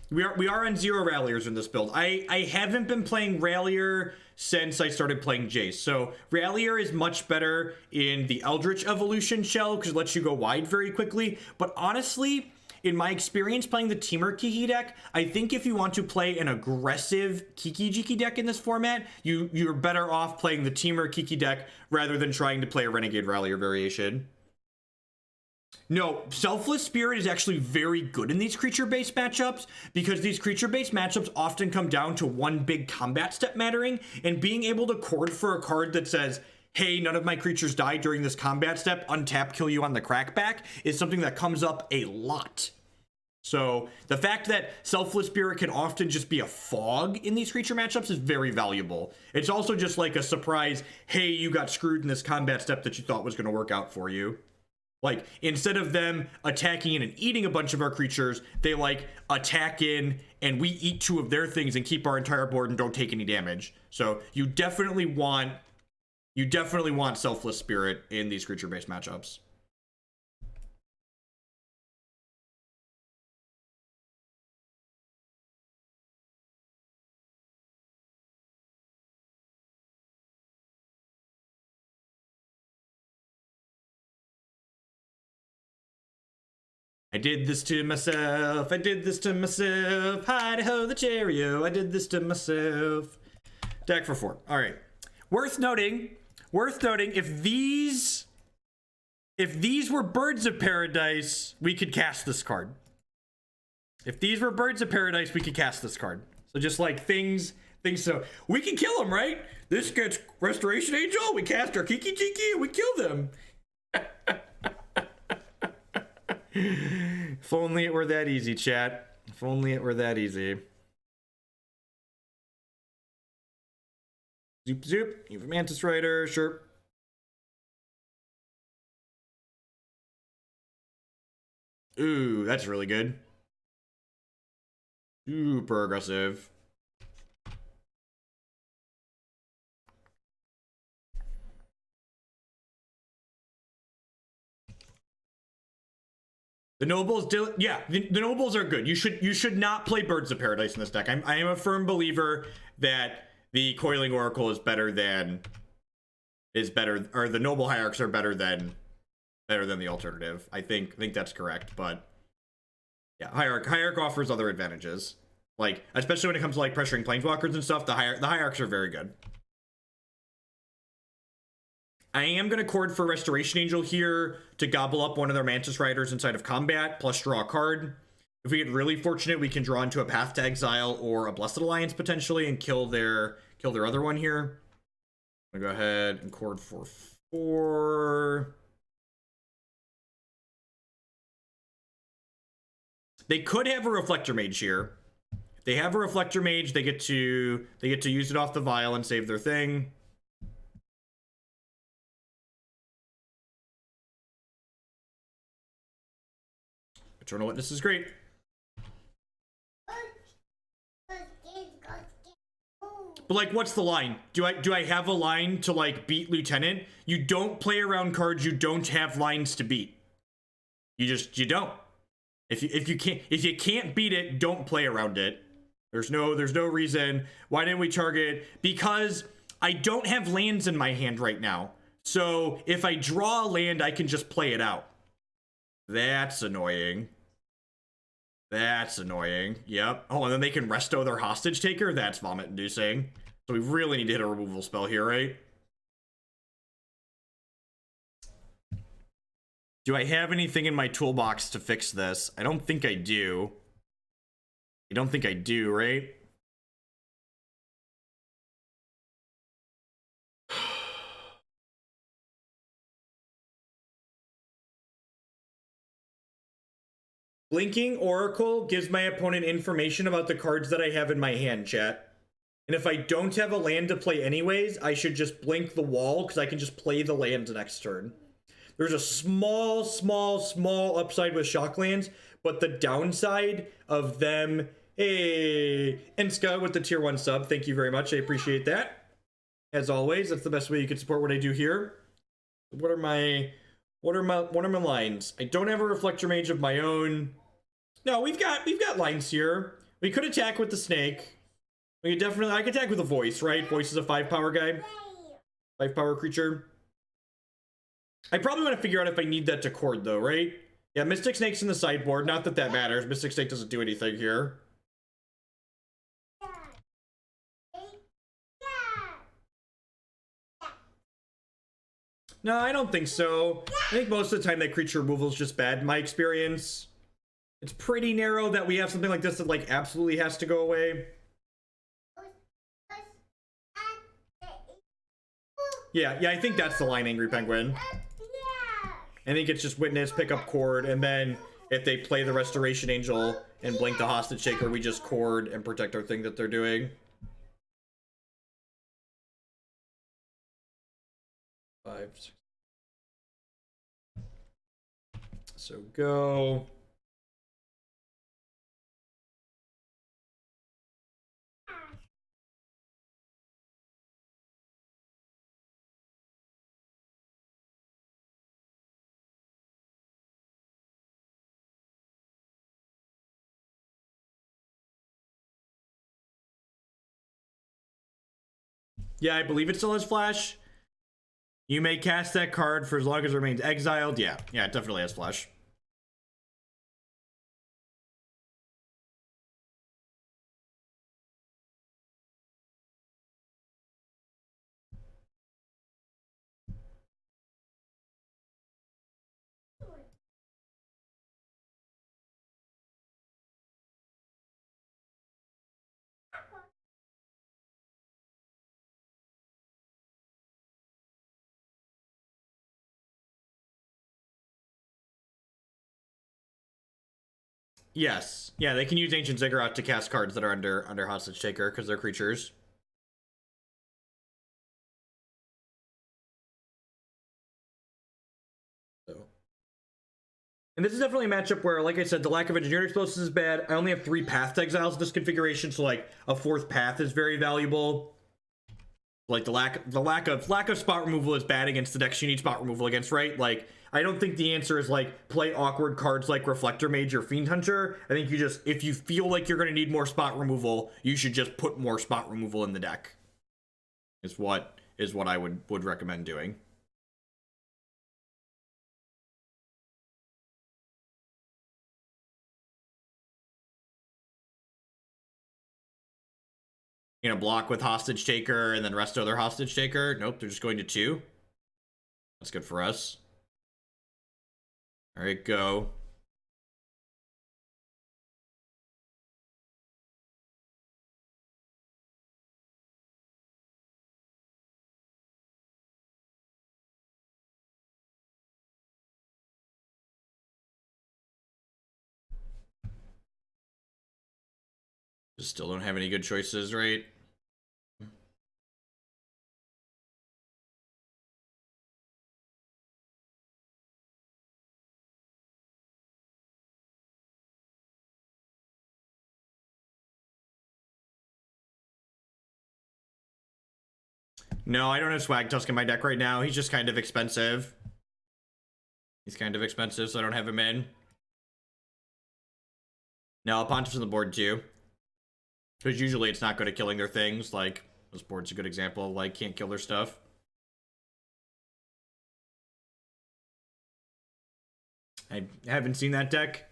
We are on 0 Ralliers in this build. I haven't been playing Rallier since I started playing Jace. So Rallier is much better in the Eldritch Evolution shell because it lets you go wide very quickly. But honestly, in my experience playing the Temur Kiki deck, I think if you want to play an aggressive Kiki-Jiki deck in this format, you're better off playing the Temur Kiki deck rather than trying to play a Renegade Rallier variation. No, Selfless Spirit is actually very good in these creature-based matchups because these creature-based matchups often come down to one big combat step mattering, and being able to chord for a card that says, hey, none of my creatures die during this combat step, untap, kill you on the crackback, is something that comes up a lot. So the fact that Selfless Spirit can often just be a fog in these creature matchups is very valuable. It's also just like a surprise, hey, you got screwed in this combat step that you thought was going to work out for you. Like, instead of them attacking in and eating a bunch of our creatures, they, like, attack in and we eat 2 of their things and keep our entire board and don't take any damage. So you definitely want Selfless Spirit in these creature-based matchups. I did this to myself. I did this to myself. Hi-ho, the Cheerio. I did this to myself. Deck for 4. All right. Worth noting, if if these were Birds of Paradise, we could cast this card. If these were Birds of Paradise, we could cast this card. So just like things so we can kill them, right? This gets Restoration Angel, we cast our Kiki-Jiki, and we kill them. If only it were that easy, chat. If only it were that easy. Zoop zoop. You have a Mantis Rider, sure. Ooh, that's really good. Super aggressive. The nobles, yeah, the nobles are good. You should not play Birds of Paradise in this deck. I am a firm believer that the Coiling Oracle is better, or the Noble Hierarchs are better than the alternative. I think that's correct, but yeah, Hierarch offers other advantages. Like, especially when it comes to like pressuring planeswalkers and stuff, the Hierarchs are very good. I am going to Chord for Restoration Angel here to gobble up one of their Mantis Riders inside of combat, plus draw a card. If we get really fortunate, we can draw into a Path to Exile or a Blessed Alliance potentially and kill their other one here. I'm going to go ahead and Chord for 4. They could have a Reflector Mage here. If they have a Reflector Mage, they get to use it off the vial and save their thing. Eternal Witness is great. But like, what's the line? Do I have a line to like beat Lieutenant? You don't play around cards you don't have lines to beat. You don't. If you can't beat it, don't play around it. There's no reason. Why didn't we target? Because I don't have lands in my hand right now. So if I draw a land, I can just play it out. That's annoying. That's annoying. Yep. Oh, and then they can resto their hostage taker? That's vomit inducing. So we really need to hit a removal spell here, right? Do I have anything in my toolbox to fix this? I don't think I do. I don't think I do, right? Blinking Oracle gives my opponent information about the cards that I have in my hand, chat. And if I don't have a land to play anyways, I should just blink the wall because I can just play the land next turn. There's a small upside with shock lands, but the downside of them... Hey, Enska with the tier 1 sub. Thank you very much. I appreciate that. As always, that's the best way you can support what I do here. What are my lines? I don't have a Reflector Mage of my own. No, we've got lines here. We could attack with the snake. We could definitely, I could attack with a voice, right? Voice is a 5-power guy. 5-power creature. I probably want to figure out if I need that to Chord though, right? Yeah, Mystic Snake's in the sideboard. Not that that matters. Mystic Snake doesn't do anything here. No, I don't think so. I think most of the time that creature removal is just bad in my experience. It's pretty narrow that we have something like this that like absolutely has to go away. Yeah, I think that's the line, Angry Penguin. I think it's just Witness, pick up Chord, and then if they play the Restoration Angel and blink the Hostage Taker, we just Chord and protect our thing that they're doing. 5, 6. So go. Yeah, I believe it still has Flash. You may cast that card for as long as it remains exiled. Yeah, it definitely has Flash. Yes. Yeah, they can use Ancient Ziggurat to cast cards that are under Hostage Taker because they're creatures. So. And this is definitely a matchup where, like I said, the lack of Engineering Explosives is bad. I only have 3 Path to Exiles in this configuration, so like a 4th Path is very valuable. Like the lack of spot removal is bad against the decks you need spot removal against, right? Like I don't think the answer is like play awkward cards like Reflector Mage or Fiend Hunter. I think you just, if you feel like you're going to need more spot removal, you should just put more spot removal in the deck. Is what I would recommend doing. You know, block with Hostage Taker and then rest other Hostage Taker. Nope, they're just going to 2. That's good for us. All right, go. Just still don't have any good choices, right? No, I don't have Thragtusk in my deck right now. He's just kind of expensive. He's kind of expensive, so I don't have him in. No, Pontiff's on the board too. Because usually it's not good at killing their things. Like, this board's a good example of, like, can't kill their stuff. I haven't seen that deck.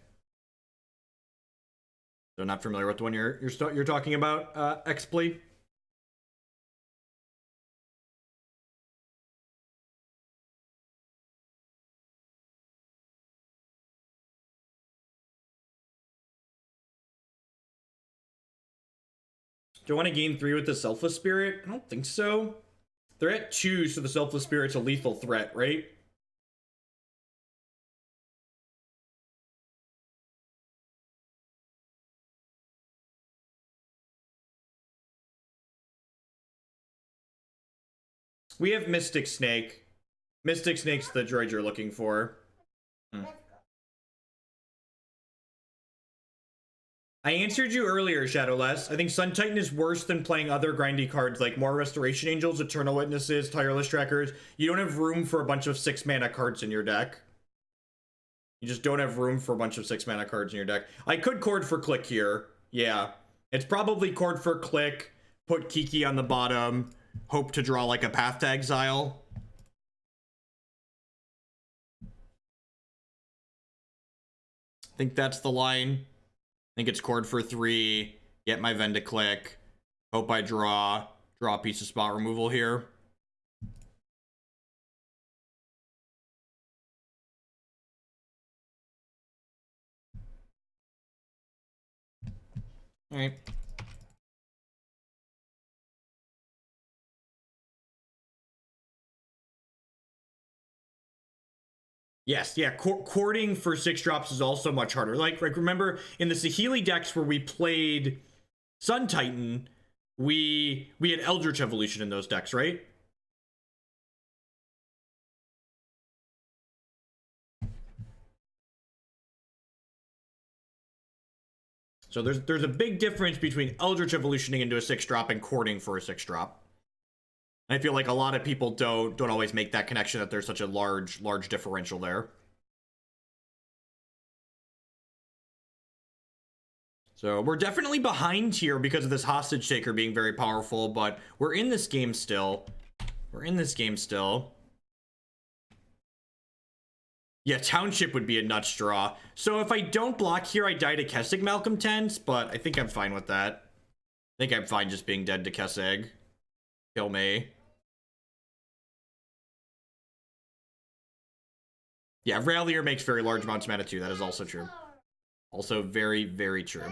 So I'm not familiar with the one you're talking about, X-Plea. Do I want to gain 3 with the Selfless Spirit? I don't think so. They're at 2, so the Selfless Spirit's a lethal threat, right? We have Mystic Snake. Mystic Snake's the droid you're looking for. I answered you earlier, Shadowless. I think Sun Titan is worse than playing other grindy cards like more Restoration Angels, Eternal Witnesses, Tireless Trackers. You don't have room for a bunch of 6 mana cards in your deck. You just don't have room for a bunch of 6 mana cards in your deck. I could Chord for Clique here. Yeah. It's probably Chord for Clique, put Kiki on the bottom, hope to draw like a Path to Exile. I think that's the line. I think it's Chord for 3, get my Vendilion Clique, hope I draw a piece of spot removal here. All right. Yes, yeah, courting for 6 drops is also much harder. Like remember in the Saheeli decks where we played Sun Titan, we had Eldritch Evolution in those decks, right? So there's a big difference between Eldritch Evolutioning into a 6-drop and courting for a 6-drop. I feel like a lot of people don't always make that connection, that there's such a large differential there. So we're definitely behind here because of this Hostage Taker being very powerful, but we're in this game still. Yeah, Township would be a nuts draw. So if I don't block here, I die to Kessig Malcontents, but I think I'm fine with that. I think I'm fine just being dead to Kessig. Kill me. Yeah, Rallier makes very large amounts of mana too. That is also true. Also very, very true.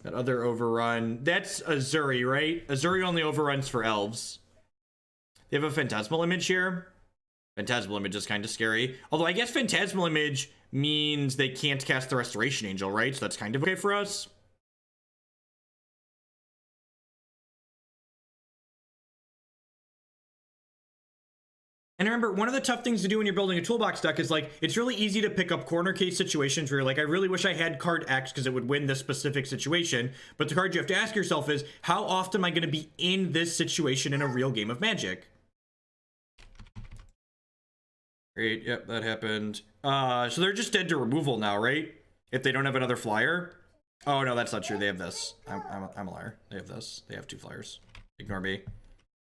That other overrun. That's Azuri, right? Azuri only overruns for elves. They have a Phantasmal Image here. Phantasmal Image is kind of scary. Although I guess Phantasmal Image means they can't cast the Restoration Angel, right? So that's kind of okay for us. And remember, one of the tough things to do when you're building a toolbox deck is, like, it's really easy to pick up corner case situations where you're like, I really wish I had card X because it would win this specific situation. But the card you have to ask yourself is, how often am I going to be in this situation in a real game of Magic? Great, yep, that happened. So they're just dead to removal now, right? If they don't have another flyer. Oh, no, that's not true. They have this. I'm a liar. They have this. They have 2 flyers. Ignore me.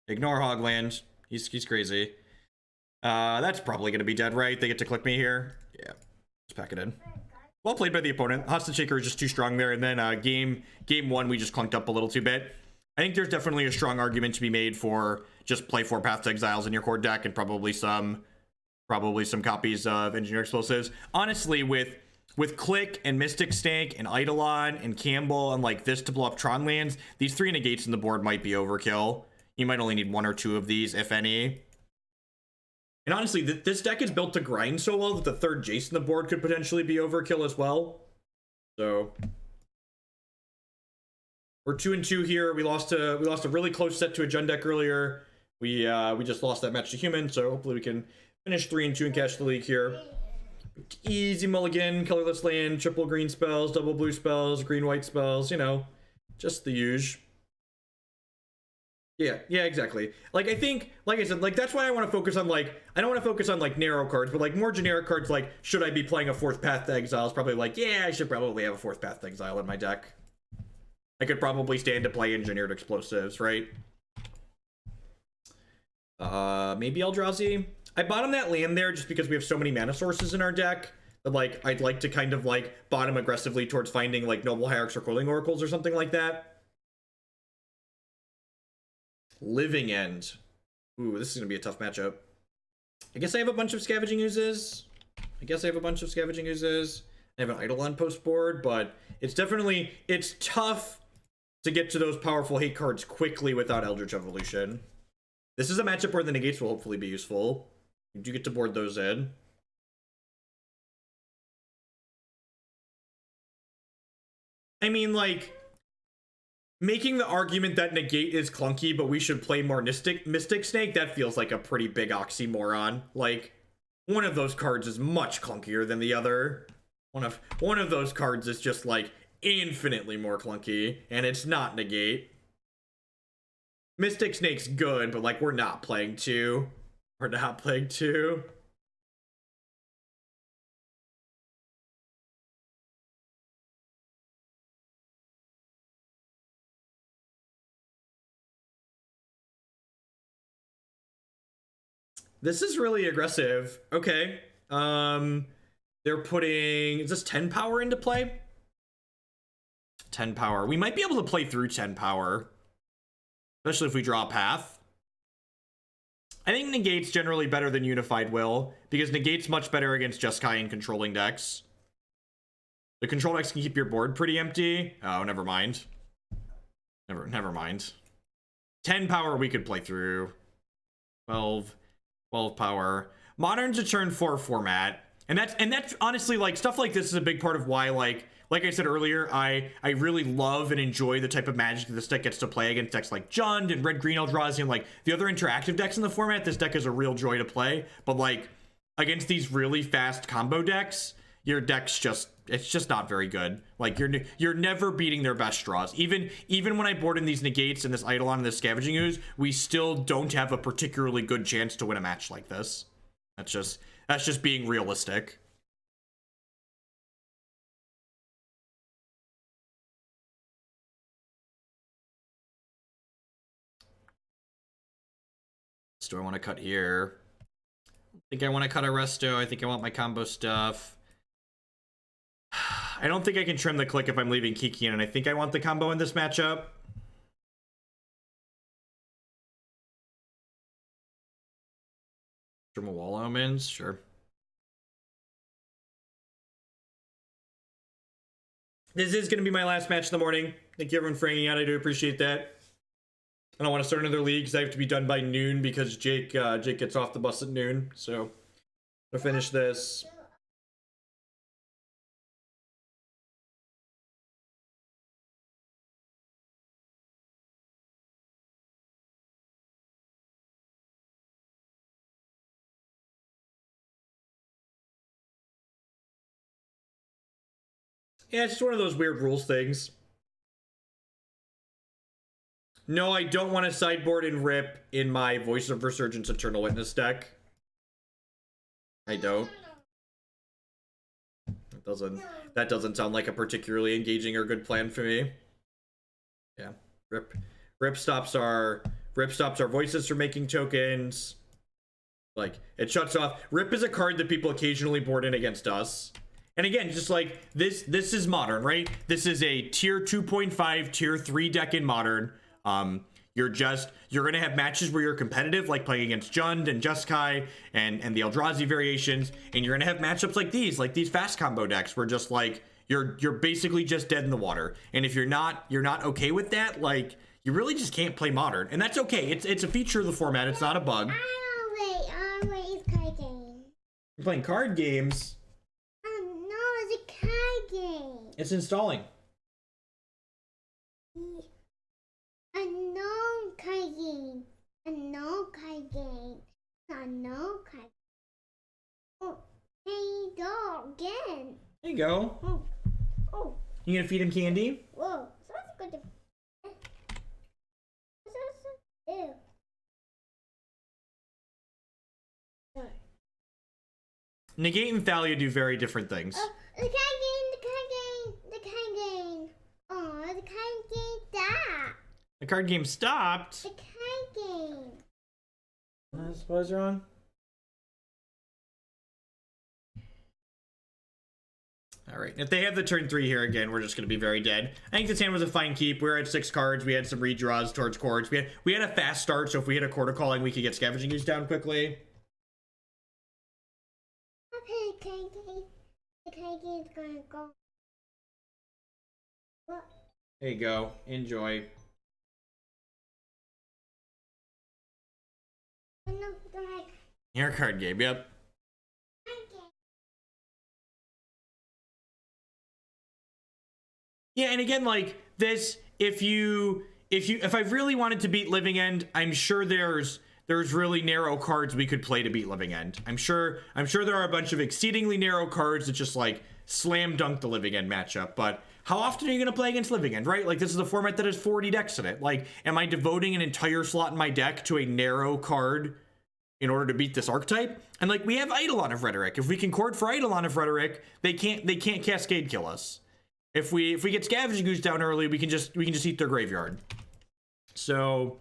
Ignore Hogland. He's crazy. That's probably going to be dead, right? They get to click me here. Yeah, just pack it in. Well played by the opponent. Hostage Shaker is just too strong there. And then game 1, we just clunked up a little too bit. I think there's definitely a strong argument to be made for just play 4 Path to Exiles in your core deck and probably some copies of Engineer Explosives. Honestly, with Clique and Mystic Snake and Eidolon and Kambal and like this to blow up Tron lands, these 3 negates in the board might be overkill. You might only need 1 or 2 of these, if any. And honestly, this deck is built to grind so well that the 3rd Jace in the board could potentially be overkill as well. So we're 2-2 here. We lost a really close set to a Jund deck earlier. We just lost that match to Human, so hopefully we can finish 3-2 and catch the league here. Easy mulligan, colorless land, triple green spells, double blue spells, green white spells. You know, just the usual. Yeah, exactly. Like, I think, like I said, like, that's why I want to focus on, like, I don't want to focus on, like, narrow cards, but, like, more generic cards, like, should I be playing a 4th Path to Exile? Is probably like, yeah, I should probably have a 4th Path to Exile in my deck. I could probably stand to play Engineered Explosives, right? Maybe Eldrazi? I bottom that land there just because we have so many mana sources in our deck that, like, I'd like to kind of, like, bottom aggressively towards finding, like, Noble Hierarchs or Coiling Oracles or something like that. Living End. Ooh, this is going to be a tough matchup. I guess I have a bunch of Scavenging Oozes. I have an Eidolon post board, but it's tough to get to those powerful hate cards quickly without Eldritch Evolution. This is a matchup where the negates will hopefully be useful. You do get to board those in. I mean, like, making the argument that negate is clunky, but we should play more Mystic Snake, that feels like a pretty big oxymoron. Like, one of those cards is much clunkier than the other. One of those cards is just, like, infinitely more clunky, and it's not negate. Mystic Snake's good, but, like, we're not playing 2. This is really aggressive. Okay. They're putting, is this 10 power into play? 10 power. We might be able to play through 10 power, especially if we draw a path. I think Negate's generally better than Unified Will, because Negate's much better against Jeskai and controlling decks. The control decks can keep your board pretty empty. Oh, never mind. Never mind. 10 power we could play through. 12 power. Modern's a turn 4 format. And that's honestly, like, stuff like this is a big part of why, like I said earlier, I really love and enjoy the type of Magic that this deck gets to play against decks like Jund and Red-Green Eldrazi and, like, the other interactive decks in the format. This deck is a real joy to play. But, like, against these really fast combo decks, your deck's it's just not very good. Like, you're never beating their best draws. Even when I board in these negates and this Eidolon and this Scavenging Ooze, we still don't have a particularly good chance to win a match like this. That's just being realistic. So do I want to cut here? I think I want to cut a resto. I think I want my combo stuff. I don't think I can trim the Clique if I'm leaving Kiki in, and I think I want the combo in this matchup. Trim a Wall of Omens, sure. This is going to be my last match in the morning. Thank you everyone for hanging out. I do appreciate that. I don't want to start another league because I have to be done by noon because Jake gets off the bus at noon. So I'll finish this. Yeah, it's just one of those weird rules things. No, I don't want to sideboard and rip in my Voice of Resurgence Eternal Witness deck. I don't. That doesn't sound like a particularly engaging or good plan for me. Yeah. Rip stops our voices from making tokens. Like, it shuts off. Rip is a card that people occasionally board in against us. And again, just like this is modern, right? This is a tier 2.5, tier 3 deck in modern. You're gonna have matches where you're competitive, like playing against Jund and Jeskai and the Eldrazi variations, and you're gonna have matchups like these fast combo decks where just like you're basically just dead in the water. And if you're not okay with that, like you really just can't play modern, and that's okay. It's a feature of the format. It's not a bug. It's card game. You're playing card games. No, it's a card game. It's installing. A no card game. A no card game. A no card. Oh, there you go again. There you go. Oh. You gonna feed him candy? Whoa. So that's good to. Ew. Negate and Thalia do very different things. Oh, the card game. Oh, the card game stopped. The card game stopped. The card game. What is wrong? All right. If they have the turn 3 here again, we're just going to be very dead. I think this hand was a fine keep. We were at 6 cards. We had some redraws towards chords. We had a fast start, so if we hit a Chord of Calling, we could get Scavenging Ooze down quickly. Okay, the card game's gonna go. What? There you go. Enjoy. No, the Your card game, yep. Yeah, and again, like this, if I really wanted to beat Living End, I'm sure there's really narrow cards we could play to beat Living End. I'm sure there are a bunch of exceedingly narrow cards that just like slam dunk the Living End matchup. But how often are you gonna play against Living End, right? Like this is a format that has 40 decks in it. Like, am I devoting an entire slot in my deck to a narrow card in order to beat this archetype? And like we have Eidolon of Rhetoric. If we can chord for Eidolon of Rhetoric, they can't cascade kill us. If we get Scavenging Ooze down early, we can just eat their graveyard. So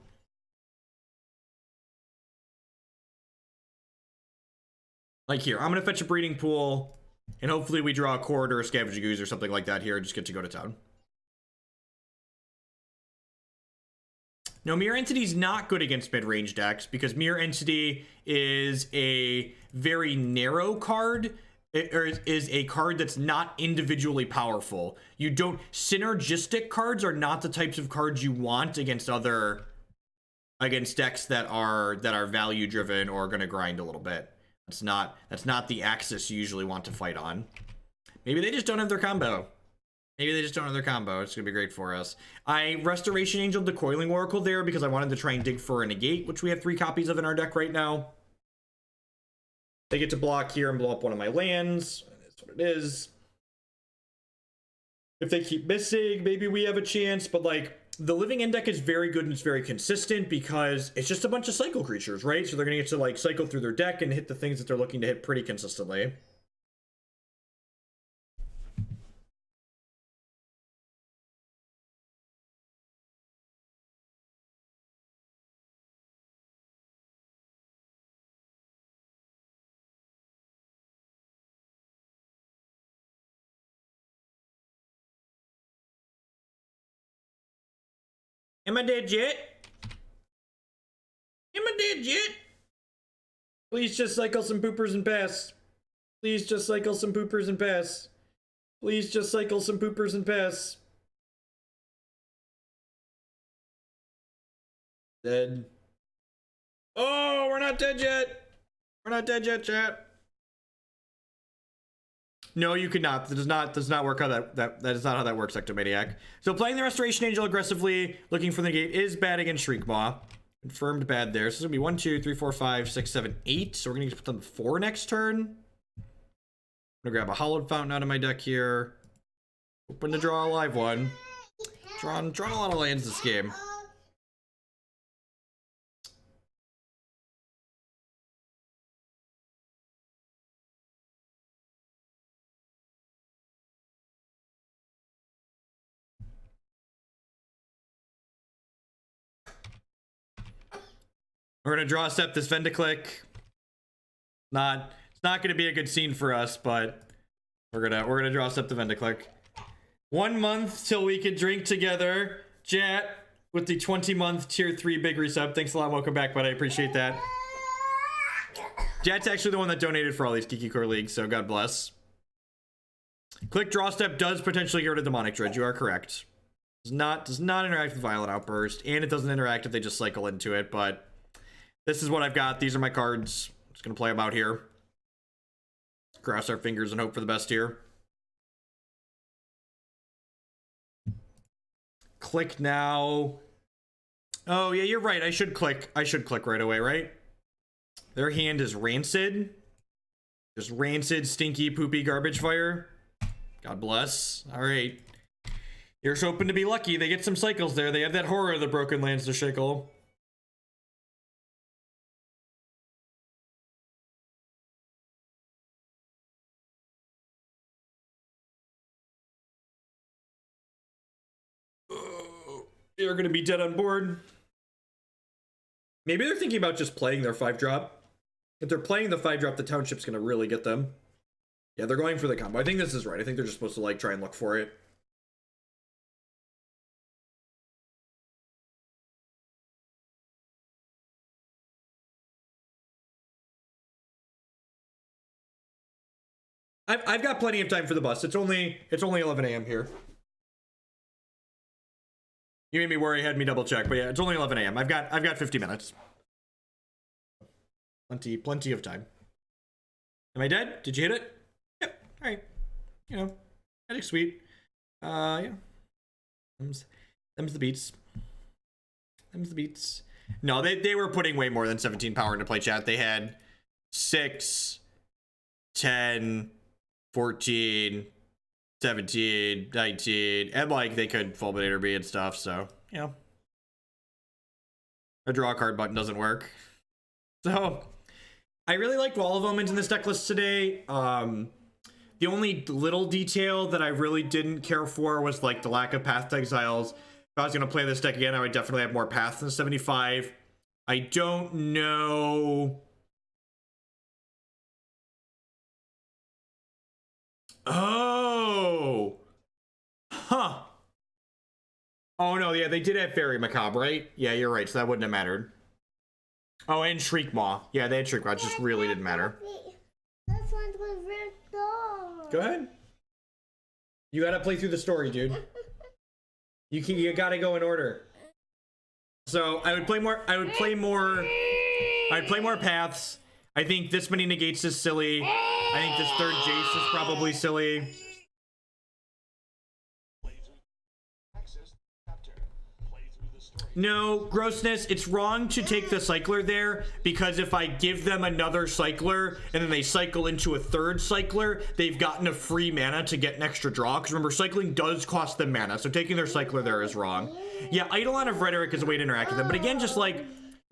like here, I'm gonna fetch a Breeding Pool, and hopefully we draw a Chord or a Scavenging Ooze or something like that here and just get to go to town. No, Mirror Entity's not good against mid-range decks because Mirror Entity is a very narrow card. Is a card that's not individually powerful. You don't synergistic cards are not the types of cards you want against decks that are value driven or going to grind a little bit. That's not the axis you usually want to fight on. Maybe they just don't have their combo. It's gonna be great for us. I Restoration Angeled the Coiling Oracle there because I wanted to try and dig for a Negate, which we have 3 copies of in our deck right now. They get to block here and blow up one of my lands. That's what it is. If they keep missing, maybe we have a chance. But like the Living End deck is very good and it's very consistent because it's just a bunch of cycle creatures, right? So they're gonna get to like cycle through their deck and hit the things that they're looking to hit pretty consistently. Am I dead yet? Please just cycle some poopers and pass. Dead. Oh, we're not dead yet. We're not dead yet, chat. No, you could not. That does not work how that is not how that works, Ectomaniac. So playing the Restoration Angel aggressively, looking for the Negate is bad against Shriekmaw. Confirmed bad there. So it's gonna be 1, 2, 3, 4, 5, 6, 7, 8. So we're gonna put them 4 next turn. I'm gonna grab a Hallowed Fountain out of my deck here. Hoping to draw a live one. Drawn a lot of lands this game. We're gonna draw step this Vendilion Clique. It's not gonna be a good scene for us, but we're gonna draw step the Vendilion Clique. 1 month till we can drink together. Jet with the 20-month tier 3 big resub. Thanks a lot. Welcome back, bud. I appreciate that. Jet's actually the one that donated for all these Kiki Core Leagues, so God bless. Click draw step does potentially get rid of Demonic Dredge. You are correct. Does not interact with Violent Outburst, and it doesn't interact if they just cycle into it, but this is what I've got. These are my cards. I'm just gonna play them out here. Cross our fingers and hope for the best here. Click now. Oh yeah, you're right. I should click right away, right? Their hand is rancid. Just rancid, stinky, poopy garbage fire. God bless. All right. Here's hoping to be lucky. They get some cycles there. They have that Horror of the Broken Lands to shackle. They're going to be dead on board. Maybe they're thinking about just playing their 5-drop. If they're playing the 5-drop, the Township's going to really get them. Yeah, they're going for the combo. I think this is right. I think they're just supposed to like try and look for it. I've got plenty of time for the bus. It's only 11 a.m. here. You made me worry, had me double check, but yeah, it's only 11 a.m. I've got 50 minutes. Plenty of time. Am I dead? Did you hit it? Yep. All right. You know, that's sweet. Yeah. Them's the beats. Them's the beats. No, they were putting way more than 17 power into play, chat. They had 6, 10, 14, 17, 19, and like they could Fulminator B and stuff, so you know. A draw card button doesn't work. So I really like Wall of Omens in this deck list today. The only little detail that I really didn't care for was like the lack of path to exiles. If I was gonna play this deck again, I would definitely have more paths than 75. I don't know. Oh, huh. Oh no, yeah, they did have Fairy Macabre, right? Yeah, you're right, so that wouldn't have mattered. Oh, and Shriekmaw. Yeah, they had Shriekmaw, it just really didn't matter. This one's was very long. Go ahead. You gotta play through the story, dude. You gotta go in order. So I would play more paths. I think this many negates is silly. I think this third Jace is probably silly. No, grossness, it's wrong to take the cycler there, because if I give them another cycler and then they cycle into a third cycler, they've gotten a free mana to get an extra draw, because remember, cycling does cost them mana, so taking their cycler there is wrong. Yeah, Eidolon of Rhetoric is a way to interact with them, but again, just like,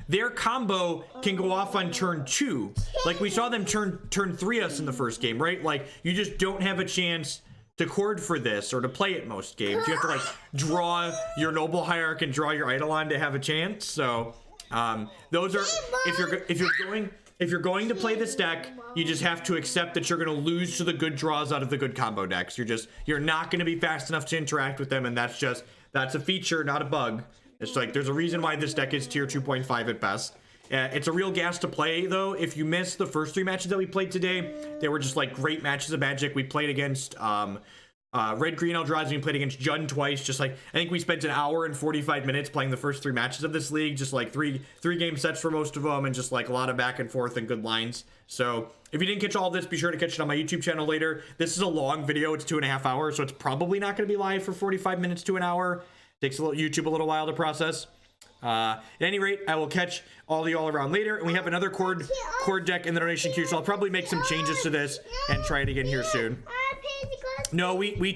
their combo can go off on turn 2. Like, we saw them turn 3 us in the first game, right? Like, you just don't have a chance to chord for this or to play it most games. You have to like draw your Noble Hierarch and draw your Eidolon to have a chance. So those are, if you're going to play this deck, you just have to accept that you're going to lose to the good draws out of the good combo decks. You're not going to be fast enough to interact with them, and that's a feature, not a bug. It's like there's a reason why this deck is tier 2.5 at best. It's a real gas to play, though. If you missed the first 3 matches that we played today, they were just like great matches of Magic. We played against Red Green Eldrazi, we played against Jund twice. Just like, I think we spent an hour and 45 minutes playing the first 3 matches of this league. Just like three game sets for most of them, and just like a lot of back and forth and good lines. So if you didn't catch all of this, be sure to catch it on my YouTube channel later. This is a long video. It's 2.5 hours, so it's probably not going to be live for 45 minutes to an hour. Takes YouTube a little while to process. At any rate, I will catch all y'all around later, and we have another chord deck in the donation queue, so I'll probably make some changes to this and try it again here soon. No, we